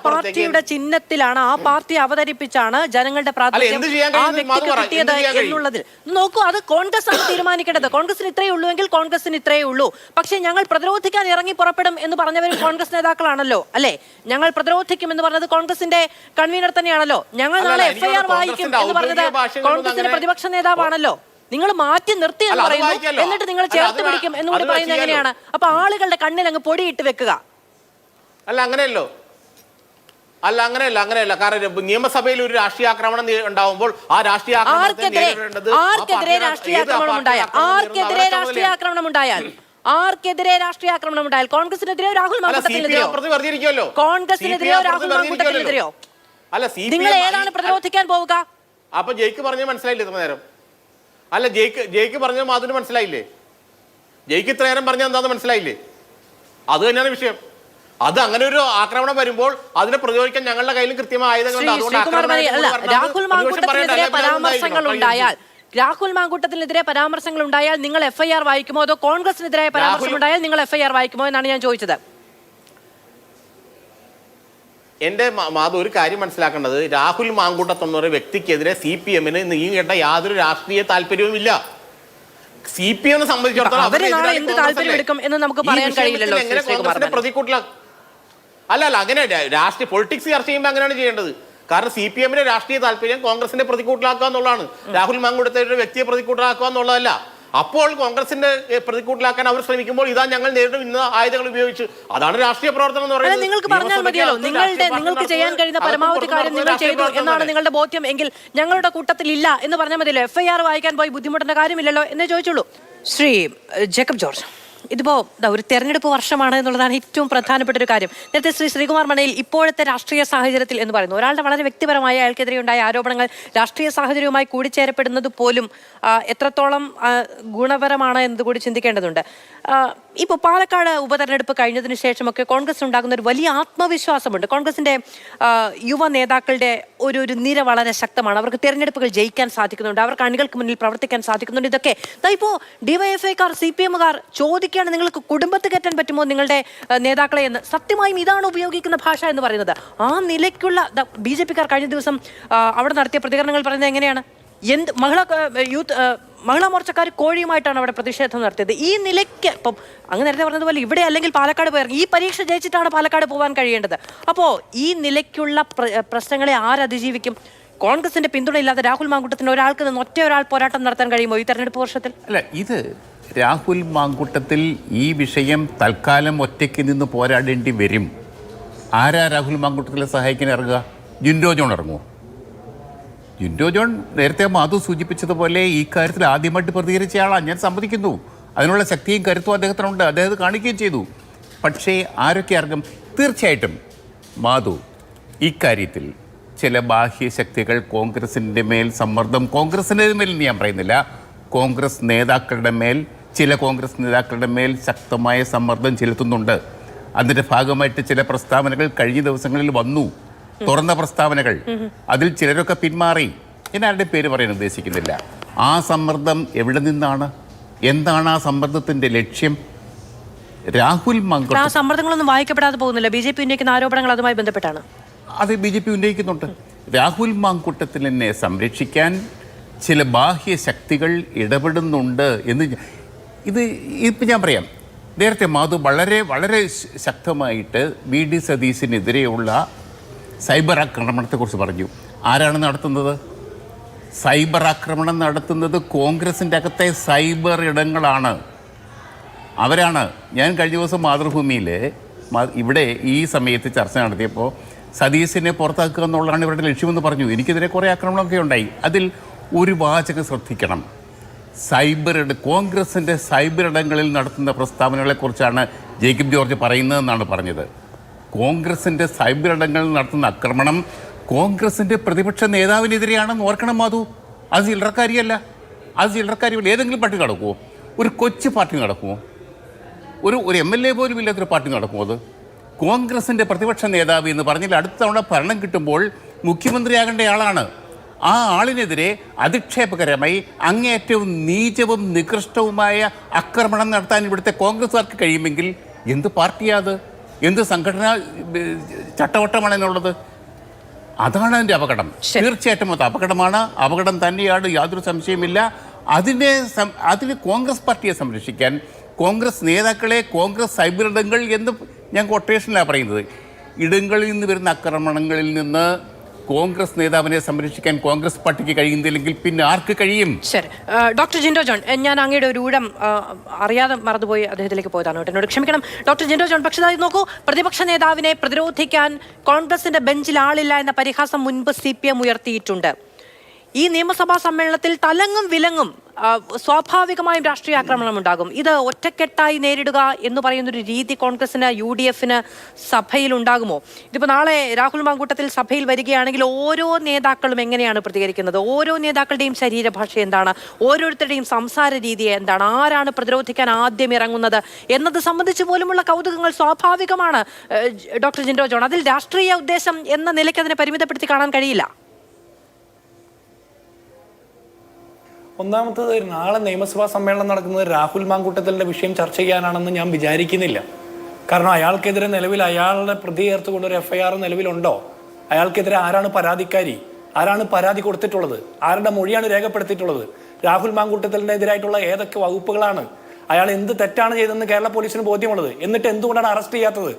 പാർട്ടിയുടെ ചിഹ്നത്തിലാണ്, ആ പാർട്ടി അവതരിപ്പിച്ചാണ് ജനങ്ങളുടെ പ്രാതിനിധ്യം ആ വ്യക്തിക്ക് കിട്ടിയത് എന്നുള്ളതിൽ നോക്കൂ. അത് കോൺഗ്രസ് ആണ് തീരുമാനിക്കേണ്ടത്. കോൺഗ്രസിന് ഇത്രയേ ഉള്ളൂ എങ്കിൽ കോൺഗ്രസിന് ഇത്രയേ ഉള്ളൂ. പക്ഷേ ഞങ്ങൾ പ്രതിരോധിക്കാൻ ഇറങ്ങി പുറപ്പെടും എന്ന് പറഞ്ഞവരും കോൺഗ്രസ് നേതാക്കളാണല്ലോ, അല്ലെ? ഞങ്ങൾ പ്രതിരോധിക്കും എന്ന് പറഞ്ഞത് കോൺഗ്രസിന്റെ കൺവീനർ തന്നെയാണല്ലോ. ഞങ്ങൾ നാളെ FIR വായിക്കും എന്ന് പറഞ്ഞത് കോൺഗ്രസിന്റെ പ്രതിപക്ഷ നേതാവാണല്ലോ. നിങ്ങൾ മാറ്റി നിർത്തി എന്ന് പറയുന്നു, എന്നിട്ട് നിങ്ങൾ ചേർത്ത് പിടിക്കും എന്നുകൂടി പറയുന്നത് എങ്ങനെയാണ്? അപ്പൊ ആളുകളുടെ കണ്ണിൽ അങ്ങ് പൊടിയിട്ട് വെക്കുക. അങ്ങനെയല്ലോ. കാരണം നിയമസഭയിൽ ഒരു രാഷ്ട്രീയ ആക്രമണം ഉണ്ടാവുമ്പോൾ ആ രാഷ്ട്രീയ ആർക്കെതിരെ രാഷ്ട്രീയ ആക്രമണം ഉണ്ടായാൽ കോൺഗ്രസിനെതിരെയോ രാഹുൽ മാങ്കൂട്ടത്തിനെതിരെയോ നിങ്ങൾ ഏതാണ് പ്രതിരോധിക്കാൻ പോവുക? അപ്പൊ ജയിക്ക് പറഞ്ഞത് മനസ്സിലായില്ലേ ഇത്ര നേരം? അല്ല, ജയിക്ക് പറഞ്ഞത് മാധുവിന് മനസ്സിലായില്ലേ? ജയിക്ക് ഇത്ര നേരം പറഞ്ഞത് എന്താന്ന് മനസ്സിലായില്ലേ? അത് തന്നെയാണ് വിഷയം. അത് അങ്ങനെ ഒരു ആക്രമണം വരുമ്പോൾ അതിനെ പ്രതിരോധിക്കാൻ ഞങ്ങളുടെ കയ്യിലും കൃത്യമായ ആയുധങ്ങളുണ്ട്. രാഹുൽ മാങ്കൂട്ടത്തിനെതിരെ പരാമർശങ്ങൾ ഉണ്ടായാൽ നിങ്ങൾ FIR വായിക്കുമോ, അതോ കോൺഗ്രസിനെതിരായ പരാമർശം ഉണ്ടായാൽ നിങ്ങൾ FIR വായിക്കുമോ എന്നാണ് ഞാൻ ചോദിച്ചത്. എന്റെ മാധു, ഒരു കാര്യം മനസ്സിലാക്കേണ്ടത്, രാഹുൽ മാങ്കൂട്ടത്ത് എന്ന വ്യക്തിക്കെതിരെ CPM-ന് നീങ്ങേണ്ട യാതൊരു രാഷ്ട്രീയ താല്പര്യവും ഇല്ല. CPM-നെ സംബന്ധിച്ചിടത്തോളം പ്രതികൂട്ടില അല്ല അങ്ങനെ രാഷ്ട്രീയ പൊളിറ്റിക്സ് ചർച്ച ചെയ്യുമ്പോൾ അങ്ങനെയാണ് ചെയ്യേണ്ടത്. കാരണം CPM-ന്റെ രാഷ്ട്രീയ താല്പര്യം കോൺഗ്രസിന്റെ പ്രതികൂട്ടിലാക്കുക എന്നുള്ളതാണ്. രാഹുൽ മാങ്കൂട്ടത്തെ ഒരു വ്യക്തിയെ പ്രതികൂട്ടിലാക്കുക എന്നുള്ളതല്ല. അപ്പോൾ കോൺഗ്രസിന്റെ പ്രതികൂട്ടിലാക്കാൻ അവർ ശ്രമിക്കുമ്പോൾ ഇതാ ഞങ്ങൾ നേരിടും ഇന്ന് ആയുധങ്ങൾ ഉപയോഗിച്ച്. അതാണ് രാഷ്ട്രീയ പ്രവർത്തനം എന്ന് പറയുന്നത്. നിങ്ങൾക്ക് പറഞ്ഞാൽ മതിയല്ലോ, നിങ്ങൾക്ക് ചെയ്യാൻ കഴിയുന്ന പരമാവധി കാര്യം നിങ്ങൾ ചെയ്തു എന്നാണ് നിങ്ങളുടെ ബോധ്യം എങ്കിൽ ഞങ്ങളുടെ കൂട്ടത്തിൽ ഇല്ല എന്ന് പറഞ്ഞാൽ മതിയല്ലോ. FIR വായിക്കാൻ പോയി ബുദ്ധിമുട്ടേണ്ട കാര്യമില്ലല്ലോ എന്നേ ചോദിച്ചുള്ളൂ. ശ്രീ ജേക്കബ് ജോർജ്, ഇതിപ്പോ ഒരു തെരഞ്ഞെടുപ്പ് വർഷമാണ് എന്നുള്ളതാണ് ഏറ്റവും പ്രധാനപ്പെട്ട ഒരു കാര്യം. നേരത്തെ ശ്രീകുമാർ മണയിൽ ഇപ്പോഴത്തെ രാഷ്ട്രീയ സാഹചര്യത്തിൽ എന്ന് പറയുന്നു, ഒരാളുടെ വളരെ വ്യക്തിപരമായ അയാൾക്കെതിരെ ഉണ്ടായ ആരോപണങ്ങൾ രാഷ്ട്രീയ സാഹചര്യവുമായി കൂടിച്ചേരപ്പെടുന്നത് പോലും എത്രത്തോളം ഗുണപരമാണ് എന്നത് കൂടി ചിന്തിക്കേണ്ടതുണ്ട്. ഇപ്പോൾ പാലക്കാട് ഉപതെരഞ്ഞെടുപ്പ് കഴിഞ്ഞതിന് ശേഷമൊക്കെ കോൺഗ്രസ് ഉണ്ടാകുന്ന ഒരു വലിയ ആത്മവിശ്വാസമുണ്ട്. കോൺഗ്രസിന്റെ യുവ നേതാക്കളുടെ ഒരു നിര വളരെ ശക്തമാണ്. അവർക്ക് തെരഞ്ഞെടുപ്പുകൾ ജയിക്കാൻ സാധിക്കുന്നുണ്ട്, അവർക്ക് അണികൾക്ക് മുന്നിൽ പ്രവർത്തിക്കാൻ സാധിക്കുന്നുണ്ട്. ഇതൊക്കെ ഇപ്പോൾ ഡിവൈഎഫ്ഐക്കാർ CPM-കാർ ചോദിക്കുകയാണ്, നിങ്ങൾക്ക് കുടുംബത്ത് കയറ്റാൻ പറ്റുമോ നിങ്ങളുടെ നേതാക്കളെ എന്ന്. സത്യമായും ഇതാണ് ഉപയോഗിക്കുന്ന ഭാഷ എന്ന് പറയുന്നത്. ആ നിലയ്ക്കുള്ള BJP-കാർ കഴിഞ്ഞ ദിവസം അവിടെ നടത്തിയ പ്രതികരണങ്ങൾ പറയുന്നത് എങ്ങനെയാണ്? മഹിളാ മോർച്ചക്കാർ കോഴിയുമായിട്ടാണ് അവിടെ പ്രതിഷേധം നടത്തിയത്. ഈ നിലയ്ക്ക് ഇപ്പം അങ്ങ് നേരത്തെ പറഞ്ഞതുപോലെ ഇവിടെ അല്ലെങ്കിൽ പാലക്കാട് പോയി ഈ പരീക്ഷ ജയിച്ചിട്ടാണ് പാലക്കാട് പോകാൻ കഴിയേണ്ടത്. അപ്പോൾ ഈ നിലയ്ക്കുള്ള പ്രശ്നങ്ങളെ ആരതിജീവിക്കും? കോൺഗ്രസിന്റെ പിന്തുണയില്ലാതെ രാഹുൽ മാങ്കൂട്ടത്തിന് ഒരാൾക്ക് നിന്ന് ഒരാൾ പോരാട്ടം നടത്താൻ കഴിയുമോ ഈ തെരഞ്ഞെടുപ്പ് വർഷത്തിൽ? അല്ല, ഇത് രാഹുൽ മാങ്കൂട്ടത്തിൽ ഈ വിഷയം തൽക്കാലം ഒറ്റയ്ക്ക് നിന്ന് പോരാടേണ്ടി വരും. ആരാ രാഹുൽ മാങ്കൂട്ടത്തിലെ സഹായിക്കാൻ ഇറങ്ങുക? ജിൻഡോ ജോൺ ഇറങ്ങുമോ? ജിൻഡോ ജോൺ നേരത്തെ മാധു സൂചിപ്പിച്ചതുപോലെ ഈ കാര്യത്തിൽ ആദ്യമായിട്ട് പ്രതികരിച്ച ആളാണ്, ഞാൻ സമ്മതിക്കുന്നു. അതിനുള്ള ശക്തിയും കരുത്തും അദ്ദേഹത്തിനുണ്ട്, അദ്ദേഹം കാണിക്കുകയും ചെയ്തു. പക്ഷേ ആരൊക്കെ ഇറങ്ങും? തീർച്ചയായിട്ടും മാധു, ഇക്കാര്യത്തിൽ ചില ബാഹ്യശക്തികൾ കോൺഗ്രസിൻ്റെ മേൽ സമ്മർദ്ദം, കോൺഗ്രസിൻ്റെ മേൽ ഞാൻ പറയുന്നില്ല, കോൺഗ്രസ് നേതാക്കളുടെ മേൽ, ചില കോൺഗ്രസ് നേതാക്കളുടെ മേൽ ശക്തമായ സമ്മർദ്ദം ചെലുത്തുന്നുണ്ട്. അതിൻ്റെ ഭാഗമായിട്ട് ചില പ്രസ്താവനകൾ കഴിഞ്ഞ ദിവസങ്ങളിൽ വന്നു, തുറന്ന പ്രസ്താവനകൾ. അതിൽ ചിലരൊക്കെ പിന്മാറി. ഞാൻ ആരുടെ പേര് പറയാൻ ഉദ്ദേശിക്കുന്നില്ല. ആ സമ്മർദ്ദം എവിടെ നിന്നാണ്? എന്താണ് ആ സമ്മർദ്ദത്തിന്റെ ലക്ഷ്യം? രാഹുൽ മാങ്കൂട്ടം ആ സമ്മർദ്ദങ്ങളൊന്നും വായിക്കപ്പെടാതെ പോകുന്നില്ല. BJP ഉന്നയിക്കുന്ന ആരോപണങ്ങൾ അതുമായി ബന്ധപ്പെട്ടാണ്. അത് BJP ഉന്നയിക്കുന്നുണ്ട്. രാഹുൽ മാങ്കൂട്ടത്തിനെ സംരക്ഷിക്കാൻ ചില ബാഹ്യ ശക്തികൾ ഇടപെടുന്നുണ്ട് എന്ന് ഇപ്പം ഞാൻ പറയാം. നേരത്തെ മാധു വളരെ വളരെ ശക്തമായിട്ട് VD സതീശിനെതിരെയുള്ള സൈബർ ആക്രമണത്തെക്കുറിച്ച് പറഞ്ഞു. ആരാണ് നടത്തുന്നത്? സൈബർ ആക്രമണം നടത്തുന്നത് കോൺഗ്രസിൻ്റെ അകത്തെ സൈബർ ഇടങ്ങളാണ്, അവരാണ്. ഞാൻ കഴിഞ്ഞ ദിവസം മാതൃഭൂമിയിൽ ഇവിടെ ഈ സമയത്ത് ചർച്ച നടത്തിയപ്പോൾ സതീശിനെ പുറത്താക്കുക എന്നുള്ളതാണ് ഇവരുടെ ലക്ഷ്യമെന്ന് പറഞ്ഞു. എനിക്കെതിരെ കുറേ ആക്രമണമൊക്കെ ഉണ്ടായി. അതിൽ ഒരു വാചകം ശ്രദ്ധിക്കണം. കോൺഗ്രസിൻ്റെ സൈബർ ഇടങ്ങളിൽ നടത്തുന്ന പ്രസ്താവനകളെക്കുറിച്ചാണ് ജേക്കബ് ജോർജ് പറയുന്നതെന്നാണ് പറഞ്ഞത്. കോൺഗ്രസിൻ്റെ സൈബർ ഇടങ്ങളിൽ നടത്തുന്ന ആക്രമണം കോൺഗ്രസിൻ്റെ പ്രതിപക്ഷ നേതാവിനെതിരെയാണെന്ന് ഓർക്കണം മാധു. അത് ചില്ലറക്കാരിയല്ല, അത് ചില്ലറക്കാരിയല്ല. ഏതെങ്കിലും പാർട്ടി നടക്കുമോ? ഒരു കൊച്ചു പാർട്ടി നടക്കുമോ? ഒരു MLA പോലും ഇല്ലാത്തൊരു പാർട്ടി നടക്കുമോ? അത് കോൺഗ്രസിൻ്റെ പ്രതിപക്ഷ നേതാവ് എന്ന് പറഞ്ഞാൽ അടുത്ത തവണ ഭരണം കിട്ടുമ്പോൾ മുഖ്യമന്ത്രിയാകേണ്ട ആളാണ്. ആ ആളിനെതിരെ അധിക്ഷേപകരമായി അങ്ങേയറ്റവും നീചവും നികൃഷ്ടവുമായ ആക്രമണം നടത്താൻ ഇവിടുത്തെ കോൺഗ്രസ്സുകാർക്ക് കഴിയുമെങ്കിൽ എന്ത് പാർട്ടിയാത്? എന്ത് സംഘടനാ ചട്ടവട്ടമാണെന്നുള്ളത്? അതാണ് അതിൻ്റെ അപകടം. തീർച്ചയായിട്ടും അത് അപകടമാണ്, അപകടം തന്നെയാണ്, യാതൊരു സംശയമില്ല. അതിന് കോൺഗ്രസ് പാർട്ടിയെ സംരക്ഷിക്കാൻ കോൺഗ്രസ് നേതാക്കളെ കോൺഗ്രസ് സൈബർ ഇടങ്ങൾ എന്ന് ഞാൻ കൊട്ടേഷനിലാണ് പറയുന്നത്. ഇടങ്ങളിൽ നിന്ന് വരുന്ന ആക്രമണങ്ങളിൽ നിന്ന് കോൺഗ്രസ് നേതാവിനെ സംരക്ഷിക്കാൻ കോൺഗ്രസ് പാർട്ടിക്ക് കഴിയുന്നില്ലെങ്കിൽ പിന്നെ ആർക്ക് കഴിയും? ശരി, ഡോക്ടർ ജിൻഡോ ജോൺ, ഞാൻ അങ്ങയുടെ ഒരു ഊഴം അറിയാതെ മറന്നുപോയി അദ്ദേഹത്തിലേക്ക് പോയതാണ് കേട്ടോ, എന്നോട് ക്ഷമിക്കണം ഡോക്ടർ ജിൻഡോ ജോൺ. പക്ഷേ അത് നോക്കൂ, പ്രതിപക്ഷ നേതാവിനെ പ്രതിരോധിക്കാൻ കോൺഗ്രസിന്റെ ബെഞ്ചിൽ ആളില്ല എന്ന പരിഹാസം മുൻപ് CPM ഉയർത്തിയിട്ടുണ്ട്. ഈ നിയമസഭാ സമ്മേളനത്തിൽ തലങ്ങും വിലങ്ങും സ്വാഭാവികമായും രാഷ്ട്രീയ ആക്രമണം ഉണ്ടാകും. ഇത് ഒറ്റക്കെട്ടായി നേരിടുക എന്ന് പറയുന്നൊരു രീതി കോൺഗ്രസിന് UDF-ന് സഭയിൽ ഉണ്ടാകുമോ? ഇതിപ്പോൾ നാളെ രാഹുൽ മാങ്കൂട്ടത്തിൽ സഭയിൽ വരികയാണെങ്കിൽ ഓരോ നേതാക്കളും എങ്ങനെയാണ് പ്രതികരിക്കുന്നത്? ഓരോ നേതാക്കളുടെയും ശരീരഭാഷ എന്താണ്? ഓരോരുത്തരുടെയും സംസാര രീതി എന്താണ്? ആരാണ് പ്രതിരോധിക്കാൻ ആദ്യം ഇറങ്ങുന്നത് എന്നത് സംബന്ധിച്ച് പോലുമുള്ള കൗതുകങ്ങൾ സ്വാഭാവികമാണ്. ഡോക്ടർ ജിൻഡോ ജോൺ, അതിൽ രാഷ്ട്രീയ ഉദ്ദേശം എന്ന നിലയ്ക്ക് അതിനെ പരിമിതപ്പെടുത്തി കാണാൻ കഴിയില്ല. ഒന്നാമത്തത്, നാളെ നിയമസഭാ സമ്മേളനം നടക്കുന്നത് രാഹുൽ മാങ്കൂട്ടത്തിൻ്റെ വിഷയം ചർച്ച ചെയ്യാനാണെന്ന് ഞാൻ വിചാരിക്കുന്നില്ല. കാരണം അയാൾക്കെതിരെ നിലവിൽ അയാളുടെ പ്രതി ചേർത്തുകൊണ്ടൊരു FIR നിലവിലുണ്ടോ? അയാൾക്കെതിരെ ആരാണ് പരാതിക്കാരി? ആരാണ് പരാതി കൊടുത്തിട്ടുള്ളത്? ആരുടെ മൊഴിയാണ് രേഖപ്പെടുത്തിയിട്ടുള്ളത്? രാഹുൽ മാങ്കൂട്ടത്തിനെതിരായിട്ടുള്ള ഏതൊക്കെ വകുപ്പുകളാണ്? അയാൾ എന്ത് തെറ്റാണ് ചെയ്തതെന്ന് കേരള പോലീസിന് ബോധ്യമുള്ളത്. എന്നിട്ട് എന്തുകൊണ്ടാണ് അറസ്റ്റ് ചെയ്യാത്തത്?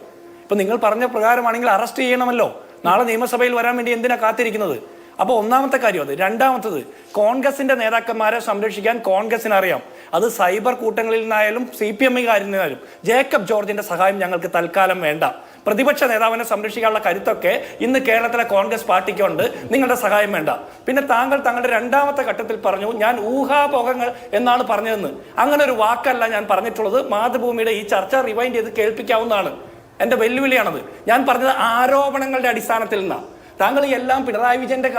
ഇപ്പം നിങ്ങൾ പറഞ്ഞ പ്രകാരമാണെങ്കിൽ അറസ്റ്റ് ചെയ്യണമല്ലോ. നാളെ നിയമസഭയിൽ വരാൻ വേണ്ടി എന്തിനാ കാത്തിരിക്കുന്നത്? അപ്പോൾ ഒന്നാമത്തെ കാര്യം അത്. രണ്ടാമത്തത്, കോൺഗ്രസിന്റെ നേതാക്കന്മാരെ സംരക്ഷിക്കാൻ കോൺഗ്രസിന് അറിയാം. അത് സൈബർ കൂട്ടങ്ങളിൽ നിന്നായാലും CPM-കാരിൽ നിന്നായാലും ജേക്കബ് ജോർജിന്റെ സഹായം ഞങ്ങൾക്ക് തൽക്കാലം വേണ്ട. പ്രതിപക്ഷ നേതാവിനെ സംരക്ഷിക്കാനുള്ള കരുത്തൊക്കെ ഇന്ന് കേരളത്തിലെ കോൺഗ്രസ് പാർട്ടിക്കുണ്ട്. നിങ്ങളുടെ സഹായം വേണ്ട. പിന്നെ താങ്കൾ താങ്കളുടെ രണ്ടാമത്തെ ഘട്ടത്തിൽ പറഞ്ഞു ഞാൻ ഊഹാപോഹങ്ങൾ എന്നാണ് പറഞ്ഞതെന്ന്. അങ്ങനെ ഒരു വാക്കല്ല ഞാൻ പറഞ്ഞിട്ടുള്ളത്. മാതൃഭൂമിയുടെ ഈ ചർച്ച റിവൈൻഡ് ചെയ്ത് കേൾപ്പിക്കാവുന്നതാണ്. എന്റെ വെല്ലുവിളിയാണത്. ഞാൻ പറഞ്ഞത് ആരോപണങ്ങളുടെ അടിസ്ഥാനത്തിൽ നിന്നാണ്. താങ്കൾ എല്ലാം പിണറായി വിജയന്റെ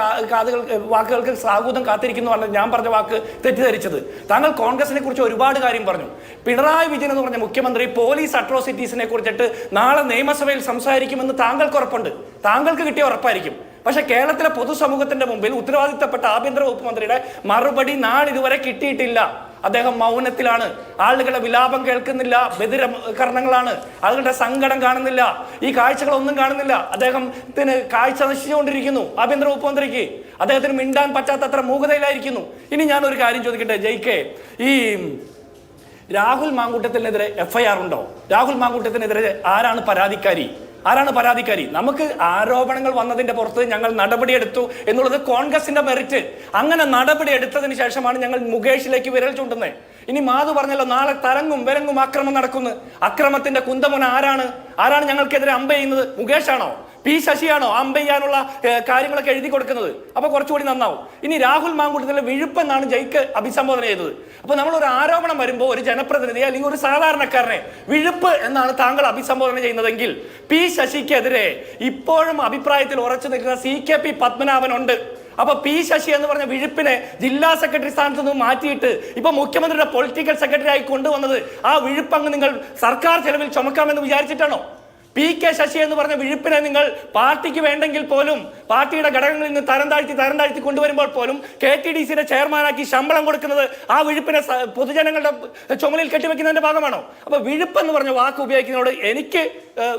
വാക്കുകൾക്ക് സ്വാഗതം കാത്തിരിക്കുന്നു പറഞ്ഞത് ഞാൻ പറഞ്ഞ വാക്ക് തെറ്റിദ്ധരിച്ചത്. താങ്കൾ കോൺഗ്രസിനെ കുറിച്ച് ഒരുപാട് കാര്യം പറഞ്ഞു. പിണറായി വിജയൻ എന്ന് പറഞ്ഞ മുഖ്യമന്ത്രി പോലീസ് അട്രോസിറ്റീസിനെ കുറിച്ചിട്ട് നാളെ നിയമസഭയിൽ സംസാരിക്കുമെന്ന് താങ്കൾക്ക് ഉറപ്പുണ്ട്. താങ്കൾക്ക് കിട്ടിയ ഉറപ്പായിരിക്കും. പക്ഷെ കേരളത്തിലെ പൊതുസമൂഹത്തിന്റെ മുമ്പിൽ ഉത്തരവാദിത്തപ്പെട്ട ആഭ്യന്തര വകുപ്പ് മന്ത്രിയുടെ മറുപടി നാളിതുവരെ കിട്ടിയിട്ടില്ല. അദ്ദേഹം മൗനത്തിലാണ്. ആളുകളുടെ വിലാപം കേൾക്കുന്നില്ല. ബദിരകരണങ്ങളാണ്. ആളുകളുടെ സങ്കടം കാണുന്നില്ല. ഈ കാഴ്ചകളൊന്നും കാണുന്നില്ല. അദ്ദേഹത്തിന് കാഴ്ച നശിച്ചുകൊണ്ടിരിക്കുന്നു. ആഭ്യന്തര വകുപ്പ് മന്ത്രിക്ക് അദ്ദേഹത്തിന് മിണ്ടാൻ പറ്റാത്തത്ര മൂകതയിലായിരിക്കുന്നു. ഇനി ഞാനൊരു കാര്യം ചോദിക്കട്ടെ ജയിക്കെ, ഈ രാഹുൽ മാങ്കൂട്ടത്തിനെതിരെ FIR ഉണ്ടോ? രാഹുൽ മാങ്കൂട്ടത്തിനെതിരെ ആരാണ് പരാതിക്കാരി? നമുക്ക് ആരോപണങ്ങൾ വന്നതിന്റെ പുറത്ത് ഞങ്ങൾ നടപടിയെടുത്തു എന്നുള്ളത് കോൺഗ്രസിന്റെ മെറിറ്റ്. അങ്ങനെ നടപടി എടുത്തതിന് ശേഷമാണ് ഞങ്ങൾ മുകേഷിലേക്ക് വിരൽ ചൂണ്ടുന്നത്. ഇനി മാധു പറഞ്ഞല്ലോ നാളെ തരങ്ങും വിരങ്ങും അക്രമം നടക്കുന്നു. അക്രമത്തിന്റെ കുന്തമുന ആരാണ് ഞങ്ങൾക്കെതിരെ അമ്പ ചെയ്യുന്നത്? മുകേഷാണോ? P. ശശിയാണോ അമ്പ ചെയ്യാനുള്ള കാര്യങ്ങളൊക്കെ എഴുതി കൊടുക്കുന്നത്? അപ്പൊ കുറച്ചുകൂടി നന്നാവും. ഇനി രാഹുൽ മാങ്കൂട്ടത്തിലെ വിഴുപ്പെന്നാണ് ജയിക്ക് അഭിസംബോധന ചെയ്തത്. അപ്പൊ നമ്മൾ ഒരു ആരോപണം വരുമ്പോൾ ഒരു ജനപ്രതിനിധി അല്ലെങ്കിൽ ഒരു സാധാരണക്കാരനെ വിഴുപ്പ് എന്നാണ് താങ്കൾ അഭിസംബോധന ചെയ്യുന്നതെങ്കിൽ P. ശശിക്കെതിരെ ഇപ്പോഴും അഭിപ്രായത്തിൽ ഉറച്ചു നിൽക്കുന്ന CKP പത്മനാഭൻ ഉണ്ട്. അപ്പൊ P. ശശി എന്ന് പറഞ്ഞ വിഴുപ്പിനെ ജില്ലാ സെക്രട്ടറി സ്ഥാനത്ത് നിന്ന് മാറ്റിയിട്ട് ഇപ്പൊ മുഖ്യമന്ത്രിയുടെ പൊളിറ്റിക്കൽ സെക്രട്ടറി ആയി കൊണ്ടുവന്നത് ആ വിഴുപ്പങ്ങ് നിങ്ങൾ സർക്കാർ ചെലവിൽ ചുമക്കാമെന്ന് വിചാരിച്ചിട്ടാണോ? PK ശശി എന്ന് പറഞ്ഞ വിഴുപ്പിനെ നിങ്ങൾ പാർട്ടിക്ക് വേണ്ടെങ്കിൽ പോലും പാർട്ടിയുടെ ഘടകങ്ങളിൽ നിന്ന് തരം താഴ്ത്തി കൊണ്ടുവരുമ്പോൾ പോലും KTDCയുടെ ചെയർമാനാക്കി ശമ്പളം കൊടുക്കുന്നത് ആ വിഴുപ്പിനെ പൊതുജനങ്ങളുടെ ചുമലിൽ കെട്ടിവെക്കുന്നതിന്റെ ഭാഗമാണോ? അപ്പൊ വിഴുപ്പ് എന്ന് പറഞ്ഞ വാക്ക് ഉപയോഗിക്കുന്നതോട് എനിക്ക്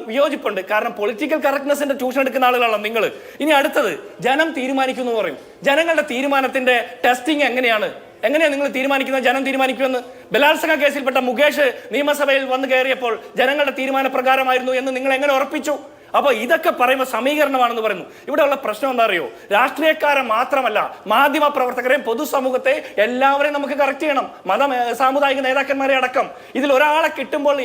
വിയോജിപ്പുണ്ട്. കാരണം പൊളിറ്റിക്കൽ കറക്റ്റ്നെസിന്റെ ട്യൂഷൻ എടുക്കുന്ന ആളുകളാണ് നിങ്ങൾ. ഇനി അടുത്തത് ജനം തീരുമാനിക്കുന്നു എന്ന് പറയും. ജനങ്ങളുടെ തീരുമാനത്തിന്റെ ടെസ്റ്റിംഗ് എങ്ങനെയാണ് നിങ്ങൾ തീരുമാനിക്കുന്നത്? ജനം തീരുമാനിക്കുമെന്ന് ബലാത്സംഗ കേസിൽപ്പെട്ട മുകേഷ് നിയമസഭയിൽ വന്നു കയറിയപ്പോൾ ജനങ്ങളുടെ തീരുമാന പ്രകാരമായിരുന്നു എന്ന് നിങ്ങൾ എങ്ങനെ ഉറപ്പിച്ചു? അപ്പൊ ഇതൊക്കെ പറയുമ്പോൾ സമീകരണമാണെന്ന് പറയുന്നു. ഇവിടെയുള്ള പ്രശ്നം എന്താ അറിയോ? രാഷ്ട്രീയക്കാരെ മാത്രമല്ല മാധ്യമ പ്രവർത്തകരെയും പൊതുസമൂഹത്തെ എല്ലാവരെയും നമുക്ക് കറക്റ്റ് ചെയ്യണം. സാമുദായിക നേതാക്കന്മാരെ അടക്കം. ഇതിൽ ഒരാളെ കിട്ടുമ്പോൾ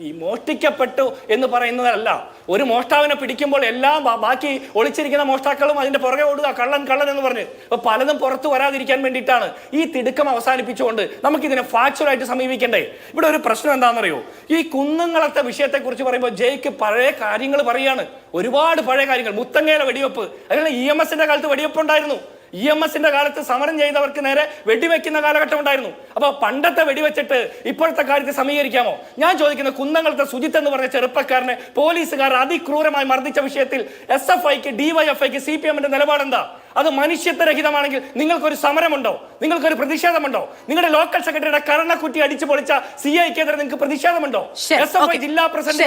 ഈ മോഷ്ടിക്കപ്പെട്ടു എന്ന് പറയുന്നതല്ല. ഒരു മോഷ്ടാവിനെ പിടിക്കുമ്പോൾ എല്ലാം ബാക്കി ഒളിച്ചിരിക്കുന്ന മോഷ്ടാക്കളും അതിന്റെ പുറകെ ഓടുക കള്ളൻ എന്ന് പറഞ്ഞ്. അപ്പൊ പലതും പുറത്തു വരാതിരിക്കാൻ വേണ്ടിയിട്ടാണ് ഈ തിടുക്കം അവസാനിപ്പിച്ചുകൊണ്ട് നമുക്കിതിനെ ഫാക്ച്വലായിട്ട് സമീപിക്കണ്ടേ? ഇവിടെ ഒരു പ്രശ്നം എന്താണെന്നറിയോ? ഈ കുന്നങ്ങളത്തെ വിഷയത്തെ കുറിച്ച് പറയുമ്പോൾ ജയിക്ക് പഴയ കാര്യങ്ങൾ പറയാണ്. ഒരുപാട് പഴയ കാര്യങ്ങൾ. മുത്തങ്ങയിലെ വെടിവെപ്പ്, അതിനുള്ള EMSന്റെ കാലത്ത് വെടിവെപ്പ് ഉണ്ടായിരുന്നു. EMSന്റെ കാലത്ത് സമരം ചെയ്തവർക്ക് നേരെ വെടിവെക്കുന്ന കാലഘട്ടം ഉണ്ടായിരുന്നു. അപ്പൊ പണ്ടത്തെ വെടിവെച്ചിട്ട് ഇപ്പോഴത്തെ കാര്യത്തെ സമീകരിക്കാമോ? ഞാൻ ചോദിക്കുന്നത്, കുന്നങ്ങളത്തെ സുജിത്ത് എന്ന് പറഞ്ഞ ചെറുപ്പക്കാരനെ പോലീസുകാർ അതിക്രൂരമായി മർദ്ദിച്ച വിഷയത്തിൽ SFIക്ക് DYFIക്ക് CPMന്റെ നിലപാടെന്താ? അത് മനുഷ്യത്വരഹിതമാണെങ്കിൽ നിങ്ങൾക്കൊരു സമരമുണ്ടോ? നിങ്ങൾക്കൊരു പ്രതിഷേധമുണ്ടോ? നിങ്ങളുടെ ലോക്കൽ സെക്രട്ടറിയുടെ കരണക്കുറ്റി അടിച്ചു പൊളിച്ച CIക്കെതിരെ നിങ്ങൾക്ക് പ്രതിഷേധമുണ്ടോ? SFI ജില്ലാ പ്രസിഡന്റ്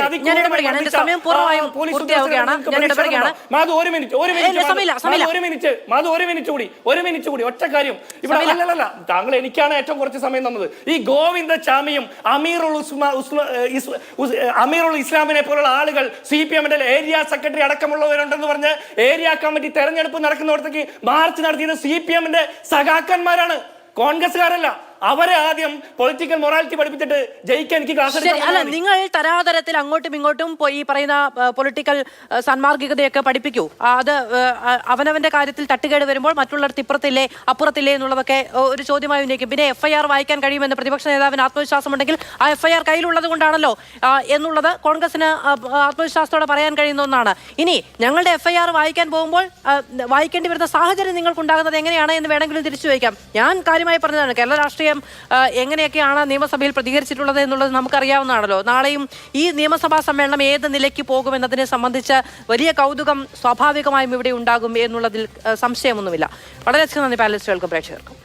ഒരു മിനിറ്റ് കൂടി ഒറ്റ കാര്യം. ഇവിടെ അല്ലല്ല, താങ്കൾ എനിക്കാണ് ഏറ്റവും കുറച്ച് സമയം തന്നത്. ഈ ഗോവിന്ദ ചാമിയും അമീറുൽ ഇസ്ലാമിനെ പോലുള്ള ആളുകൾ CPMന്റെ ഏരിയ സെക്രട്ടറി അടക്കമുള്ളവരുണ്ടെന്ന് പറഞ്ഞ് ഏരിയ കമ്മിറ്റി തെരഞ്ഞെടുപ്പ് നടക്കുന്നിടത്തേക്ക് മാർച്ച് നടത്തിയത് CPMന്റെ സഖാക്കന്മാരാണ്, കോൺഗ്രസ്സുകാരല്ല. അവരെ ആദ്യം പൊളിറ്റിക്കൽ മൊറാലിറ്റി പഠിപ്പിച്ചിട്ട് ജയിക്കാൻ എനിക്ക് ക്ലാസ് അല്ല. നിങ്ങൾ തരാതരത്തിൽ അങ്ങോട്ടും ഇങ്ങോട്ടും ഈ പറയുന്ന പൊളിറ്റിക്കൽ സന്മാർഗികതയൊക്കെ പഠിപ്പിക്കൂ. അത് അവനവന്റെ കാര്യത്തിൽ തട്ടുകേട് വരുമ്പോൾ മറ്റുള്ളവർക്ക് ഇപ്പുറത്തില്ലേ അപ്പുറത്തില്ലേ എന്നുള്ളതൊക്കെ ഒരു ചോദ്യമായി ഉന്നയിക്കും. പിന്നെ FIR വായിക്കാൻ കഴിയുമെന്ന് പ്രതിപക്ഷ നേതാവിന് ആത്മവിശ്വാസമുണ്ടെങ്കിൽ ആ FIR കയ്യിലുള്ളത് കൊണ്ടാണല്ലോ എന്നുള്ളത് കോൺഗ്രസിന് ആത്മവിശ്വാസത്തോടെ പറയാൻ കഴിയുന്ന ഒന്നാണ്. ഇനി ഞങ്ങളുടെ FIR വായിക്കാൻ പോകുമ്പോൾ വായിക്കേണ്ടി വരുന്ന സാഹചര്യം നിങ്ങൾക്കുണ്ടാകുന്നത് എങ്ങനെയാണ് എന്ന് വേണമെങ്കിലും തിരിച്ചു ചോദിക്കാം. ഞാൻ കാര്യമായി പറഞ്ഞതാണ്, കേരള രാഷ്ട്രീയം എങ്ങനെയൊക്കെയാണ് നിയമസഭയിൽ പ്രതികരിച്ചിട്ടുള്ളത് എന്നുള്ളത് നമുക്കറിയാവുന്നതാണല്ലോ. നാളെയും ഈ നിയമസഭാ സമ്മേളനം ഏത് നിലയ്ക്ക് പോകുമെന്നതിനെ സംബന്ധിച്ച് വലിയ കൗതുകം സ്വാഭാവികമായും ഇവിടെ ഉണ്ടാകും എന്നുള്ളതിൽ സംശയമൊന്നുമില്ല. വളരെയധികം നന്ദി പാനലിസ്റ്റുകൾക്കും പ്രേക്ഷകർക്കും.